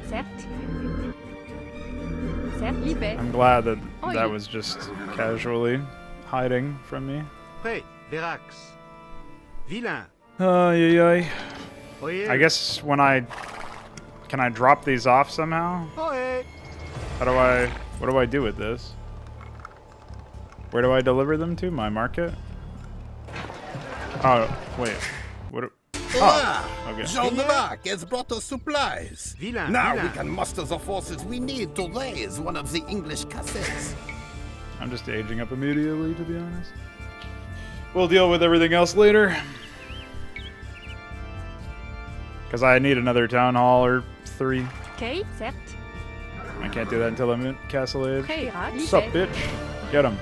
Certes. Certes. Libet. I'm glad that Oil. that was just casually hiding from me. Prêt, Verax. Vilain. Ay. Oh yeah. I guess when can I drop these off somehow? Oh yeah. What do I do with this? Where do I deliver them to? My market? Oh, wait. What? Okay. Jean de Arc has brought us supplies. Now we can muster the forces we need to raise one of the English castles. I'm just aging up immediately, to be honest. We'll deal with everything else later. Because I need another town hall or 3. Okay, certes. I can't do that until I'm at Castle Age. Okay, What's up, bitch? Get him.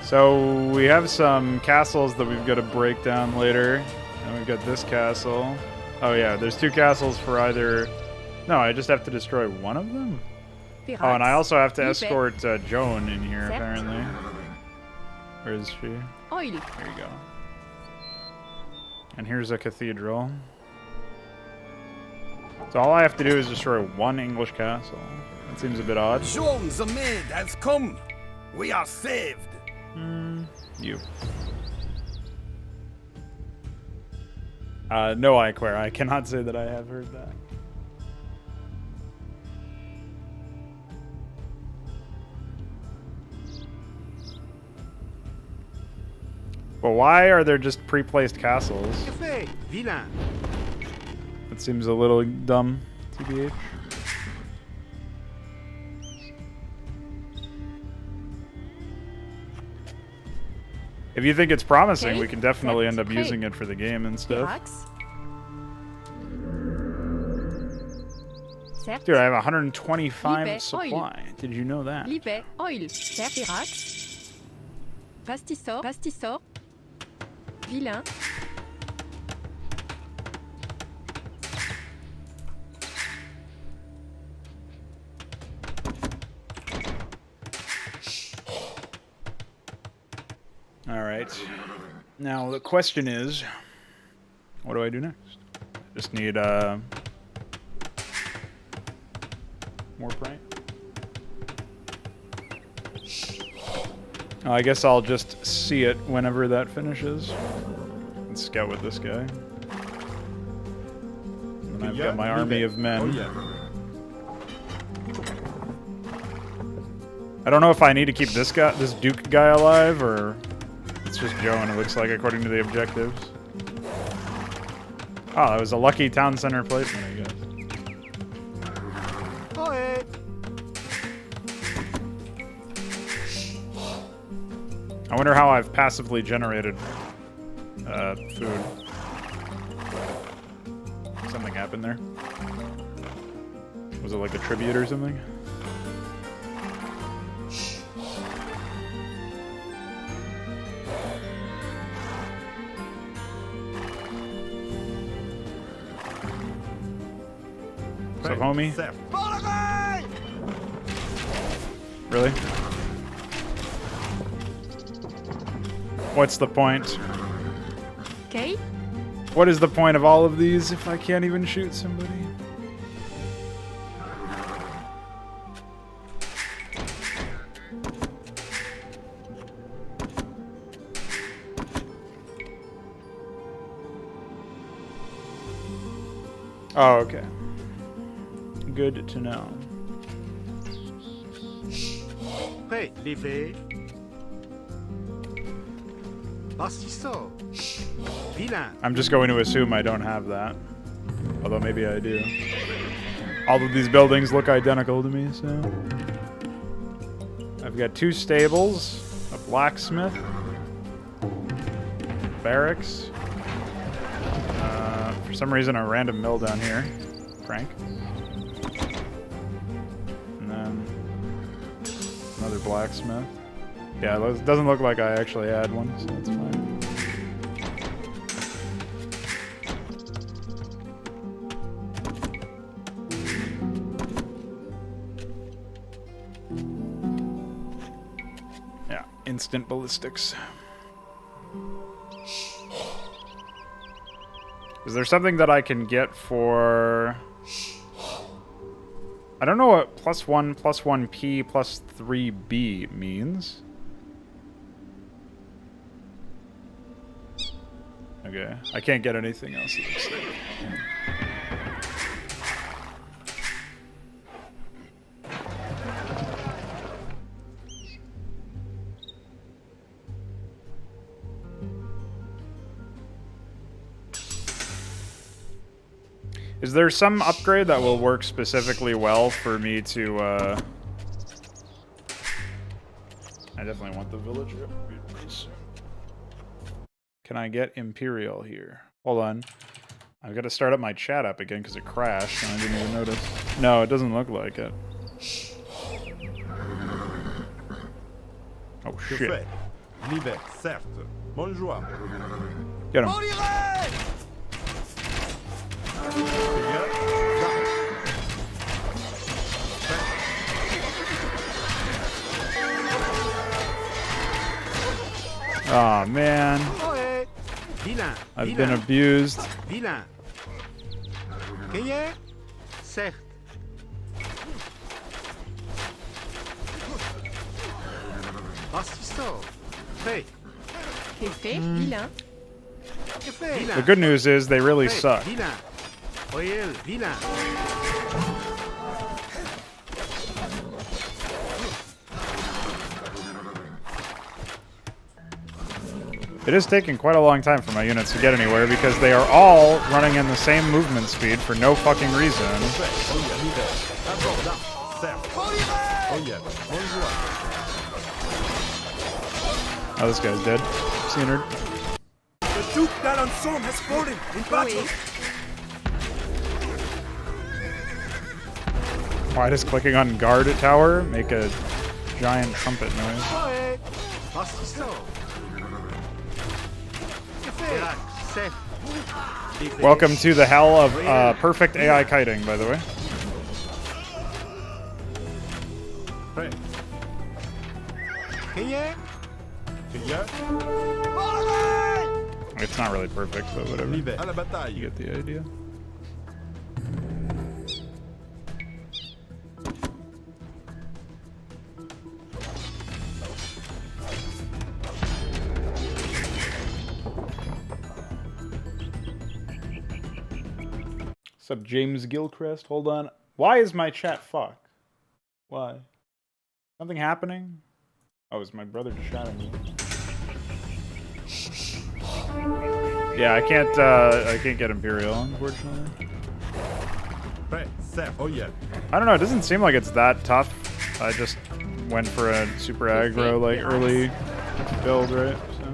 So we have some castles that we've got to break down later. And we've got this castle. Oh yeah, there's 2 castles for either... No, I just have to destroy one of them? Oh, and I also have to escort Joan in here, apparently. Where is she? Oil. There you go. And here's a cathedral. So all I have to do is destroy 1 English castle. That seems a bit odd. Joan the Maid has come. We are saved. You. No, Iquare. I cannot say that I have heard that. But why are there just pre-placed castles? That seems a little dumb, TBH. If you think it's promising, we can definitely end up using it for the game and stuff. Dude, I have 125 supply. Did you know that? Oil. Pirax. Pastissor. Vilain. Alright. Now the question is, what do I do next? Just need more prey. Oh, I guess I'll just see it whenever that finishes. Let's scout with this guy. And I've got my army of men. I don't know if I need to keep this guy, this Duke guy alive, or it's just Joan, it looks like, according to the objectives. Oh, that was a lucky town center placement, I guess. I wonder how I've passively generated food. Something happened there. Was it like a tribute or something? What's up, homie? Really? What's the point? Okay. What is the point of all of these if I can't even shoot somebody? Oh, okay. Good to know. Prêt, levé. Pastissor. Vilain. I'm just going to assume I don't have that. Although maybe I do. All of these buildings look identical to me, so... I've got 2 stables, a blacksmith, barracks, for some reason a random mill down here, crank, and then another blacksmith. Yeah, it doesn't look like I actually had one, so that's fine. Yeah, instant ballistics. Is there something that I can get for... I don't know what +1, +1P, +3B means. Okay, I can't get anything else, it looks like. Is there some upgrade that will work specifically well for me to, I definitely want the villager upgrade soon. Can I get Imperial here? Hold on. I've got to start up my chat up again because it crashed and I didn't even notice. No, it doesn't look like it. Oh shit. L'hiver, certes. Bonjour. Get him. Oh man. I've been abused. Vilain. Qu'est-ce? Certes. Assistant. Fait. Que fait? Vilain. Que fait? The good news is they really suck. Vilain. Royal. Vilain. It is taking quite a long time for my units to get anywhere because they are all running in the same movement speed for no fucking reason. Oh, this guy's dead. Seen her. The Duke d'Alençon has fallen in battle. Why does clicking on guard tower make a giant trumpet noise? Welcome to the hell of perfect AI kiting, by the way. It's not really perfect, but whatever. You get the idea. What's up, James Gilchrist? Hold on. Why is my chat fucked? Why? Something happening? Oh, is my brother just shouting me? Yeah, I can't get Imperial, unfortunately. Oh yeah. I don't know, it doesn't seem like it's that tough. I just went for a super aggro, like, early build, right? So.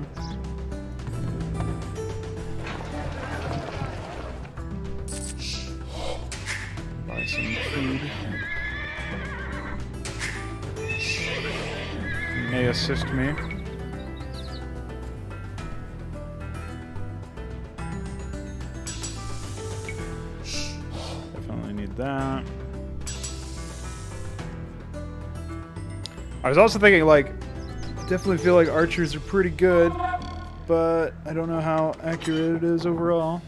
Buy some food. You may assist me. Definitely need that. I was also thinking, like, I definitely feel like archers are pretty good, but I don't know how accurate it is overall.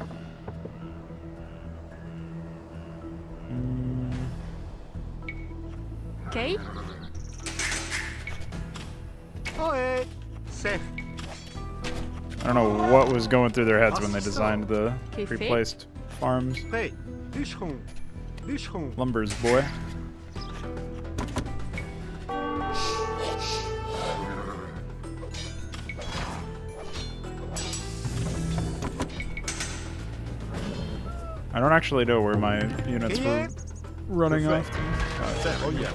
Okay. I don't know what was going through their heads when they designed the pre-placed farms. Lumber's boy. I don't actually know where my units were running off to. Oh yeah.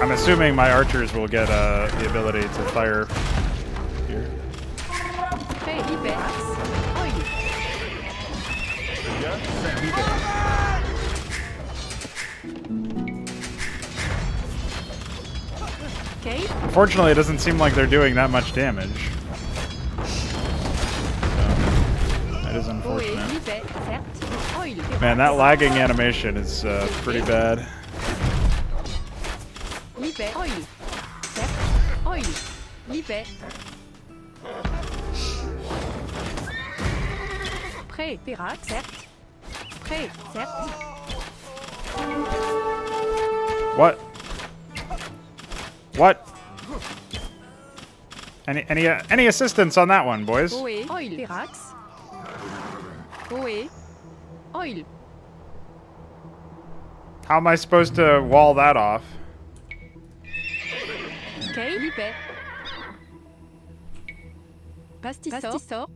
I'm assuming my archers will get the ability to fire here. Okay. Unfortunately, it doesn't seem like they're doing that much damage. That is unfortunate. Man, that lagging animation is pretty bad. What? What? Any assistance on that one, boys? Oe, oil, Verax. Oe, oil. How am I supposed to wall that off? Okay, libe. Pastisor.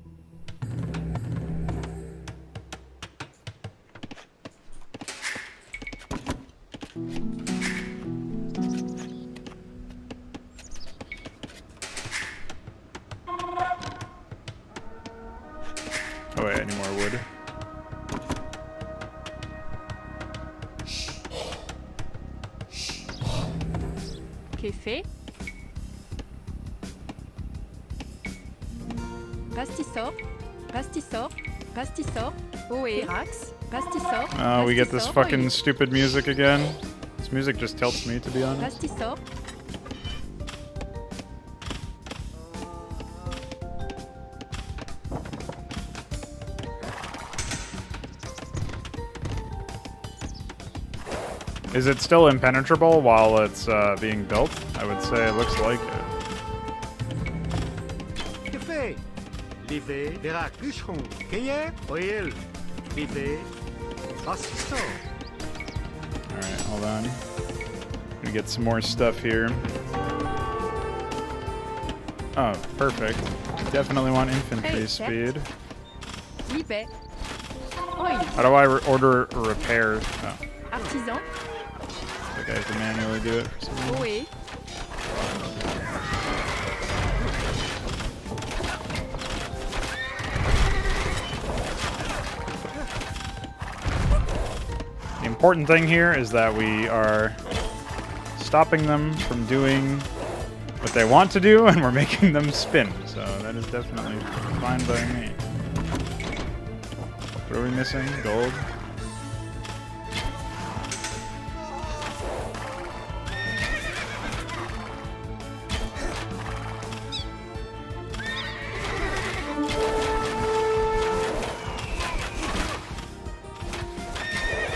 Oh wait, I need more wood. Café. Pastisor. Oe, Verax. Pastisor. Oh, we get this fucking stupid music again. This music just tilts me, to be honest. Pastisor. Is it still impenetrable while it's being built? I would say it looks like it. Café. Livé, Verac, bûcheron, cueillère, oil, livé, pastisor. Alright, hold on. Gonna get some more stuff here. Oh, perfect. Definitely want infantry speed. Libe. Oil. How do I order a repair? Oh. Artisan. I think I have to manually do it for some reason. Oe. The important thing here is that we are stopping them from doing what they want to do, and we're making them spin. So that is definitely fine by me. What are we missing? Gold?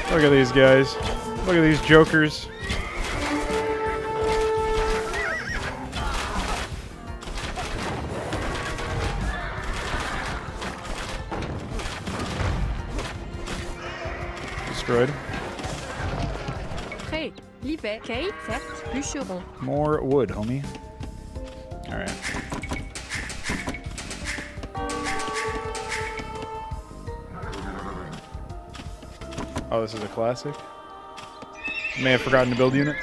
Look at these guys. Look at these jokers. Destroyed. Prêt. Libe. Kay. Certes. Bûcheron. More wood, homie. Alright. Oh, this is a classic. May have forgotten to build units.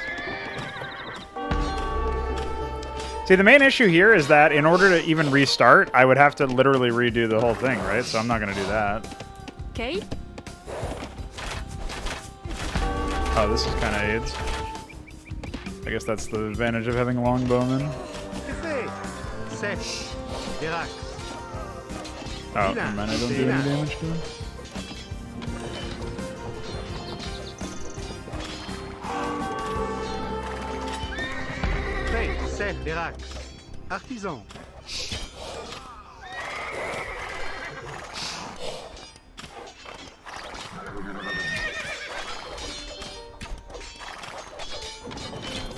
See, the main issue here is that in order to even restart, I would have to literally redo the whole thing, right? So I'm not going to do that. Okay. Oh, this is kind of AIDS. I guess that's the advantage of having longbowmen. Oh, never mind, I don't do any damage to him. Verac. Artisan.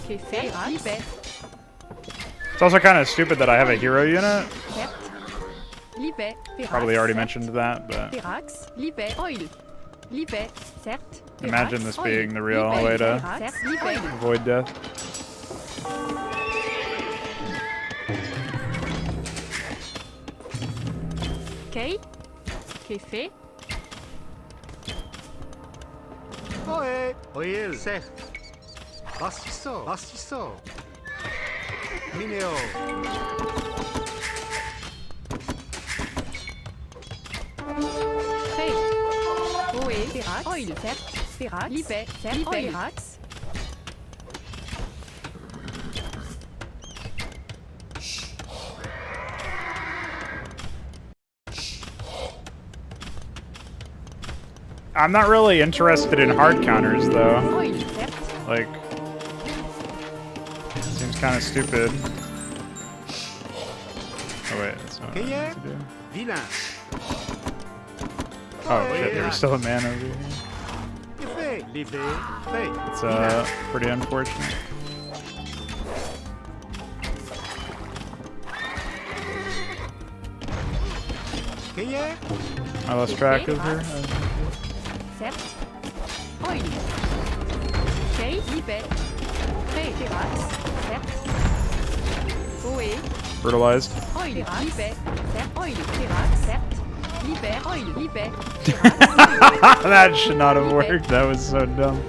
Café. Libe. It's also kind of stupid that I have a hero unit. Libe. Probably already mentioned that, but Verax. Libe. Oil. Libe. Certes. imagine this being the real way to avoid death. Okay. Café. Oe, oil, certes. Pastisor. Mineo. Prêt. Oe. Verax. Oil. Certes. Verax. Libe. Certes. Oil. Verax. I'm not really interested in hard counters, though. Like, seems kind of stupid. Oh wait, that's not what I meant to do. Oh shit, there was still a man over here. It's pretty unfortunate. I lost track of her. Certes. Oil. Kay, Libet. Pré, Terax. Certes. Oé. Brutalized. Oil, Libet. Certes. Oil, Terax. Certes. Libet. Oil, Libet. That should not have worked. That was so dumb.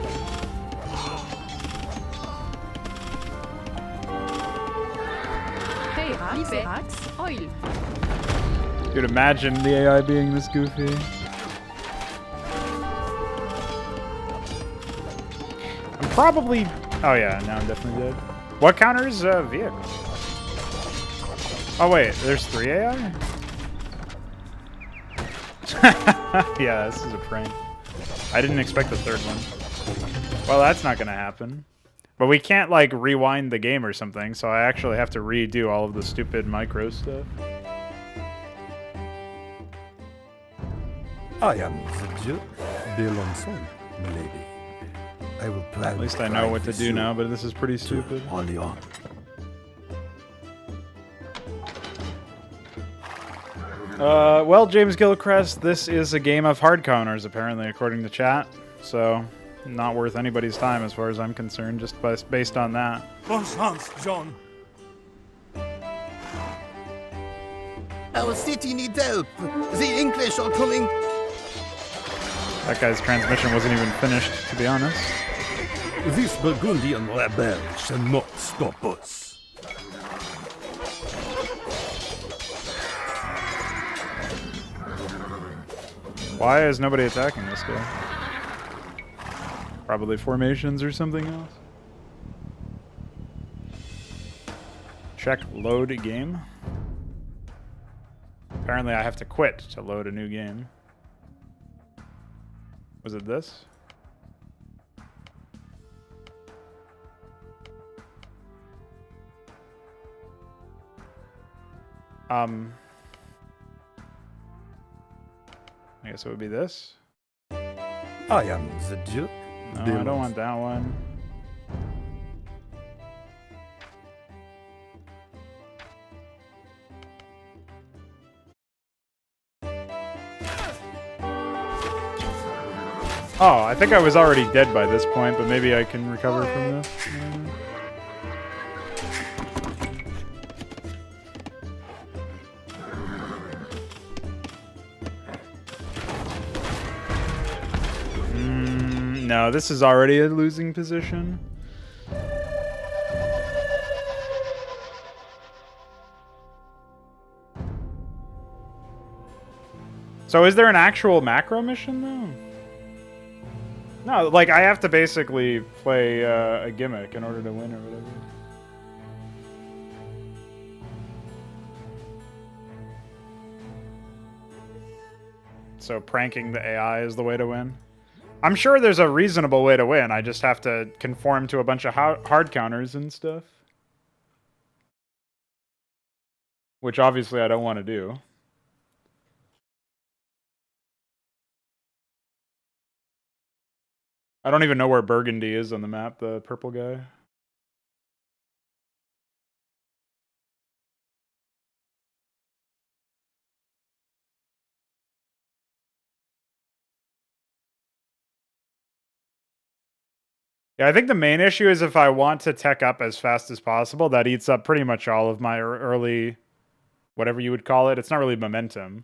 Libet. Oil. Dude, imagine the AI being this goofy. I'm probably... Oh yeah, now I'm definitely dead. What counters vehicle? Oh wait, there's 3 AI? Yeah, this is a prank. I didn't expect the 3rd one. Well, that's not gonna happen. But we can't, like, rewind the game or something, so I actually have to redo all of the stupid micro stuff. I am the Duke d'Alençon, milady. I will plan. At least I know what to do now, but this is pretty stupid. Orléans. Well, James Gilchrist, this is a game of hard counters, apparently, according to chat. So, not worth anybody's time as far as I'm concerned, just based on that. Bon chance, Joan. Our city needs help. The English are coming. That guy's transmission wasn't even finished, to be honest. This Burgundian rebel shall not stop us. Why is nobody attacking this guy? Probably formations or something else. Check load game. Apparently I have to quit to load a new game. Was it this? I guess it would be this. I am the Duke. No, I don't want that one. Oh, I think I was already dead by this point, but maybe I can recover from this. No, this is already a losing position. So is there an actual macro mission, though? No, like, I have to basically play a gimmick in order to win or whatever. So pranking the AI is the way to win? I'm sure there's a reasonable way to win. I just have to conform to a bunch of hard counters and stuff. Which obviously I don't want to do. I don't even know where Burgundy is on the map, the purple guy. Yeah, I think the main issue is if I want to tech up as fast as possible, that eats up pretty much all of my early, whatever you would call it. It's not really momentum.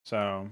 So...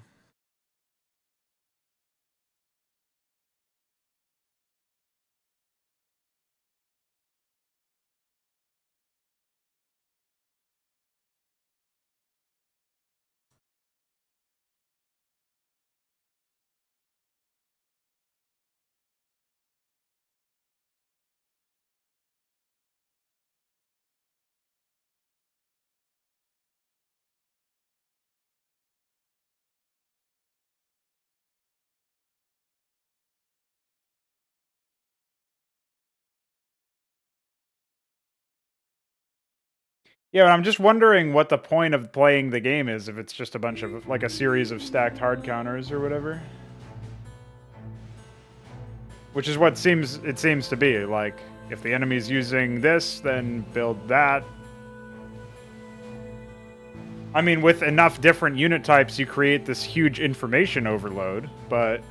Yeah, but I'm just wondering what the point of playing the game is if it's just a bunch of, like, a series of stacked hard counters or whatever. Which is what it seems to be, like... If the enemy's using this, then build that. I mean, with enough different unit types, you create this huge information overload, but...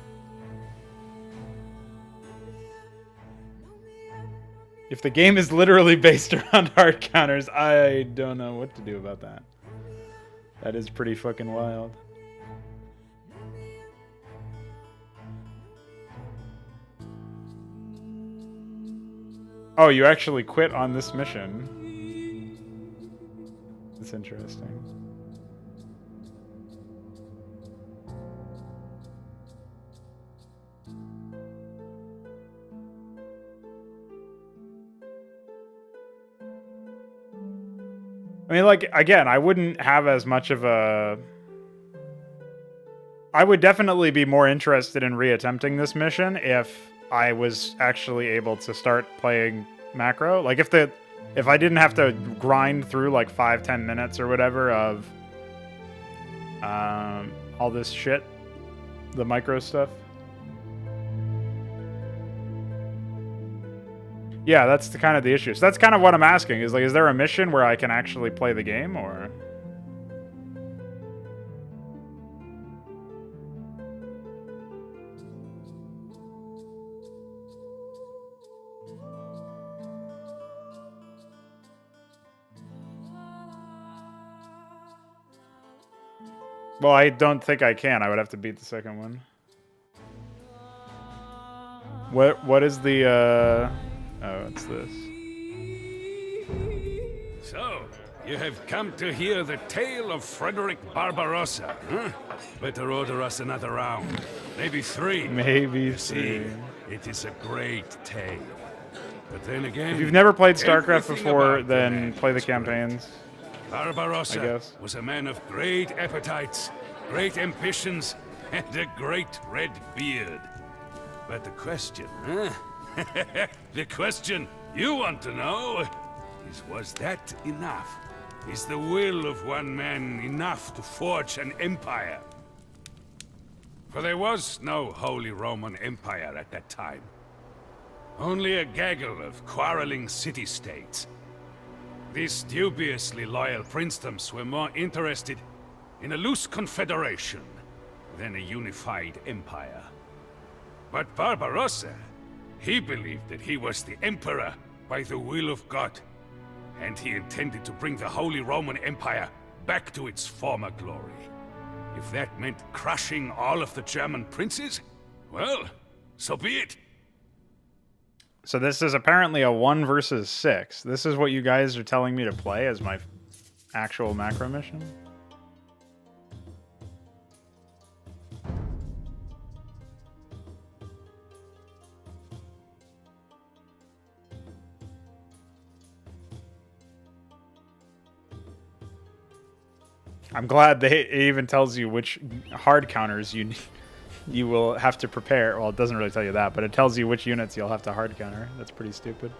If the game is literally based around hard counters, I don't know what to do about that. That is pretty fucking wild. Oh, you actually quit on this mission. That's interesting. I mean, like, again, I wouldn't have as much of a... I would definitely be more interested in reattempting this mission if I was actually able to start playing macro. Like, if I didn't have to grind through, like, 5-10 minutes or whatever of all this shit, the micro stuff. Yeah, that's the kind of the issue. So that's kind of what I'm asking, is like, is there a mission where I can actually play the game, or... Well, I don't think I can. I would have to beat the second one. What is the, Oh, it's this. So, you have come to hear the tale of Frederick Barbarrosa, huh? Better order us another round. Maybe 3. Maybe 3. See, it is a great tale. But then again... If you've never played StarCraft before, then play the campaigns. Barbarrosa was a man of great appetites, great ambitions, and a great red beard. But the question, huh? The question you want to know is, was that enough? Is the will of one man enough to forge an empire? For there was no Holy Roman Empire at that time. Only a gaggle of quarreling city-states. These dubiously loyal princedoms were more interested in a loose confederation than a unified empire. But Barbarossa, he believed that he was the emperor by the will of God, and he intended to bring the Holy Roman Empire back to its former glory. If that meant crushing all of the German princes, well, so be it. So this is apparently a 1 versus 6. This is what you guys are telling me to play as my actual macro mission? I'm glad it even tells you which hard counters you will have to prepare. Well, it doesn't really tell you that, but it tells you which units you'll have to hard counter. That's pretty stupid.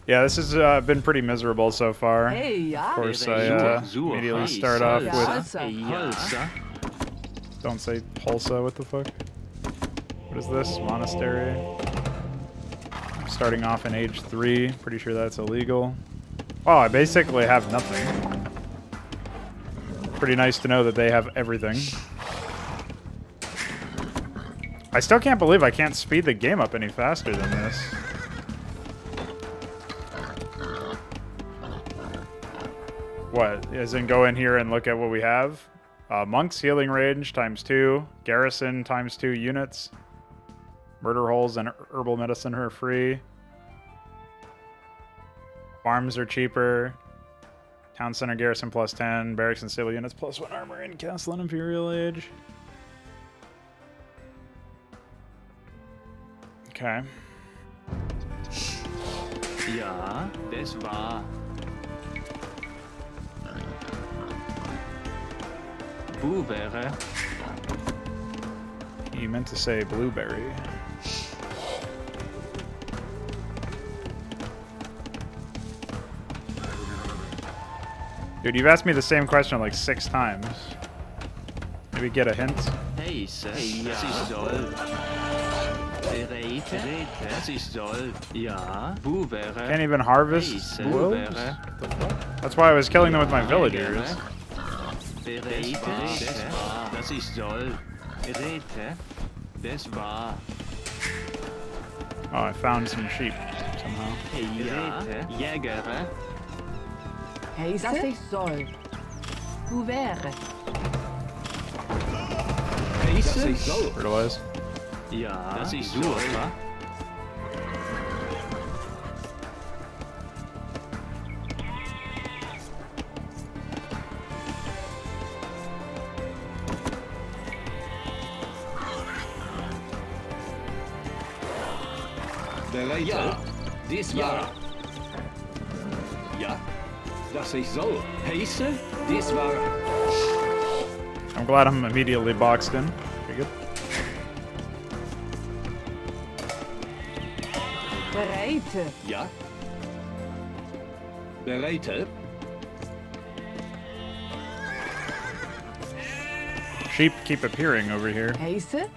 Yeah, this has been pretty miserable so far. Of course, I immediately start off with... Don't say Pulsa, what the fuck? What is this? Monastery. I'm starting off in age 3. Pretty sure that's illegal. Oh, I basically have nothing. Pretty nice to know that they have everything. I still can't believe I can't speed the game up any faster than this. What? As in go in here and look at what we have? Monk's healing range ×2. Garrison ×2 units. Murder holes and herbal medicine are free. Farms are cheaper. Town center garrison +10. Barracks and civil units +1 armor in Castle and Imperial Age. Okay. Ja, das war. Blueberry. You meant to say blueberry. Dude, you've asked me the same question like 6 times. Maybe get a hint. Heise, das ist soll. Bereite, das ist soll. Ja, Buvere. Can't even harvest wolves? That's why I was killing them with my villagers. Bereite, das ist soll. Rete, das war. Oh, I found some sheep somehow. Rete, Jägere. Heise, das ist soll. Buvere. Fertilize. Ja, das ist soll. Ja, dies war. Ja, das ist so. Heise, dies war. I'm glad I'm immediately boxed in. Pretty good. Bereite. Ja. Bereite. Sheep keep appearing over here. Heise.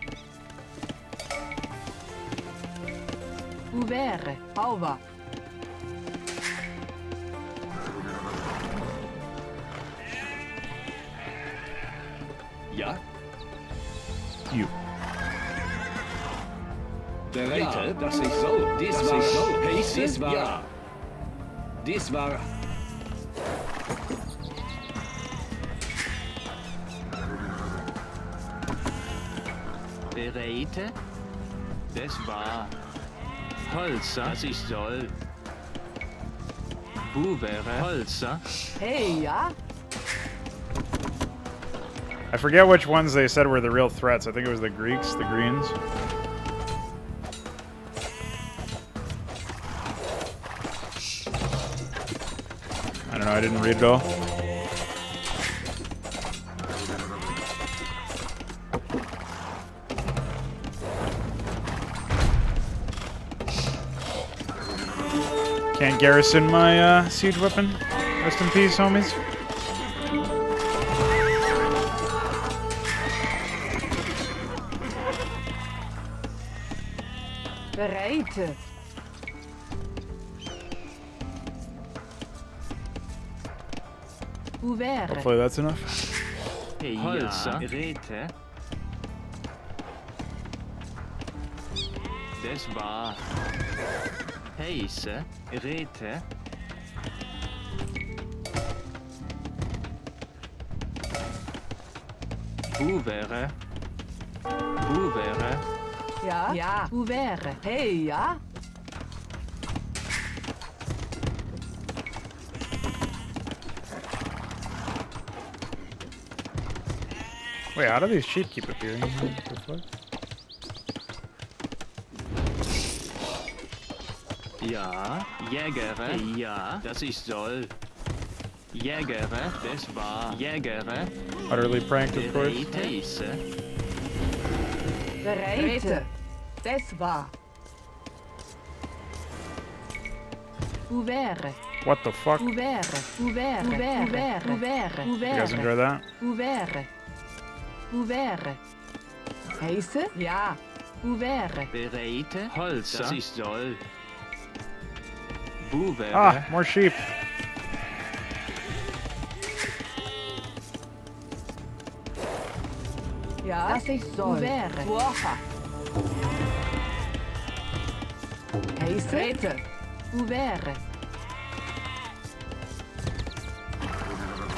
Buvere. Hauva. Ja. You. Bereite, das ist so. Dies war so. Heise, dies war. Ja. Dies war. Bereite, das war. Holzer, das ist soll. Buvere, Holzer. Hey, ja. I forget which ones they said were the real threats. I think it was the Greeks, the Greens. I don't know, I didn't read it all. Can't garrison my siege weapon. Rest in peace, homies. Bereite. Buvere. Hopefully that's enough. Holzer, Rete. Das war. Heise, Rete. Buvere. Buvere. Ja. Ja. Buvere. Hey, ja. Wait, how do these sheep keep appearing? What the fuck? Ja, Jägere. Ja, das ist soll. Jägere, das war. Jägere. Utterly pranked, of course. Heise. Bereite. Das war. Buvere. What the fuck? Buvere. Buvere. Buvere. Buvere. You guys enjoy that? Buvere. Buvere. Heise? Ja. Buvere. Bereite, Holzer. Das ist soll. Buvere. Ah, more sheep. Ja. Das ist soll. Buvere. Wocha. Heise? Rete. Buvere.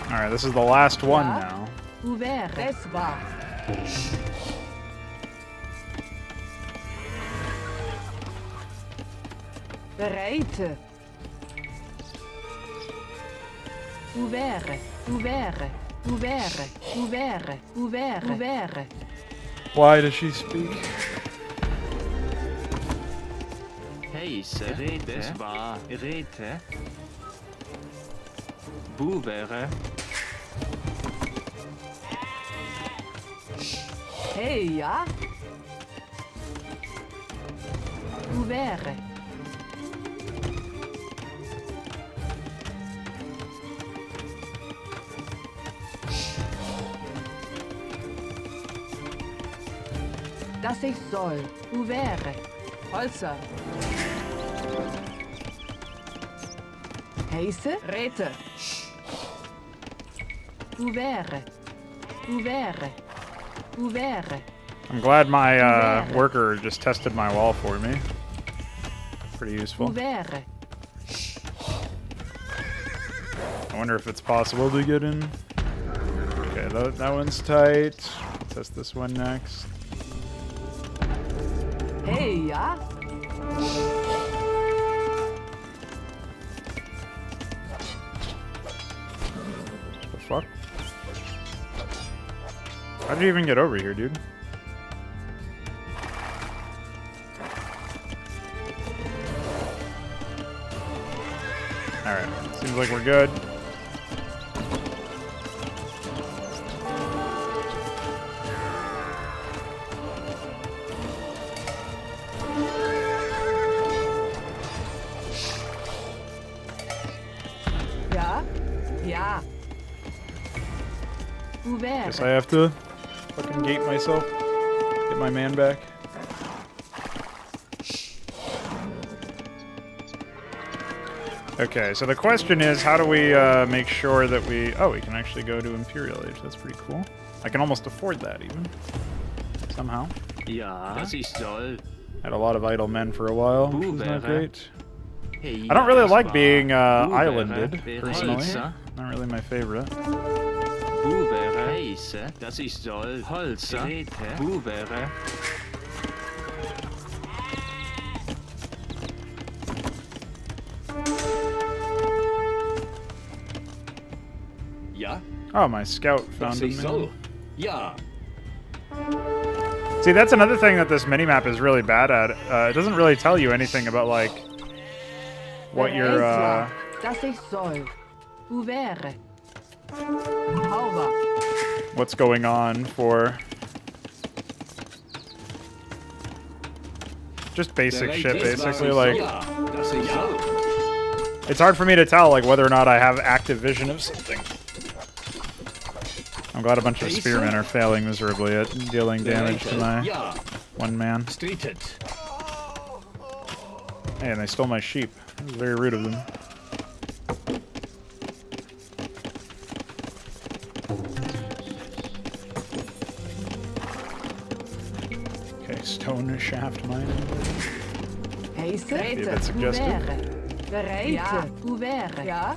Alright, this is the last one now. Buvere. Das war. Bereite. Buvere. Buvere. Buvere. Buvere. Buvere. Buvere. Why does she speak? Heise, Rete. Das war. Rete. Buvere. Hey, ja. Buvere. Das ich soll. Ouvert. Holzer. Heiße. Räte. Ouvert. Ouvert. Ouvert. I'm glad my worker just tested my wall for me. Pretty useful. Ouvert. I wonder if it's possible to get in. Okay, that one's tight. Test this one next. Hey, ja? The fuck? How'd you even get over here, dude? Alright, seems like we're good. Ja? Ja. Ouvert. Guess I have to fucking gate myself. Get my man back. Okay, so the question is, how do we make sure that we... Oh, we can actually go to Imperial Age. That's pretty cool. I can almost afford that, even. Somehow. Ja, das ich soll. Had a lot of idle men for a while, which was not great. Hey, I don't really das like war. being Ouvert. islanded, personally. Holzer. Not really my favorite. Ouvert. Heiße. Das ich soll. Holzer. Räte. Ouvert. Ja, Oh, my scout found das him. ich soll. Ja. See, that's another thing that this minimap is really bad at. It doesn't really tell you anything about, like, what your, Das ich soll. Ouvert. Hauber. what's going on for just basic shit, basically. Like, Ja, das ich soll. it's hard for me to tell, like, whether or not I have active vision of something. I'm glad a bunch of spearmen are failing miserably at dealing damage to my one man. Hey, and they stole my sheep. That was very rude of them. Okay, stone shaft mining. Heiße. Be a bit suggestive. Bereit. Ja. Ouvert. Ja.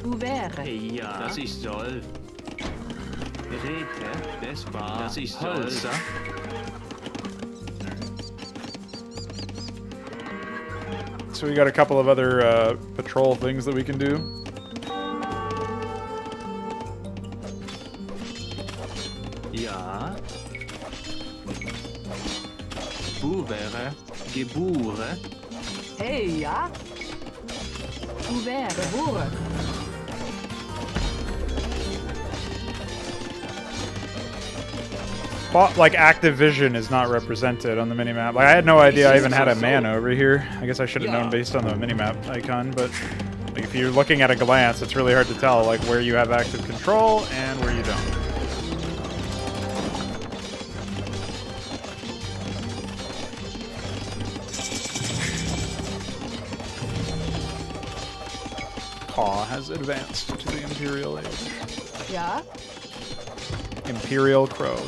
Ouvert. Hey, ja, das ich soll. Räte. Das war. Das ich soll. Holzer. So we got a couple of other patrol things that we can do. Ja. Ouvert. Gebure. Hey, ja? Ouvert. Geboren. Like, active vision is not represented on the minimap. Like, I had no idea I even had a man over here. I guess I should have known based on the minimap icon, but like, if you're looking at a glance, it's really hard to tell, like, where you have active control and where you don't. Caw has advanced to the Imperial Age. Ja? Imperial Crow.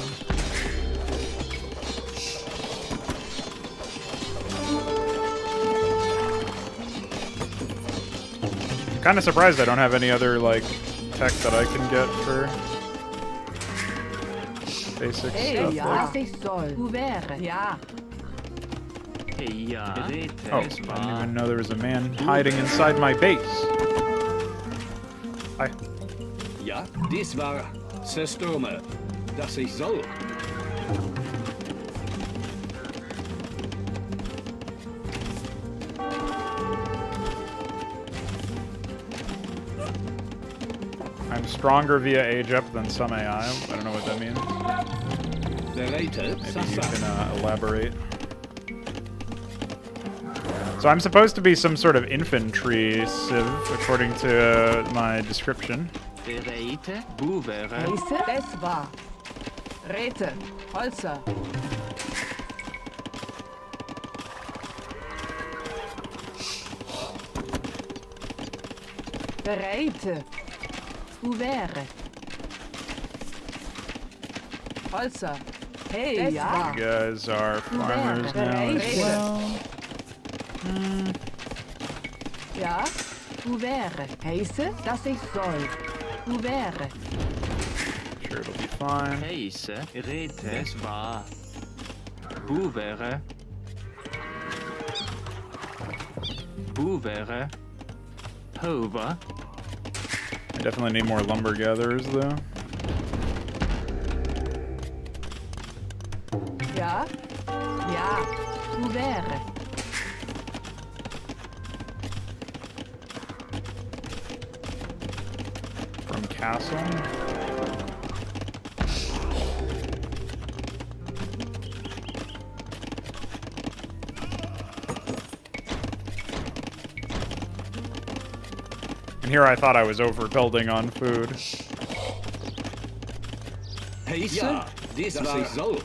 Kind of surprised I don't have any other, like, tech that I can get for basic stuff. Ja, Like... das ich soll. Ouvert. Ja. Hey, ja. Oh, I didn't even know there was a man hiding inside my base. Hi. Ja, dies war Zerstürmer. Das ich soll. I'm stronger via age up than some AI. I don't know what that means. Maybe you can elaborate. So I'm supposed to be some sort of infantry civ, according to my description. Bereite. Bouvere. Heiße. Das war. Räte. Holzer. Bereite. Ouvert. Holzer. Hey, ja. You guys are farmers now as well. Ja. Ouvert. Heiße, dass ich soll. Ouvert. Sure, it'll be fine. Heiße, Räte, es war. Bouvere. Bouvere. Hover. I definitely need more lumber gatherers, though. Ja. Ja. Ouvert. From castle. And here I thought I was overbuilding on food. Heiße, das was ich soll.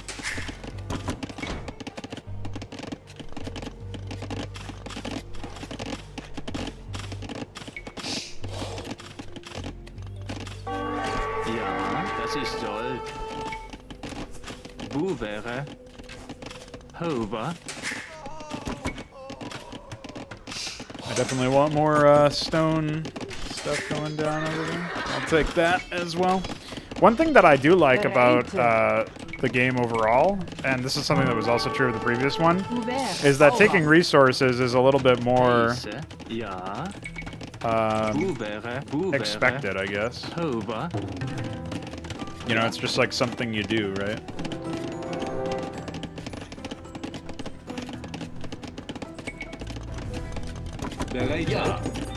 Ja, das ist soll. Bouvere. Hover. I definitely want more stone stuff going down over there. I'll take that as well. One thing that I do like about the game overall, and this is something that was also true of the previous one, is that taking resources is a little bit more expected, I guess. You know, it's just like something you do, right?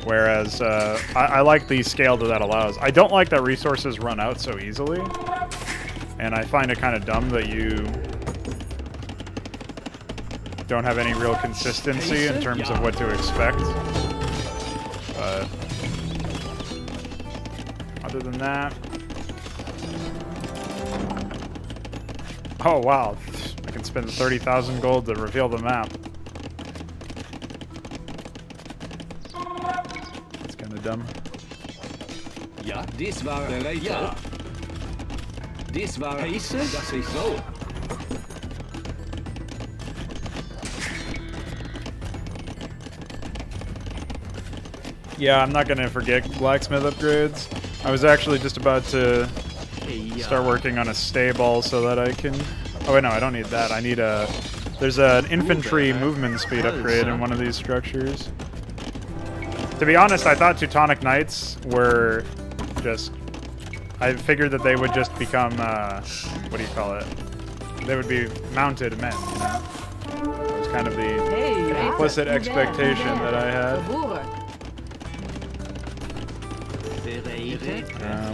Whereas I like the scale that allows. I don't like that resources run out so easily, and I find it kind of dumb that you don't have any real consistency in terms of what to expect. But other than that, oh wow, I can spend 30,000 gold to reveal the map. Dumb. Ja, dies war ja. Dies war heiße, dass ich soll. Yeah, I'm not gonna forget blacksmith upgrades. I was actually just about to start working on a stable so that I can... Oh wait, no, I don't need that. I need a... There's an infantry movement speed upgrade in one of these structures. To be honest, I thought Teutonic Knights were just... I figured that they would just become, what do you call it? They would be mounted men, you know? It was kind of the implicit expectation that I had.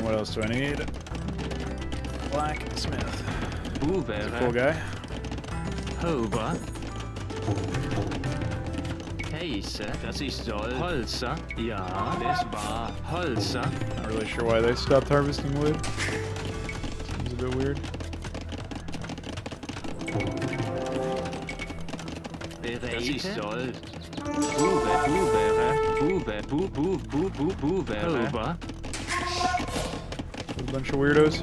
What else do I need? Blacksmith. Cool guy. Heiße, das ich soll. Holzer, ja, das war Holzer. Not really sure why they stopped harvesting wood. Seems a bit weird. Das ich soll. Bouvere. A bunch of weirdos.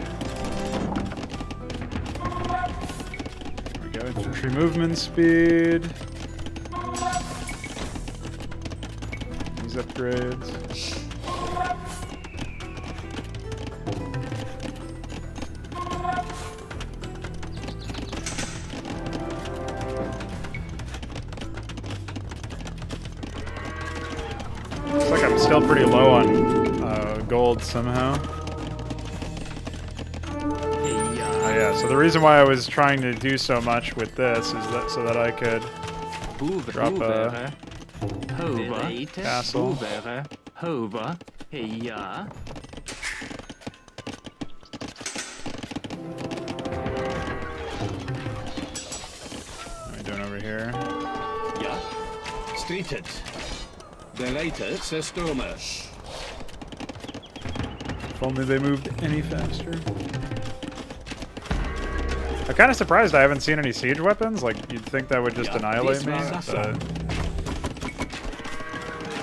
There we go, infantry movement speed. Upgrades. Looks like I'm still pretty low on gold somehow. Oh yeah, so the reason why I was trying to do so much with this is that so that I could drop a castle. Hover. Ja. What are we doing over here? Ja. Streeted. Bereite, zerstörme. If only they moved any faster. I'm kind of surprised I haven't seen any siege weapons. Like, you'd think that would just annihilate me, but...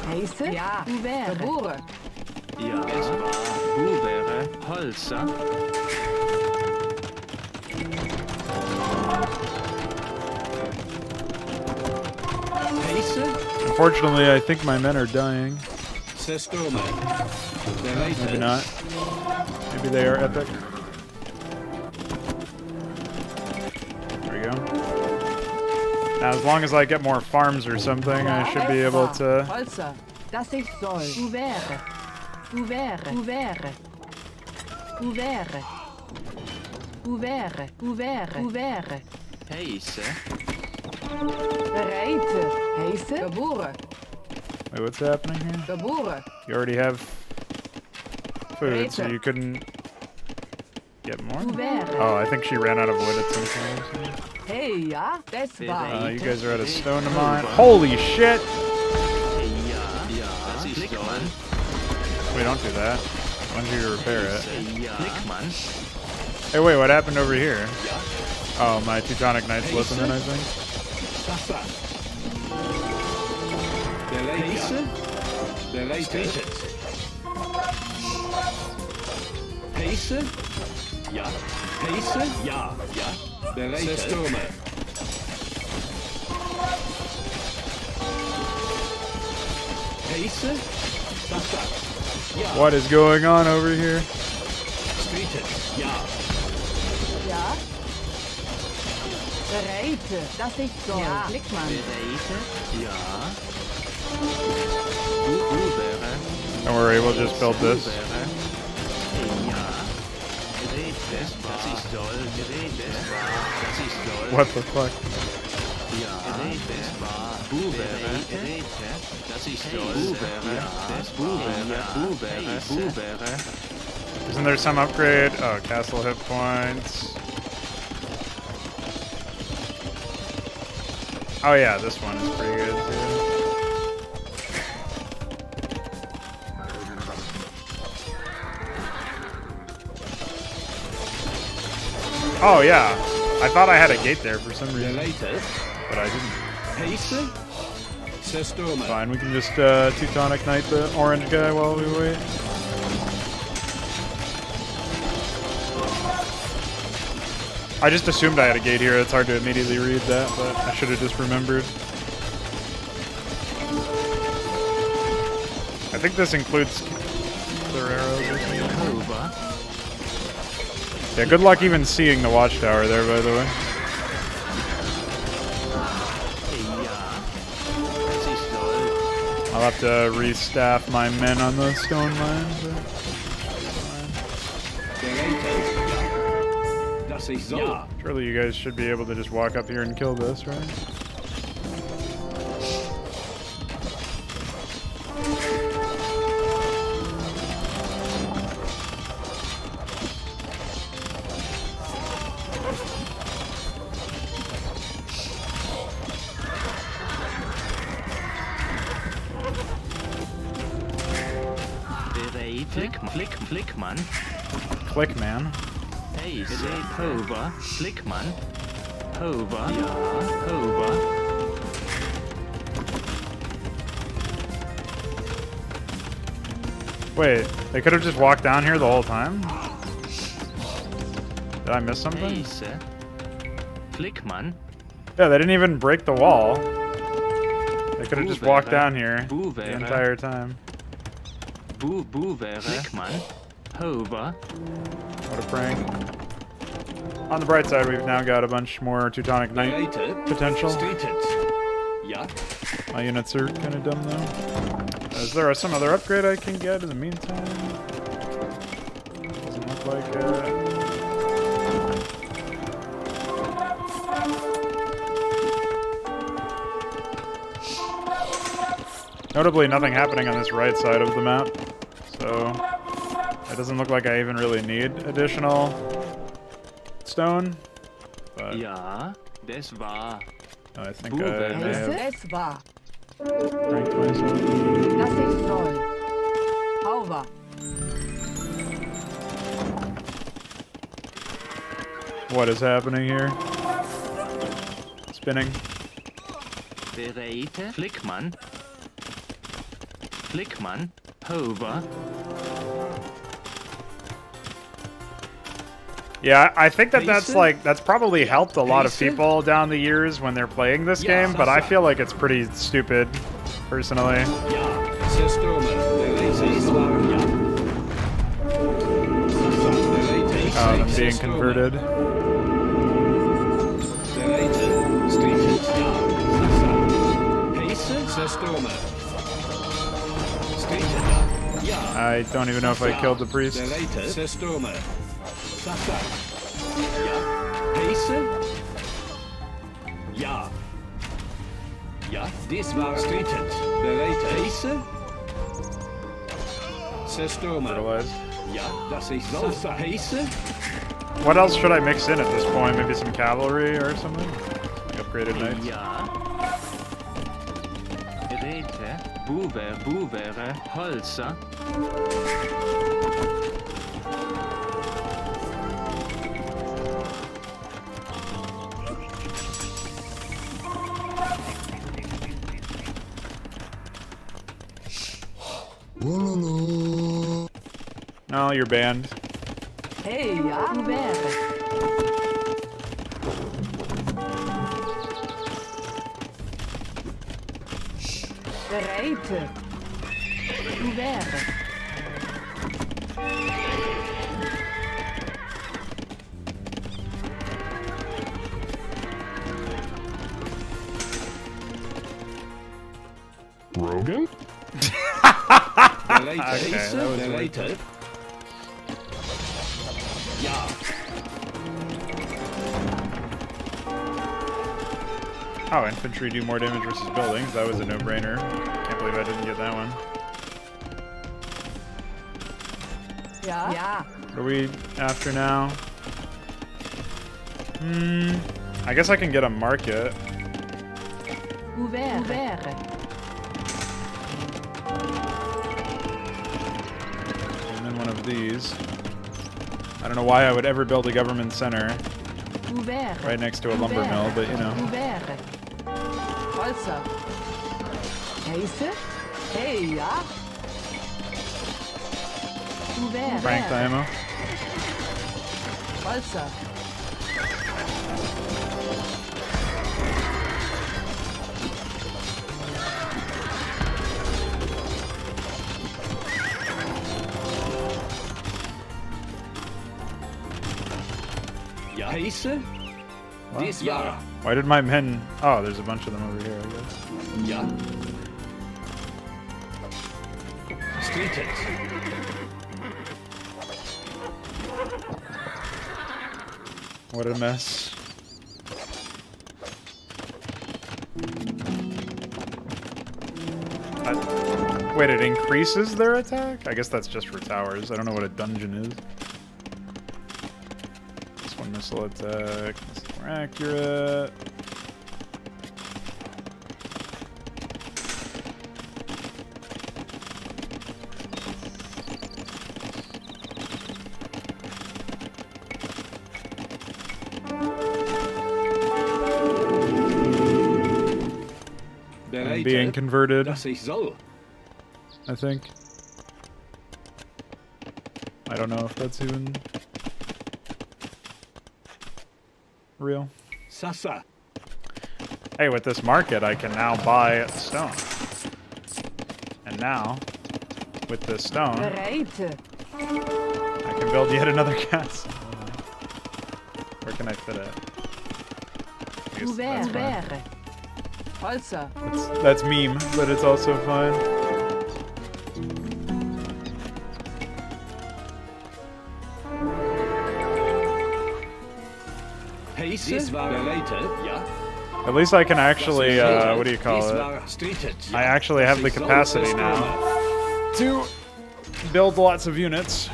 Heiße? Ja. Geboren. Ja, es war Buvere, Holzer. Unfortunately, I think my men are dying. Maybe not. Maybe they are epic. There we go. Now, as long as I get more farms or something, I should be able to... Holzer. Das ich soll. Buvere. Buvere. Buvere. Buvere. Buvere. Buvere. Buvere. Heiße. Bereite. Heiße. Geboren. Wait, what's happening here? Geboren. You already have food, so you couldn't get more? Oh, I think she ran out of wood at some point. Hey, ja, das war. You guys are out of stone to mine. Holy shit! Wait, don't do that. Why don't you repair it? Hey, wait, what happened over here? Oh, my Teutonic Knights listening, I think. Heiße? Ja. Heiße? Ja. Ja. Zerstörme. Heiße? What is going on over here? Ja. Ja. Bereite. Das ich soll. Ja. Klickmann. Bereite. Ja. Don't worry, we'll just build this. What the fuck? Isn't there some upgrade? Oh, castle hit points. Oh yeah, this one is pretty good too. Oh yeah, I thought I had a gate there for some reason, but I didn't. Fine, we can just Teutonic Knight the orange guy while we wait. I just assumed I had a gate here. It's hard to immediately read that, but I should have just remembered. I think this includes their arrows or something. Yeah, good luck even seeing the watchtower there, by the way. I'll have to restaff my men on the stone mines. Surely you guys should be able to just walk up here and kill this, right? Klickmann. Klickman. Hey, Hover. Klickmann. Hover. Ja, Hover. Wait, they could have just walked down here the whole time? Did I miss something? Klickmann. Yeah, they didn't even break the wall. They could have just walked down here the entire time. Klickmann. Hover. What a prank. On the bright side, we've now got a bunch more Teutonic Knight potential. My units are kind of dumb though. Is there some other upgrade I can get in the meantime? Doesn't look like it. Notably, nothing happening on this right side of the map, so it doesn't look like I even really need additional stone. But ja, das war. I think I may have Das war. ranked myself. Das ich soll. Hover. What is happening here? Spinning. Bereite. Flickmann. Flickmann. Hover. Yeah, I think that's probably helped a lot of people down the years when they're playing this game, but I feel like it's pretty stupid, personally. Them being converted. I don't even know if I killed the priest. Ja. Ja, dies war strittend. Bereit, Heise? Zerstörmer. Ja, das ist so. Heise? What else should I mix in at this point? Maybe some cavalry or something? Upgraded knights. Ja. Räte. Buvere. Holzer. No, you're banned. Hey, ja. Bereite. Ouvert. Rogan? Bereite. Ja. Oh, infantry do more damage versus buildings. That was a no-brainer. Can't believe I didn't get that one. Yeah. What are we after now? I guess I can get a market. Ouvert. And then one of these. I don't know why I would ever build a government center right next to a lumber mill, but you know. Holzer. Heise? Hey, ja. Frank ammo. Holzer. Ja, Heise? Dies war. Why did my men... Oh, there's a bunch of them over here, I guess. Ja. Strittend. What a mess. Wait, it increases their attack? I guess that's just for towers. I don't know what a dungeon is. This one missile attack. This is more accurate. I'm being converted, I think. I don't know if that's even real. Sasa. Hey, with this market, I can now buy stone. And now, with this stone, I can build yet another castle. Where can I fit it? I guess that's fine. Holzer. That's meme, but it's also fine. At least I can actually, what do you call it? I actually have the capacity now to build lots of units.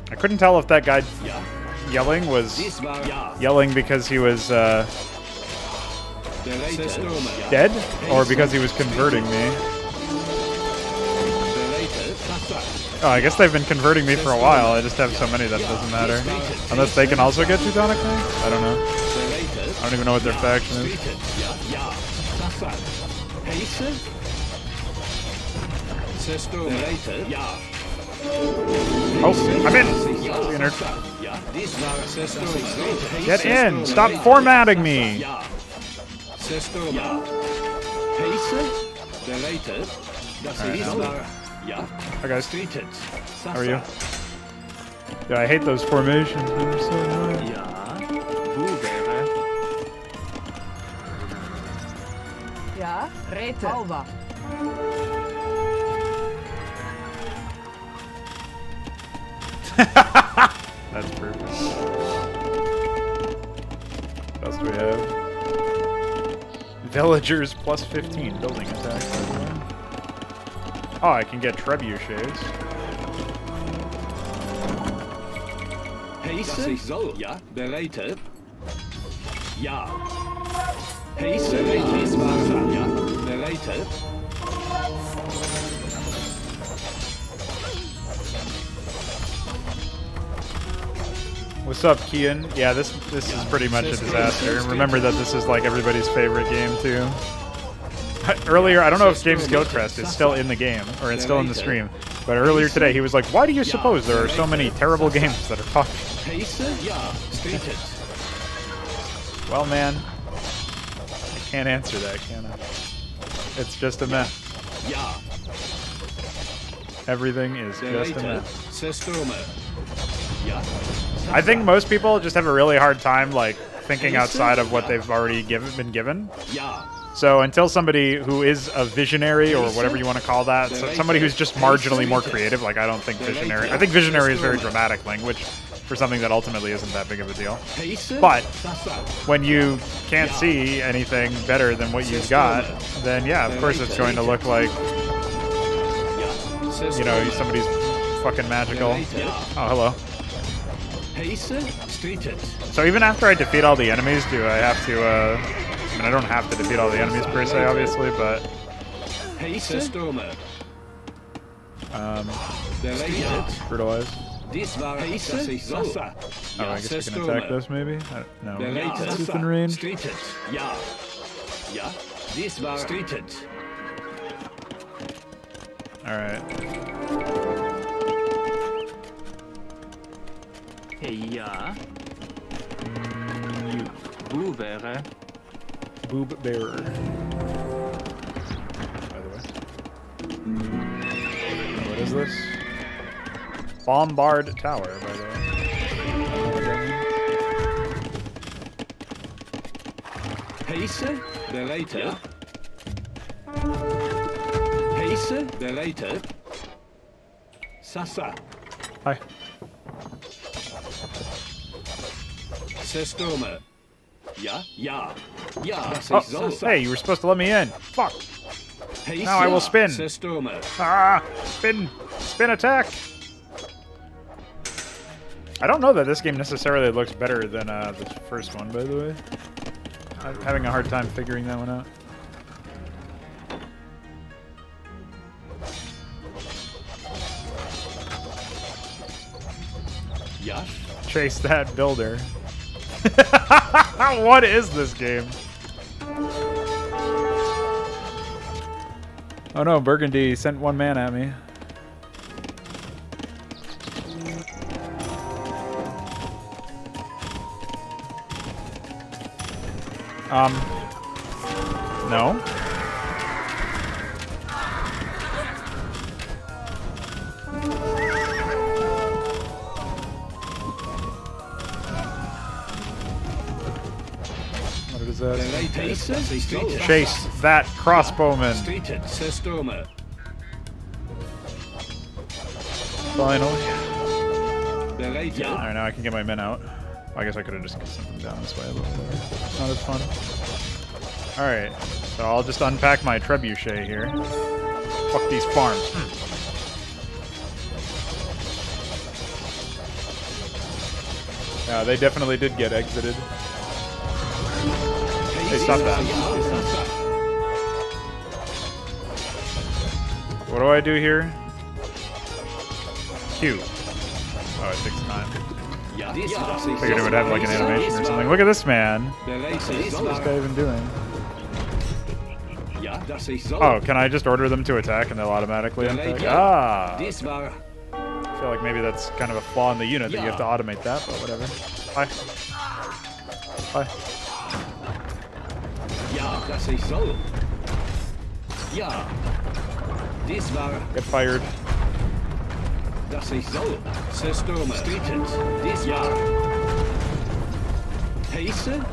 I couldn't tell if that guy yelling was yelling because he was dead or because he was converting me. Oh, I guess they've been converting me for a while. I just have so many that it doesn't matter. Unless they can also get Teutonic Knights? I don't know. I don't even know what their faction is. Oh, I'm in! Get in! Stop formatting me! Hi guys. How are you? Yeah, I hate those formations. They're so annoying. Ja, Rete. Alba. That's perfect. What else do we have? Villagers plus 15 building attack. Oh, I can get trebuchets. Pace soll, ja, bereitet. Ja. Pace, bereitet, ja, bereitet. What's up, Kian? Yeah, this is pretty much a disaster. Remember that this is like everybody's favorite game too. Earlier, I don't know if James Gilchrist is still in the game or it's still in the stream, but earlier today he was like, "Why do you suppose there are so many terrible games that are popular?" Well, man, I can't answer that, can I? It's just a mess. Everything is just a mess. I think most people just have a really hard time like thinking outside of what they've already been given. So until somebody who is a visionary or whatever you want to call that, so somebody who's just marginally more creative, like I don't think visionary. I think visionary is very dramatic language for something that ultimately isn't that big of a deal. But when you can't see anything better than what you've got, then yeah, of course it's going to look like, you know, somebody's fucking magical. Oh, hello. So even after I defeat all the enemies, do I have to, I mean, I don't have to defeat all the enemies per se, obviously, but... brutalize. Oh, I guess we can attack this, maybe? No. Tooth and range. Alright. Ja. Boevere. Boob bearer. By the way. What is this? Bombard tower, by the way. Pace, bereitet. Pace, bereitet. Sasa. Hi. Sestome. Ja. Oh, hey, you were supposed to let me in. Fuck. Now I will spin. Ah, spin attack. I don't know that this game necessarily looks better than the first one, by the way. I'm having a hard time figuring that one out. Yeah. Chase that builder. What is this game? Oh no, Burgundy sent one man at me. No. What is that? Chase that crossbowman. Finally. Alright, now I can get my men out. Well, I guess I could have just sent them down this way, but it's not as fun. Alright, so I'll just unpack my trebuchet here. Fuck these farms. Yeah, they definitely did get exited. Hey, stop that. What do I do here? Q. Oh, it takes time. Ja, Figured it would have like an animation or something. Look at this man. What's this guy even doing? Ja, das ist so. Oh, can I just order them to attack and they'll automatically attack? Ah! I feel like maybe that's kind of a flaw in the unit that you have to automate that, but whatever. Bye. Bye. Ja, das ist so. Ja. Dies war. Get fired. Das ist so. Zerstörme. Streetend. Dies war. Heiße.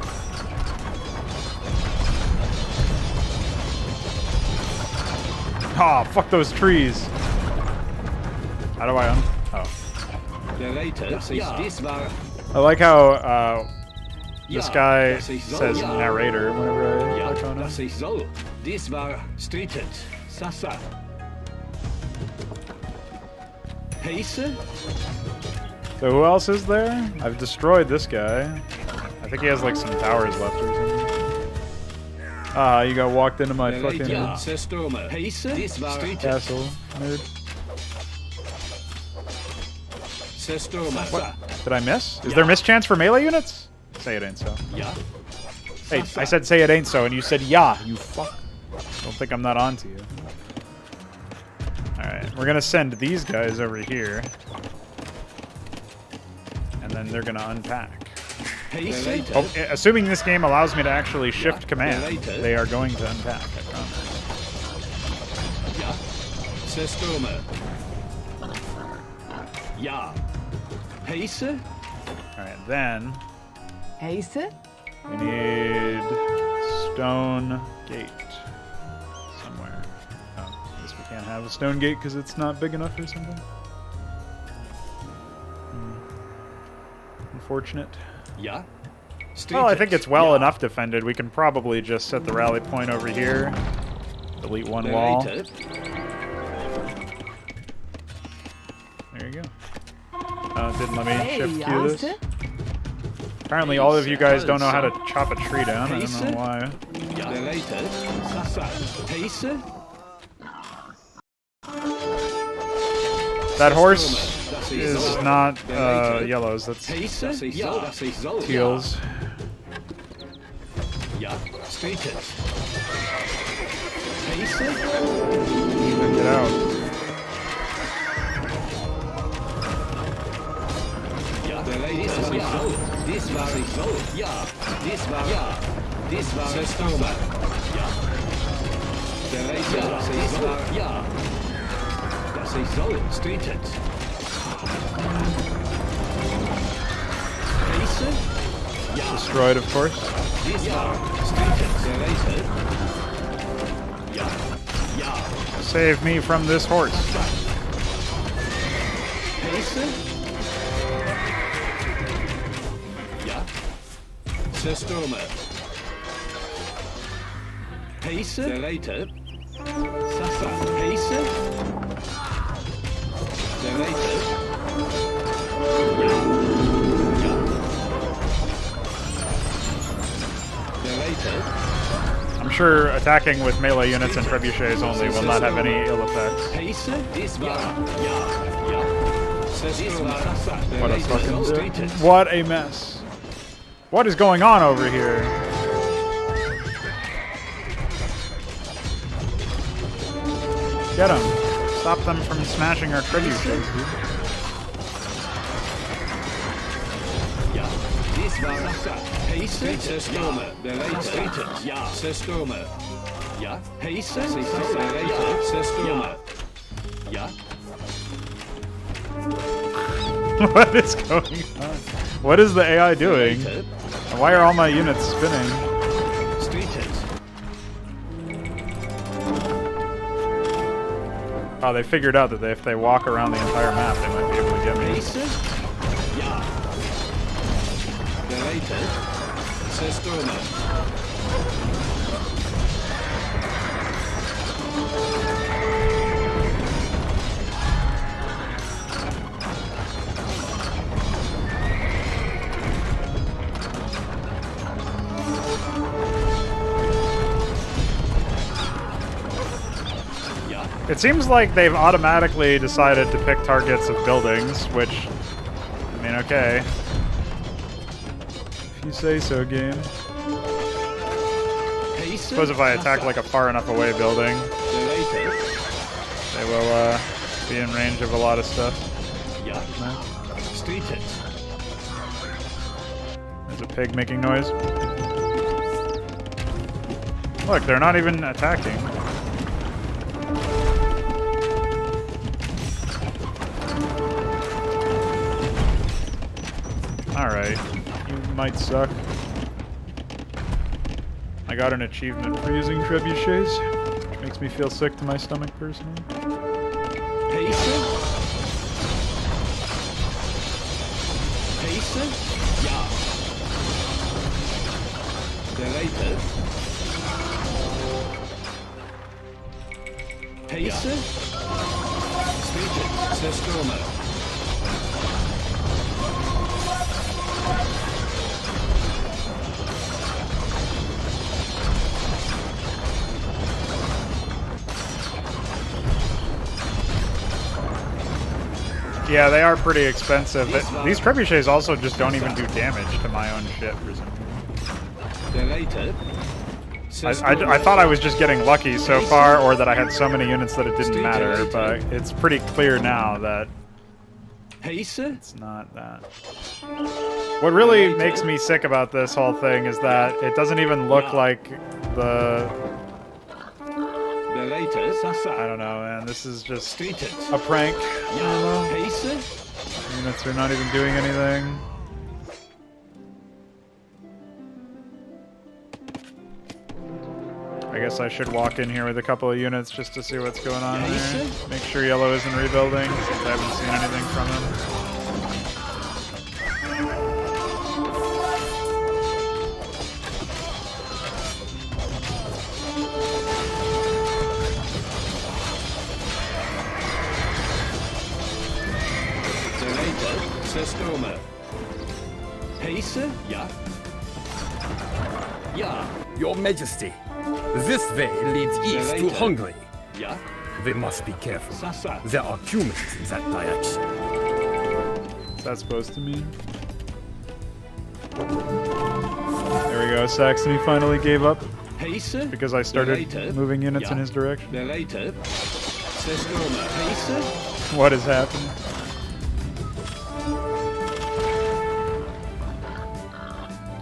Ah, fuck those trees. How do I Oh. I like how this guy says narrator whenever I click on him. Dies war Streetend. Sasa. Heiße. So who else is there? I've destroyed this guy. I think he has like some towers left or something. Ah, you got walked into my fucking castle, nerd. What? Did I miss? Is there mischance for melee units? Say it ain't so. Hey, I said say it ain't so, and you said yeah, you fuck. Don't think I'm not onto you. Alright, we're gonna send these guys over here. And then they're gonna unpack. Oh, assuming this game allows me to actually shift command, they are going to unpack, I promise. Alright, then we need stone gate somewhere. Oh, I guess we can't have a stone gate because it's not big enough or something. Unfortunate. Yeah. Well, I think it's well enough defended. We can probably just set the rally point over here. Delete one wall. There you go. Didn't let me shift Q this. Apparently all of you guys don't know how to chop a tree down. I don't know why. That horse is not yellows, that's teals. Get out. Destroyed, of course. Save me from this horse. I'm sure attacking with melee units and trebuchets only will not have any ill effects. What a fucking dick. What a mess. What is going on over here? Get them. Stop them from smashing our trebuchets, dude. What is going on? What is the AI doing? And why are all my units spinning? Oh, they figured out that if they walk around the entire map, they might be able to get me. It seems like they've automatically decided to pick targets of buildings, which, I mean, okay. If you say so, game. I suppose if I attack like a far enough away building, they will be in range of a lot of stuff. There's a pig making noise. Look, they're not even attacking. Alright, you might suck. I got an achievement for using trebuchets, which makes me feel sick to my stomach personally. Ja. Bereitet. Pace. Streetet. Zerstormer. Yeah, they are pretty expensive. These trebuchets also just don't even do damage to my own shit for some reason. I thought I was just getting lucky so far, or that I had so many units that it didn't matter, but it's pretty clear now that it's not that. What really makes me sick about this whole thing is that it doesn't even look like the... I don't know, man. This is just a prank. Units are not even doing anything. I guess I should walk in here with a couple of units just to see what's going on there. Make sure yellow isn't rebuilding, since I haven't seen anything from him. Zerstormer. Pace? Ja. Ja. Your Majesty, this way leads east to Hungary. Ja. We must be careful. There are humans in that direction. What's that supposed to mean? There we go. Saxony finally gave up because I started moving units in his direction. What is happening?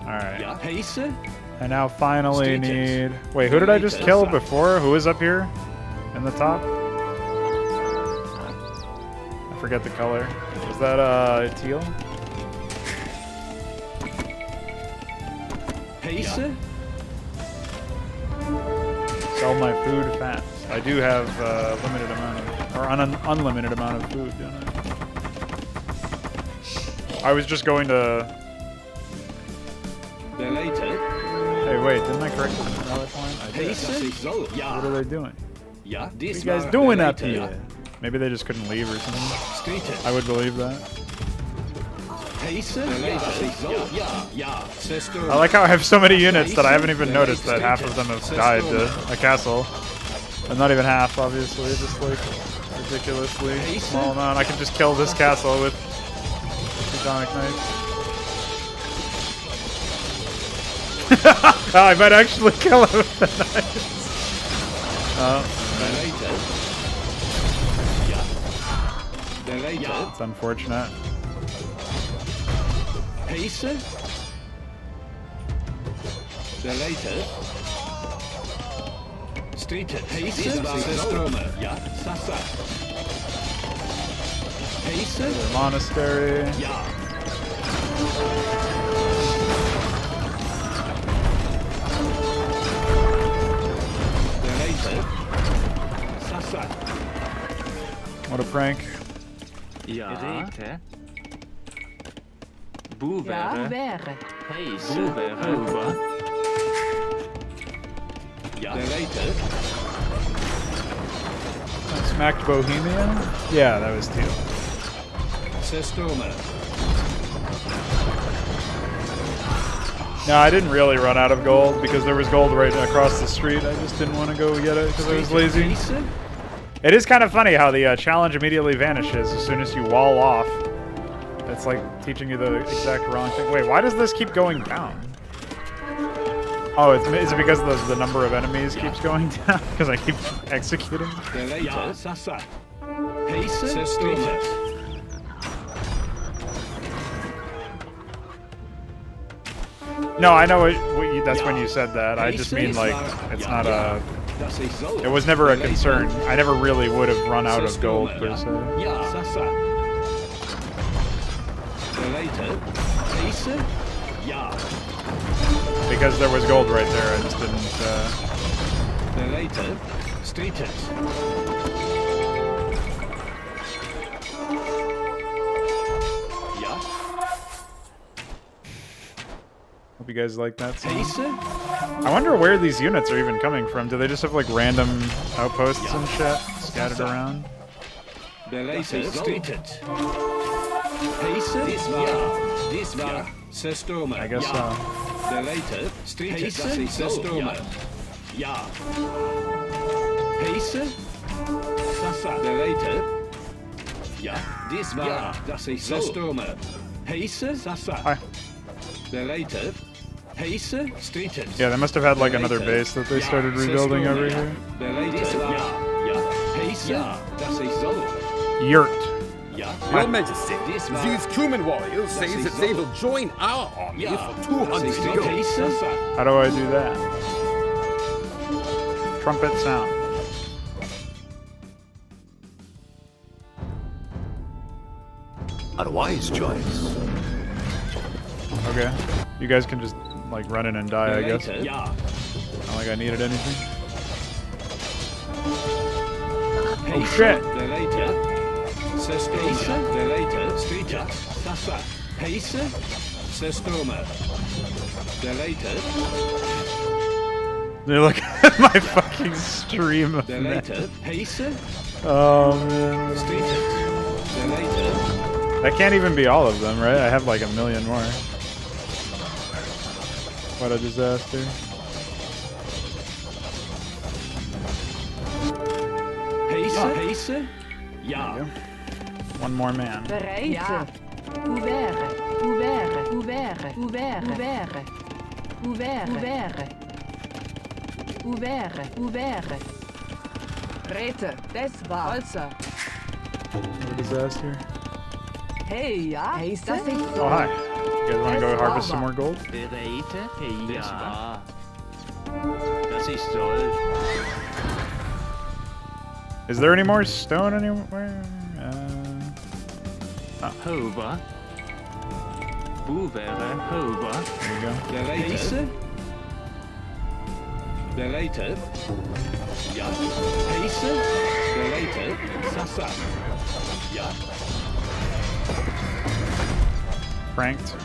Alright. I now finally need... Wait, who did I just kill before? Who is up here? In the top? I forget the color. Was that, teal? Sell my food fast. I do have a limited amount of... Or an unlimited amount of food, don't I? I was just going to... Hey, wait, didn't I correct them at another point? I did. What are they doing? What are you guys doing up here? Maybe they just couldn't leave or something. I would believe that. I like how I have so many units that I haven't even noticed that half of them have died to a castle. And not even half, obviously, just like ridiculously small amount. I can just kill this castle with Teutonic Knights. I might actually kill him with the knives. It's unfortunate. Monastery. What a prank. Ja. Rete. Ja, Buvere. Buvere. Heise. Buvere. Ja. I smacked Bohemia? Yeah, that was teal. No, I didn't really run out of gold because there was gold right across the street. I just didn't want to go get it because I was lazy. It is kind of funny how the challenge immediately vanishes as soon as you wall off. It's like teaching you the exact wrong thing. Wait, why does this keep going down? Oh, is it because the number of enemies keeps going down? Because I keep executing? No, I know that's when you said that. I just mean, like, it's not a... It was never a concern. I never really would have run out of gold, per se. Because there was gold right there, I just didn't... Hope you guys like that song. I wonder where these units are even coming from. Do they just have like random outposts and shit scattered around? I guess so. Yeah, they must have had like another base that they started rebuilding over here. Yurt. Your Majesty, these Cuman warriors say that they will join our army for 200 gold. How do I do that? Trumpet sound. A wise choice. Okay. You guys can just, like, run in and die, I guess. Not like I needed anything. Oh, shit! They look at my fucking stream of that. Oh, man. That can't even be all of them, right? I have like a million more. What a disaster. Yeah. One more man. Ja. Ouvert. Ouvert. Ouvert. Ouvert. Ouvert. Ouvert. Ouvert. Ouvert. Ouvert. Rete. Das war Holzer. What a disaster. Hey, ja. Hey, das ist Oh, hi. You guys want to go harvest some more gold? Ja. Das ist toll. Is there any more stone anywhere? Hover. Boevere. Hover. There you go. Ja. Heese. Gelated. Sasa. Ja. Pranked.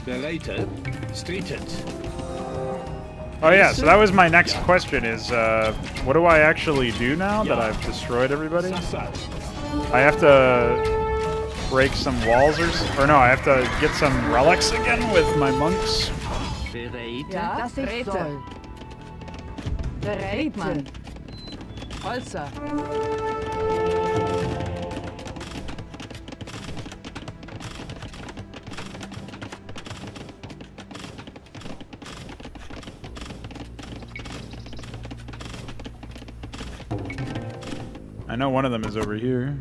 Gelated. Streeted. Oh yeah, so that was my next question is, what do I actually do now that I've destroyed everybody? I have to break some walls or no, I have to get some relics again with my monks. Ja, das ist toll. Bereit, Mann. Holzer. I know one of them is over here.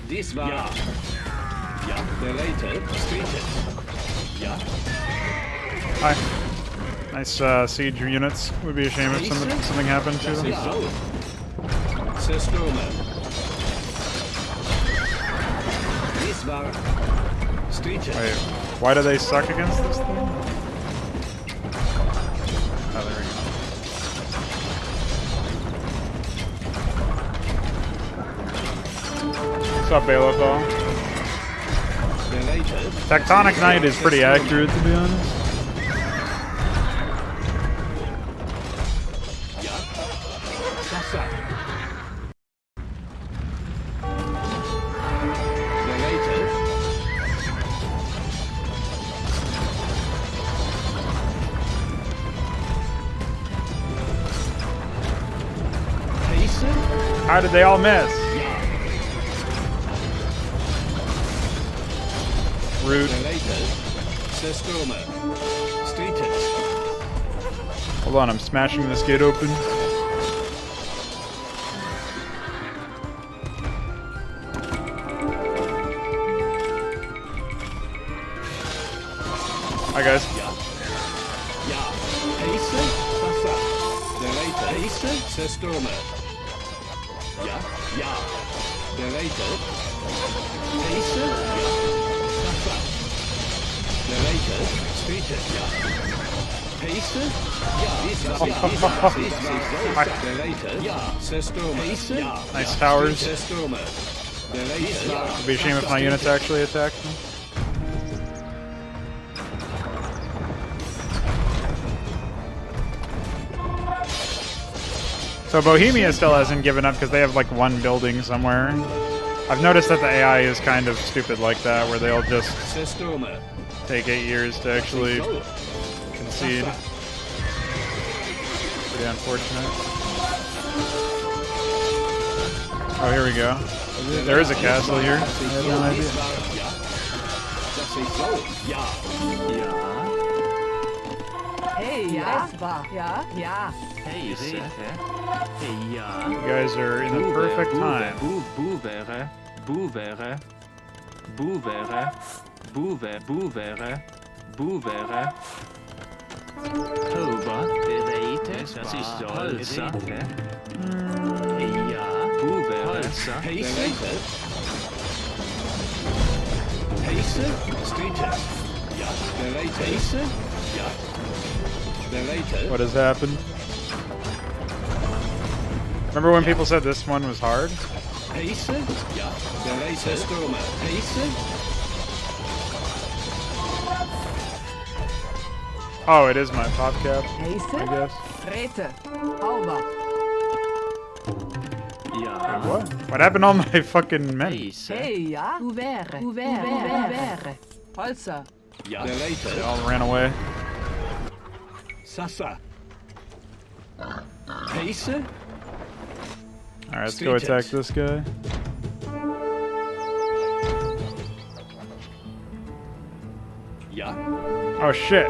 This war. Ja. Ja, related. Streeted. Ja. Hi. Nice siege units. Would be a shame if something happened to them. This war. Streeted. Wait, why do they suck against this thing? Oh, there we go. What's up, Bailiff? Tectonic Knight is pretty accurate, to be honest. How did they all miss? Rude. Hold on, I'm smashing this gate open. Hi guys. Nice towers. It'd be a shame if my units actually attacked them. So Bohemia still hasn't given up because they have like one building somewhere. I've noticed that the AI is kind of stupid like that, where they'll just take 8 years to actually concede. Pretty unfortunate. Oh, here we go. There is a castle here. I have no idea. Hey, ja. Ja. Hey, You guys are in the perfect time. Hober, bereite, das ist Holzer. Ja, Holzer. Bereite. Heise, Streeter. Ja, bereite. Heise, ja. Bereite. What has happened? Remember when people said this one was hard? Heise, ja. Bereite. Stürmer. Heise. Oh, it is my pop cap, I guess. Rete. Halva. Ja. What? What happened to all my fucking men? Hey, ja. Ouvert. Holzer. Ja. Bereite. They all ran away. Sasa. Heise. Alright, let's go attack this guy. Ja. Oh shit.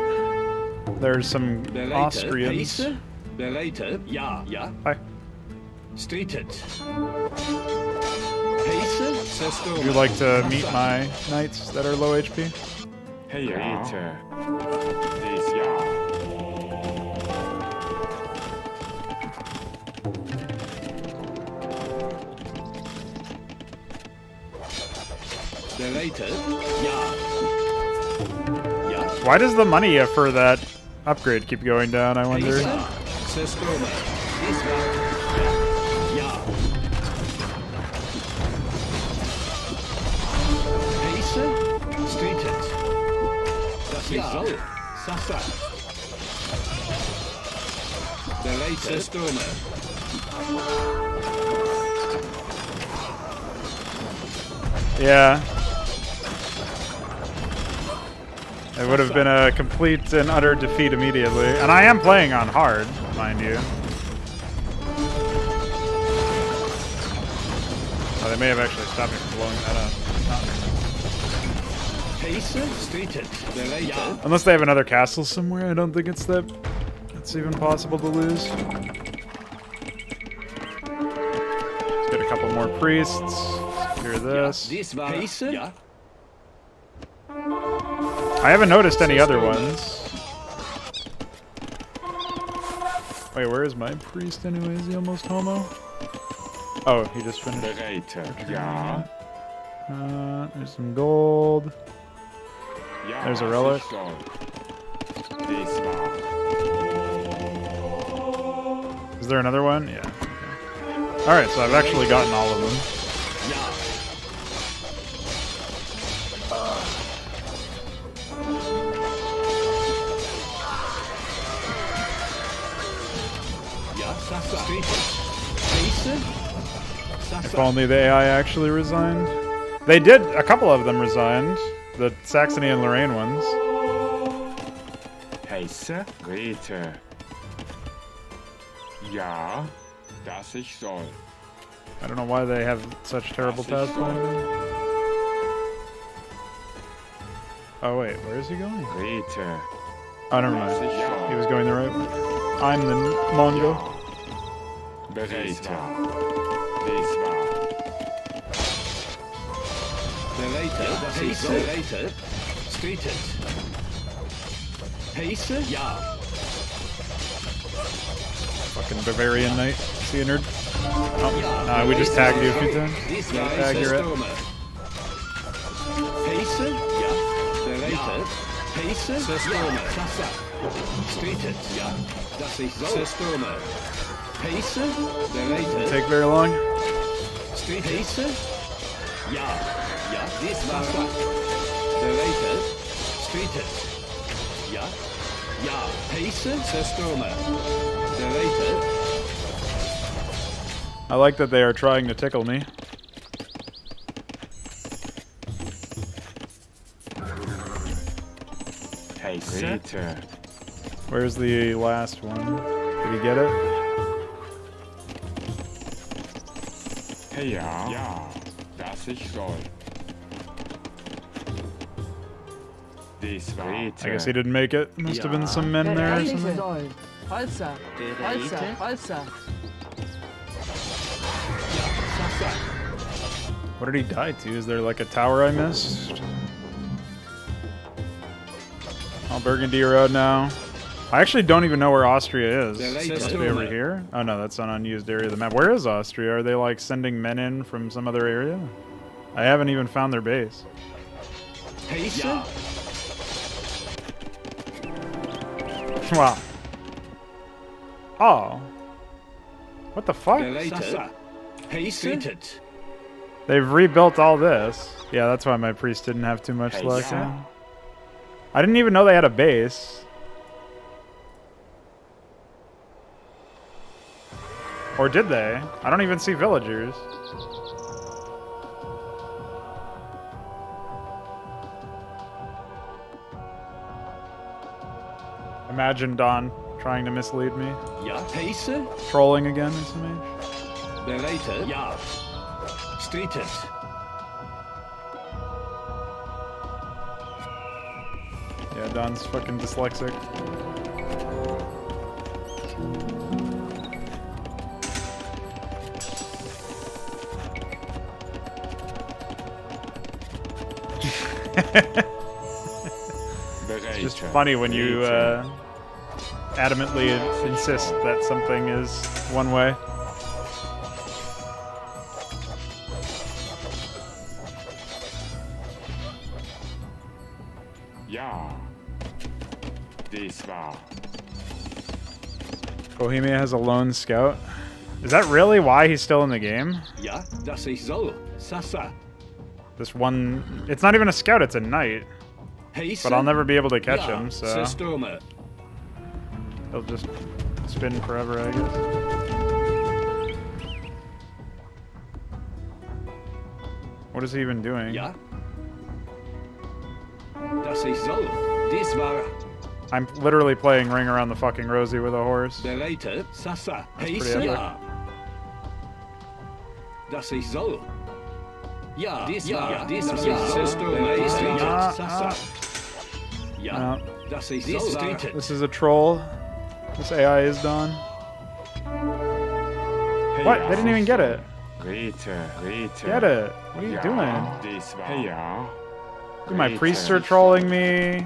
There's some Austrians. Heise. Bereite. Ja. Ja. Hi. Streetet. Heise. Would you like to meet my knights that are low HP? Hey, Why does the money for that upgrade keep going down, I wonder? Yeah. It would have been a complete and utter defeat immediately. And I am playing on hard, mind you. Oh, they may have actually stopped me from blowing that up. Unless they have another castle somewhere, I don't think it's even possible to lose. Let's get a couple more priests. Secure this. I haven't noticed any other ones. Wait, where is my priest anyway? Is he almost homo? Oh, he just finished. There's some gold. There's a relic. Is there another one? Yeah. Okay. Alright, so I've actually gotten all of them. If only the AI actually resigned. They did, a couple of them resigned. The Saxony and Lorraine ones. Heiße Räte. Ja, dass ich soll. I don't know why they have such terrible pathfinding. Oh wait, where is he going? Räte. Oh, never mind. He was going the right way. I'm the Mongo. Bereit. Bereite. Streetet. Heiße? Ja. Fucking Bavarian Knight. See a nerd? Oh, nah, we just tagged you a few times. Accurate. Heiße? Ja. Bereite. Heiße? Systeme. Streetet. Ja. Das ich so. Systeme. Heiße? Bereite. Take very long. Streetet. Heiße? Ja. Ja. Dies war Bereite. Streetet. Ja. Ja. Heiße? Systeme. Bereite. I like that they are trying to tickle me. Räte. Where's the last one? Did he get it? Ja, ja, dass ich soll. I guess he didn't make it. Must have been some men there or something. Holzer. What did he die to? Is there like a tower I missed? Oh, Burgundy Road now. I actually don't even know where Austria is. It must be over here. Oh no, that's an unused area of the map. Where is Austria? Are they like sending men in from some other area? I haven't even found their base. Wow. Oh. What the fuck? They've rebuilt all this. Yeah, that's why my priest didn't have too much luck. I didn't even know they had a base. Or did they? I don't even see villagers. Imagine Don trying to mislead me. Ja, Heiße? Trolling again, SMH. Bereite? Ja. Streetet. Yeah, Don's fucking dyslexic. It's just funny when you adamantly insist that something is one way. Ja. Dies war. Bohemia has a lone scout. Is that really why he's still in the game? Ja, dass ich soll. Sasa. This one, it's not even a scout, it's a knight. But I'll never be able to catch him, so he'll just spin forever, I guess. What is he even doing? Ja. Dass ich soll. Dies war. I'm literally playing Ring Around the Fucking Rosie with a horse. Bereite. Sasa. That's pretty epic. Ja. Dass ich soll. Ja, dies war. Dies war. No. Dass ich soll. This is a troll. This AI is done. What? They didn't even get it. Get it. What are you doing? Dude, my priests are trolling me.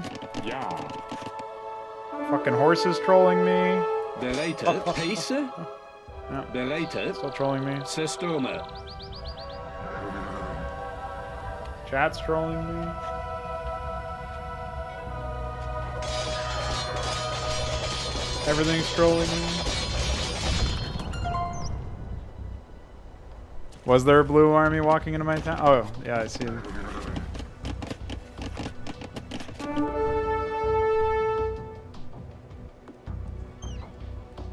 Fucking horses trolling me. Bereite. Heiße? No. Bereite. Still trolling me. Systeme. Chat's trolling me. Everything's trolling me. Was there a blue army walking into my town? Oh, yeah, I see them.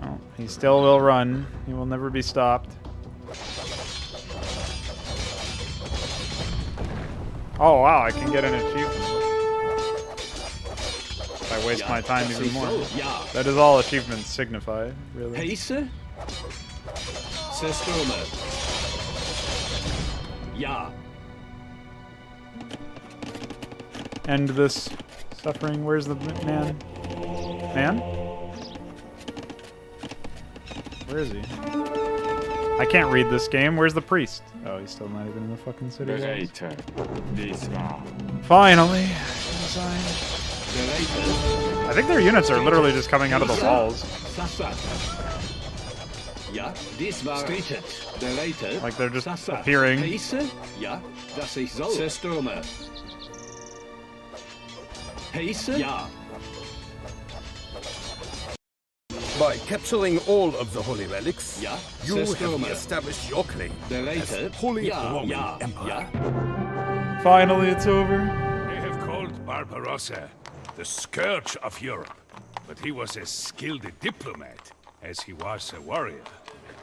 Oh, He still will run. He will never be stopped. Oh wow, I can get an achievement. If I waste my time even more. That is all achievements signify, really. Heisse? Stirling. Ja. End this suffering. Where's the man? Man? Where is he? I can't read this game. Where's the priest? Oh, he's still not even in the fucking city. Finally. I think their units are literally just coming out of the walls. Ja, dies war like they're just appearing. Ja, das ich soll. Zerstürme. Heisse? Ja. By capturing all of the holy relics, Ja, you have established your claim as Holy Roman Empire. Finally, it's over. They have called Barbarrosa the scourge of Europe, but he was as skilled a diplomat as he was a warrior.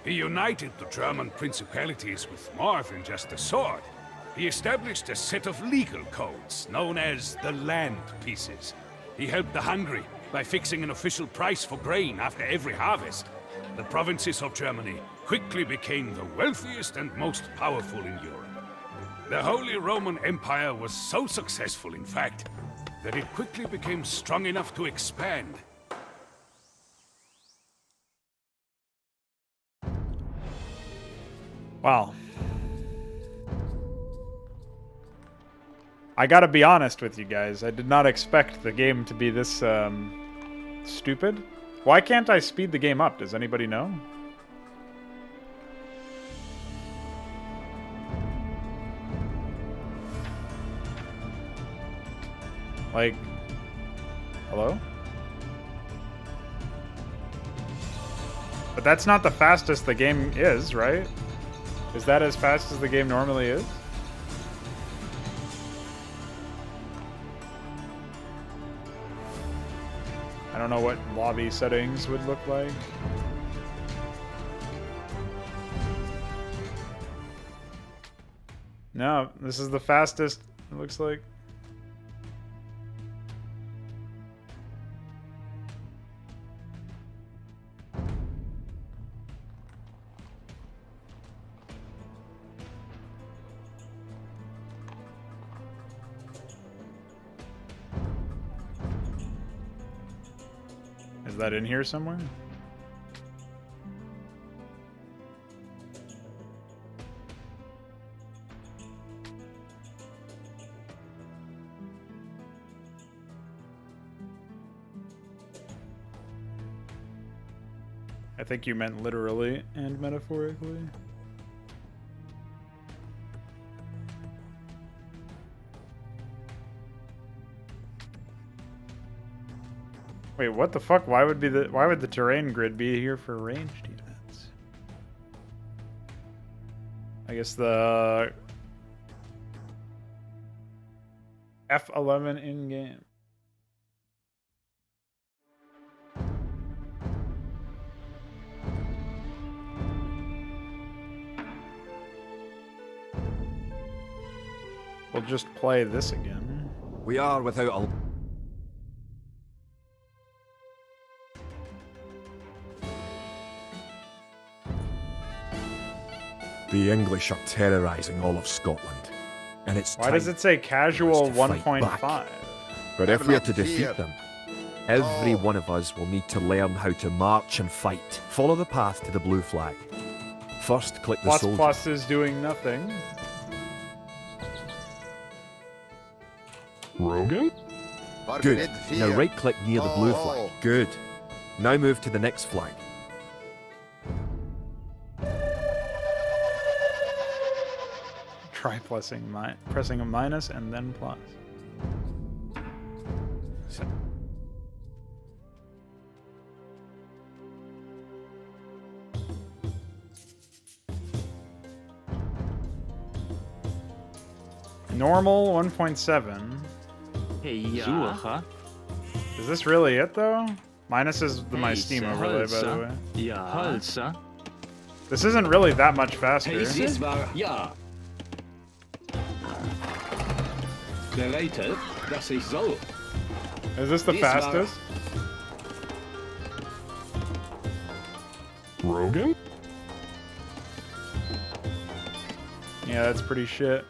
He united the German principalities with more than just a sword. He established a set of legal codes known as the Land Pieces. He helped the hungry by fixing an official price for grain after every harvest. The provinces of Germany quickly became the wealthiest and most powerful in Europe. The Holy Roman Empire was so successful, in fact, that it quickly became strong enough to expand. Wow. I gotta be honest with you guys. I did not expect the game to be this, stupid. Why can't I speed the game up? Does anybody know? Like, hello? But that's not the fastest the game is, right? Is that as fast as the game normally is? I don't know what lobby settings would look like. No, this is the fastest, it looks like. Is that in here somewhere? I think you meant literally and metaphorically. Wait, what the fuck? Why would the terrain grid be here for ranged units? I guess the F11 in game. We'll just play this again. We are without a... The English are terrorizing all of Scotland, and it's Why does it say casual 1.5? But if we are to defeat them, every one of us will need to learn how to march and fight. Follow the path to the blue flag. First, click the soldier. Plus is doing nothing. Rogan? Good. Now right-click near the blue flag. Good. Now move to the next flag. Try pressing a minus and then plus. Normal 1.7. Hey, ja. Is this really it though? Minus is my Steam overlay, by the way. Ja. Holzer. This isn't really that much faster. Dies war ja. Bereitet, dass ich soll. Is this the fastest? Rogan? Yeah, that's pretty shit.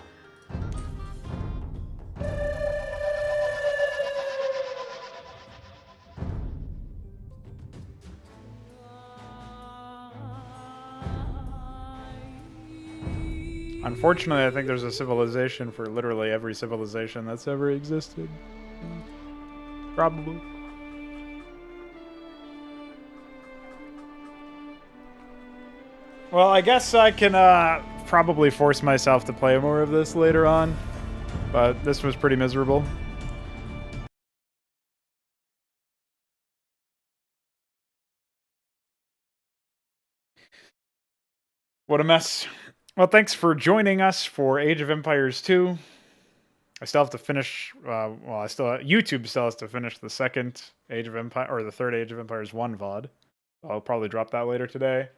Unfortunately, I think there's a civilization for literally every civilization that's ever existed. Probably. Well, I guess I can probably force myself to play more of this later on, but this was pretty miserable. What a mess. Well, thanks for joining us for Age of Empires 2. I still have to finish, YouTube still has to finish the second Age of Empire, or the third Age of Empires 1 VOD. I'll probably drop that later today.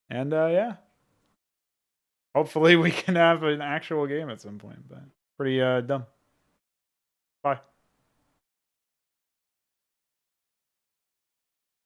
And, yeah. Hopefully we can have an actual game at some point, but pretty dumb. Bye.